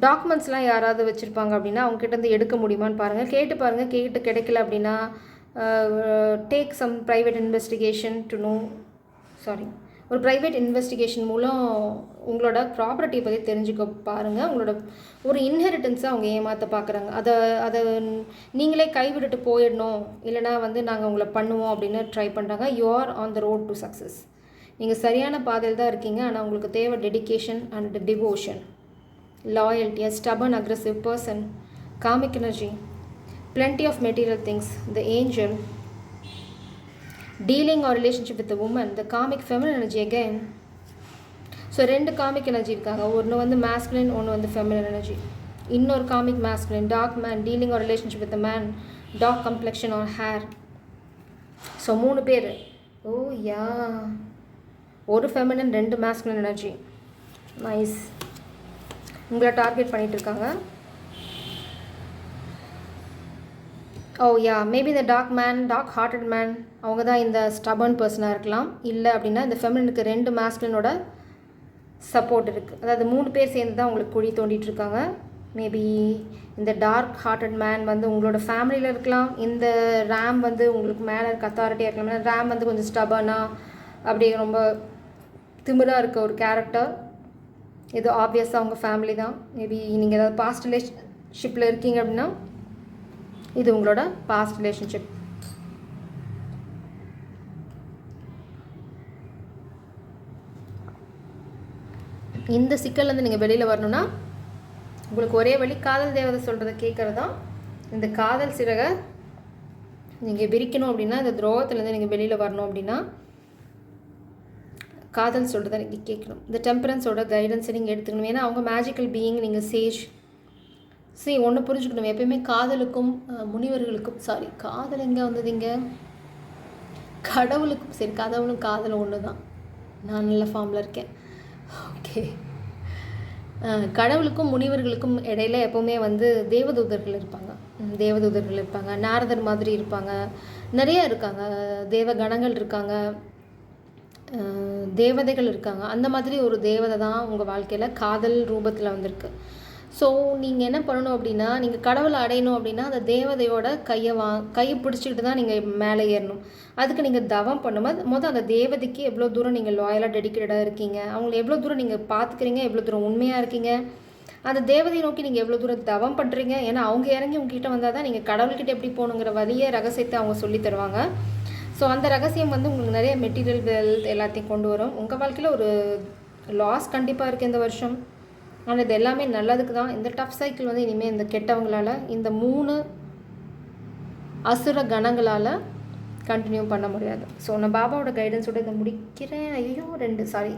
டாக்குமெண்ட்ஸ்லாம் யாராவது வச்சுருப்பாங்க அப்படின்னா அவங்ககிட்டருந்து எடுக்க முடியுமான்னு பாருங்கள், கேட்டு பாருங்கள். கேட்டு கிடைக்கல அப்படின்னா take some private investigation to know ஒரு ப்ரைவேட் இன்வெஸ்டிகேஷன் மூலம் உங்களோட ப்ராப்பர்ட்டியை பற்றி தெரிஞ்சுக்க பாருங்கள். உங்களோட ஒரு இன்ஹெரிட்டன்ஸை அவங்க ஏமாற்ற பார்க்குறாங்க. அதை நீங்களே கைவிட்டுட்டு போயிடணும், இல்லைனா வந்து நாங்கள் உங்களை பண்ணுவோம் அப்படின்னு ட்ரை பண்ணுறாங்க. You are on the road to success. நீங்கள் சரியான பாதையில் தான் இருக்கீங்க. ஆனால் உங்களுக்கு தேவை dedication and devotion, loyalty, a stubborn aggressive person, karmic energy, plenty of material things, the angel, dealing or relationship with the woman, the karmic feminine energy again. So 2 karmic energy இருக்காங்க. ஒன்று வந்து மேஸ்குலின், ஒன்று வந்து feminine energy. இன்னொரு karmic masculine, dark man, dealing or relationship with man, dark complexion or hair. So 3 பேர். Oh yeah, ஒரு feminine, 2 masculine energy. Nice. உங்களை target பண்ணிகிட்டு இருக்காங்க. ஓ யா, மேபி இந்த டார்க் ஹார்ட்டட் மேன் அவங்க தான் இந்த ஸ்டபர்ன் பர்சனாக இருக்கலாம். இல்லை அப்படின்னா இந்த ஃபெமினினுக்கு 2 மேஸ்குலினோட சப்போர்ட் இருக்குது. அதாவது 3 பேர் சேர்ந்து தான் உங்களுக்கு குழி தோண்டிகிட்டு இருக்காங்க. மேபி இந்த டார்க் ஹார்ட்டட் மேன் வந்து உங்களோட ஃபேமிலியில் இருக்கலாம். இந்த ரேம் வந்து உங்களுக்கு மேலே இருக்க அத்தாரிட்டியாக இருக்கலாம். ரேம் வந்து கொஞ்சம் ஸ்டபர்னாக அப்படி ரொம்ப திமிராக இருக்க ஒரு கேரக்டர். இது ஆப்வியஸாக உங்கள் ஃபேமிலி தான். மேபி நீங்கள் ஏதாவது பாஸ்ட் ரிலேஷன்ஷிப்பில் இருக்கீங்க அப்படின்னா இது உங்களோட பாஸ்ட் ரிலேஷன்ஷிப். இந்த சிக்கல்லேருந்து நீங்கள் வெளியில் வரணும்னா உங்களுக்கு ஒரே வழி காதல் தேவதை சொல்கிறத கேட்குறது தான். இந்த காதல் சிறகை நீங்கள் விரிக்கணும் அப்படின்னா, இந்த துரோகத்துலேருந்து நீங்கள் வெளியில் வரணும் அப்படின்னா காதல் சொல்கிறத நீங்கள் கேட்கணும். இந்த டெம்பரன்ஸோட கைடன்ஸை நீங்கள் எடுத்துக்கணும். ஏன்னா அவங்க மேஜிக்கல் பீயிங், நீங்கள் சேஜ். சரி, ஒன்று புரிஞ்சுக்கணும், எப்பயுமே காதலுக்கும் முனிவர்களுக்கும் காதல் எங்கே வந்தது, இங்கே கடவுளுக்கும் கடவுளும் காதலும் ஒன்று தான். நான் நல்ல ஃபார்மில் இருக்கேன். ஓகே, கடவுளுக்கும் முனிவர்களுக்கும் இடையில எப்போவுமே வந்து தேவதூதர்கள் இருப்பாங்க. நாரதர் மாதிரி இருப்பாங்க, நிறைய இருக்காங்க. தேவகணங்கள் இருக்காங்க, தேவதைகள் இருக்காங்க. அந்த மாதிரி ஒரு தேவதை தான் உங்கள் வாழ்க்கையில் காதல் ரூபத்தில் வந்திருக்கு. ஸோ நீங்கள் என்ன பண்ணணும் அப்படின்னா, நீங்கள் கடவுளை அடையணும் அப்படின்னா அந்த தேவதையோட கையை பிடிச்சிக்கிட்டு தான் நீங்கள் மேலே ஏறணும். அதுக்கு நீங்கள் தவம் பண்ணும்போது அந்த தேவதைக்கு எவ்வளோ தூரம் நீங்கள் லாயலாக டெடிக்கேட்டடாக இருக்கீங்க, அவங்களை எவ்வளோ தூரம் நீங்கள் பார்த்துக்கிறீங்க, எவ்வளோ தூரம் உண்மையாக இருக்கீங்க, அந்த தேவதையை நோக்கி நீங்கள் எவ்வளோ தூரம் தவம் பண்ணுறீங்க. ஏன்னா அவங்க இறங்கி உங்ககிட்ட வந்தால் தான் நீங்கள் கடவுள்கிட்ட எப்படி போகணுங்கிற வழியை ரகசியத்தை அவங்க சொல்லி தருவாங்க. ஸோ அந்த ரகசியம் வந்து உங்களுக்கு நிறைய மெட்டீரியல் வெல்த் எல்லாத்தையும் கொண்டு வரும். உங்கள் வாழ்க்கையில் ஒரு லாஸ் கண்டிப்பாக இருக்குது இந்த வருஷம். ஆனால் இது எல்லாமே நல்லதுக்கு தான். இந்த டஃப் சைக்கிள் வந்து இனிமேல் இந்த கெட்டவங்களால், இந்த 3 அசுர கணங்களால் கண்டினியூ பண்ண முடியாது. ஸோ நான் பாபாவோட கைடன்ஸோடு இதை முடிக்கிறேன். ஐயோ 2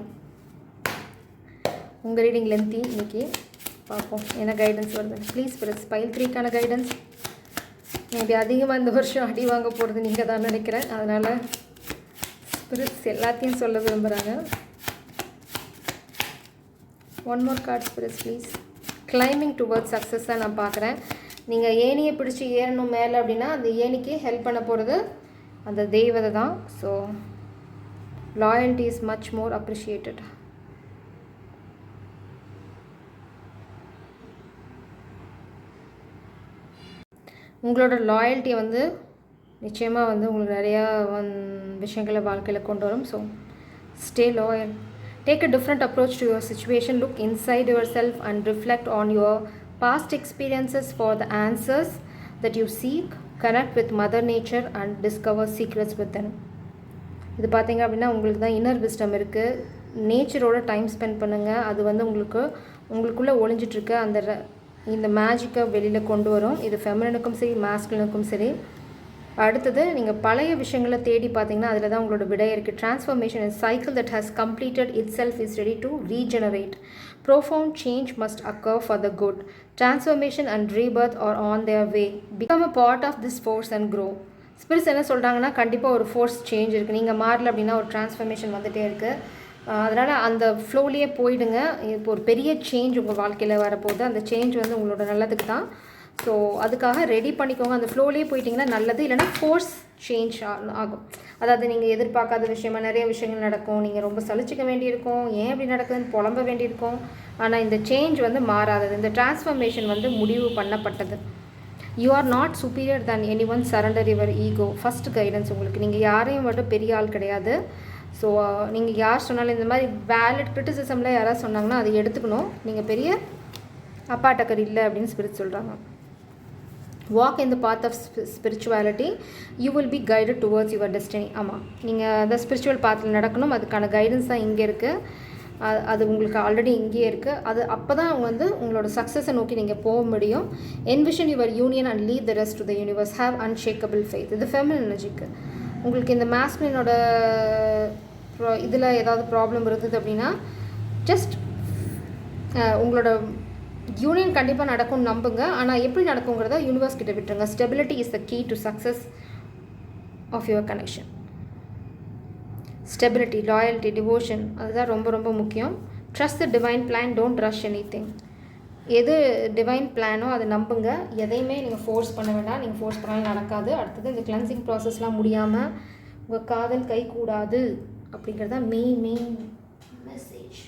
உங்கள் ரீடிங் லென்த்தி. இன்றைக்கி பார்ப்போம் என்ன கைடன்ஸ் வருது. ப்ளீஸ் ப்ரெஸ் பைல் 3க்கான கைடன்ஸ். மேபி அதிகமாக இந்த வருஷம் அடி வாங்க போகிறது நீங்கள் தான் நினைக்கிறேன். அதனால் ஸ்பிரிட்ஸ் எல்லாத்தையும் சொல்ல விரும்புகிறாங்க. 1 more card spirits please. Climbing towards success நான் பார்க்குறேன். நீங்கள் ஏணியை பிடிச்சி ஏறணும் மேலே அப்படின்னா அந்த ஏணிக்கு ஹெல்ப் பண்ண போகிறது அந்த தெய்வதை தான். So loyalty is much more appreciated. உங்களோட லாயல்ட்டியை வந்து நிச்சயமாக வந்து உங்களுக்கு நிறையா விஷயங்களை வாழ்க்கையில் கொண்டு வரும். So stay loyal. Take a different approach to your situation. Look inside yourself and reflect on your past experiences for the answers that you seek. Connect with Mother Nature and discover secrets within. இது பார்த்தீங்க அப்படின்னா உங்களுக்கு தான் inner wisdom இருக்குது. நேச்சரோட time spend பண்ணுங்கள். அது வந்து உங்களுக்குள்ளே ஒளிஞ்சிட்ருக்க இந்த மேஜிக்கை வெளியில் கொண்டு வரும். இது ஃபெமினினுக்கும் சரி மாஸ்குலினுக்கும் சரி. அடுத்தது நீங்கள் பழைய விஷயங்களை தேடி பார்த்தீங்கன்னா அதில் தான் உங்களோட விடை இருக்குது. Transformation is cycle that has completed itself is ready to regenerate. Profound change must occur for the good. Transformation and rebirth are on their way. Become a part of this force and grow. Spirits என்ன சொல்கிறாங்கன்னா கண்டிப்பாக ஒரு force change இருக்குது. நீங்கள் மாறல அப்படின்னா ஒரு transformation வந்துகிட்டே இருக்குது. அதனால் அந்த ஃப்ளோலேயே போயிடுங்க. இப்போ ஒரு பெரிய சேஞ்ச் உங்கள் வாழ்க்கையில் வரப்போகுது. அந்த சேஞ்ச் வந்து உங்களோட நல்லதுக்கு தான். ஸோ அதுக்காக ரெடி பண்ணிக்கோங்க. அந்த ஃப்ளோலேயே போயிட்டிங்கன்னா நல்லது. இல்லைனா ஃபோர்ஸ் சேஞ்ச் ஆகும். அதாவது நீங்கள் எதிர்பார்க்காத விஷயமா நிறைய விஷயங்கள் நடக்கும். நீங்கள் ரொம்ப சலிச்சிக்க வேண்டியிருக்கும். ஏன் இப்படி நடக்குதுன்னு புலம்ப வேண்டியிருக்கும். ஆனால் இந்த சேஞ்ச் வந்து மாறாதது. இந்த டிரான்ஸ்ஃபர்மேஷன் வந்து முடிவு பண்ணப்பட்டது. You are not superior than any one. Surrender your ego. First guidance உங்களுக்கு. நீங்கள் யாரையும் மட்டும் பெரிய ஆள் கிடையாது. ஸோ நீங்கள் யார் சொன்னாலும் இந்த மாதிரி வேலிட் கிரிட்டிசிசமில் யாராவது சொன்னாங்கன்னா அதை எடுத்துக்கணும். நீங்கள் பெரிய அப்பாட்டக்கர் இல்லை அப்படின்னு ஸ்பிரிட் சொல்கிறாங்க. Walk in the path of spirituality. You will be guided towards your destiny. ஆமாம், நீங்கள் அந்த ஸ்பிரிச்சுவல் பாத்தில் நடக்கணும். அதுக்கான கைடன்ஸ் தான் இங்கே இருக்குது. அது உங்களுக்கு ஆல்ரெடி இங்கேயே இருக்குது. அது அப்போ தான் வந்து உங்களோட சக்ஸஸை நோக்கி நீங்கள் போக முடியும். Envision your union and leave the rest to the universe. Have unshakeable faith. இது ஃபெமினின் எனர்ஜிக்கு. உங்களுக்கு இந்த மாஸ்குலினோட இதில் ஏதாவது ப்ராப்ளம் இருந்தது அப்படின்னா ஜஸ்ட் உங்களோட யூனியன் கண்டிப்பாக நடக்கும்னு நம்புங்க. ஆனால் எப்படி நடக்குங்கிறத யூனிவர்ஸ் கிட்ட விட்டுருங்க. Stability is the key to success of your connection. Stability, loyalty, devotion அதுதான் ரொம்ப ரொம்ப முக்கியம். Trust the divine plan. Don't rush any. எது டிவைன் பிளானோ அதை நம்புங்க. எதையுமே நீங்கள் ஃபோர்ஸ் பண்ண வேண்டாம். நீங்கள் ஃபோர்ஸ் பண்ணாலும் நடக்காது. அடுத்தது இந்த கிளென்சிங் ப்ராசஸ்லாம் முடியாமல் உங்கள் காதல் கை கூடாது அப்படிங்கிறது தான் மெயின் மெசேஜ்.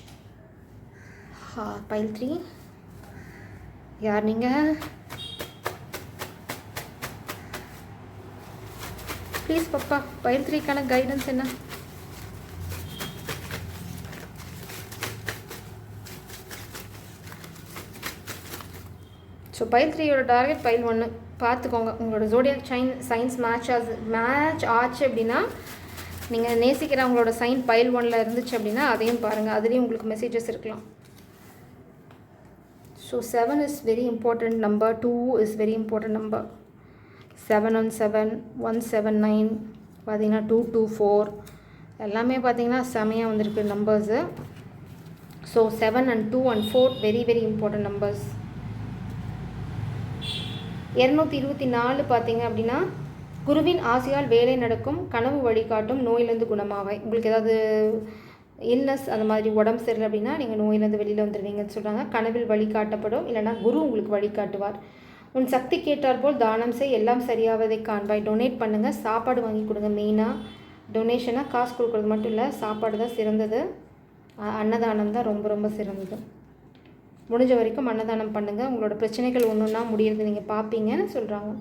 பைல் 3 யார் நீங்கள்? ப்ளீஸ் பப்பா, பைல் 3க்கான கைடன்ஸ் என்ன? ஸோ பைல் 3யோட டார்கெட் பைல் 1 பார்த்துக்கோங்க. உங்களோட ஜோடியாக் சைன்ஸ் மேட்ச் ஆச்சு அப்படின்னா, நீங்கள் நேசிக்கிறவங்களோட சைன் பைல் 1ல் இருந்துச்சு அப்படின்னா அதையும் பாருங்கள். அதுலேயும் உங்களுக்கு மெசேஜஸ் இருக்கலாம். So 7 is very important number. 2 is very important number. 717, 179 பார்த்தீங்கன்னா 224 எல்லாமே பார்த்தீங்கன்னா செமையாக வந்திருக்கு numbers. So 7 and 2 and 4 very very important numbers. 224 பார்த்தீங்க அப்படின்னா குருவின் ஆசையால் வேலை நடக்கும், கனவு வழிகாட்டும், நோயிலிருந்து குணமாவாய். உங்களுக்கு ஏதாவது இல்னஸ் அந்த மாதிரி உடம்பு சரியில்லை அப்படின்னா நீங்கள் நோயிலேருந்து வெளியில் வந்துடுவீங்கன்னு சொல்கிறாங்க. கனவில் வழிகாட்டப்படும், இல்லைனா குரு உங்களுக்கு வழிகாட்டுவார். உன் சக்தி கேட்டார் போல் தானம் செய், எல்லாம் சரியாவதை காண்பாய். டொனேட் பண்ணுங்கள், சாப்பாடு வாங்கி கொடுங்க. மெயினாக டொனேஷனாக காசு கொடுக்குறது மட்டும் இல்லை, சாப்பாடு தான் சிறந்தது. அன்னதானம் தான் ரொம்ப ரொம்ப சிறந்தது. முடிஞ்ச வரைக்கும் அன்னதானம் பண்ணுங்கள். உங்களோட பிரச்சனைகள் ஒன்று ஒன்றா முடியறது நீங்கள் பார்ப்பீங்கன்னு சொல்கிறாங்க.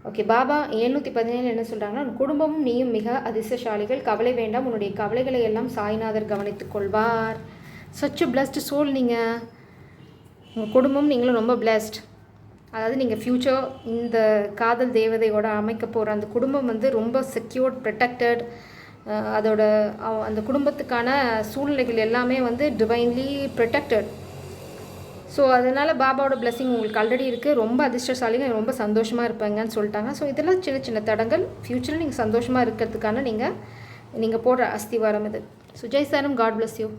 ஓகே, பாபா 717 என்ன சொல்கிறாங்கன்னா, உன் குடும்பமும் நீயும் மிக அதிர்ஷ்டசாலிகள். கவலை வேண்டாம், உன்னுடைய கவலைகளை எல்லாம் சாய்நாதர் கவனித்துக் கொள்வார். சச் பிளஸ்டு சோல் நீங்கள். உங்கள் குடும்பம் நீங்களும் ரொம்ப பிளஸ்ட். அதாவது நீங்கள் ஃப்யூச்சர் இந்த காதல் தேவதையோட அமைக்க போகிற அந்த குடும்பம் வந்து ரொம்ப செக்யூர்ட், ப்ரொடெக்டட். அதோட அந்த குடும்பத்துக்கான சூழ்நிலைகள் எல்லாமே வந்து டிவைன்லி ப்ரொடெக்டட். ஸோ அதனால் பாபாவோட பிளெஸிங் உங்களுக்கு ஆல்ரெடி இருக்குது. ரொம்ப அதிர்ஷ்டசாலிங்க, ரொம்ப சந்தோஷமாக இருப்பாங்கன்னு சொல்லிட்டாங்க. ஸோ இதெல்லாம் சின்ன சின்ன தடங்கள். ஃப்யூச்சரில் நீங்கள் சந்தோஷமாக இருக்கிறதுக்கான நீங்கள் போடுற அஸ்திவாரம் இது. சுஜய் சாரம், காட் பிளஸ் யூ.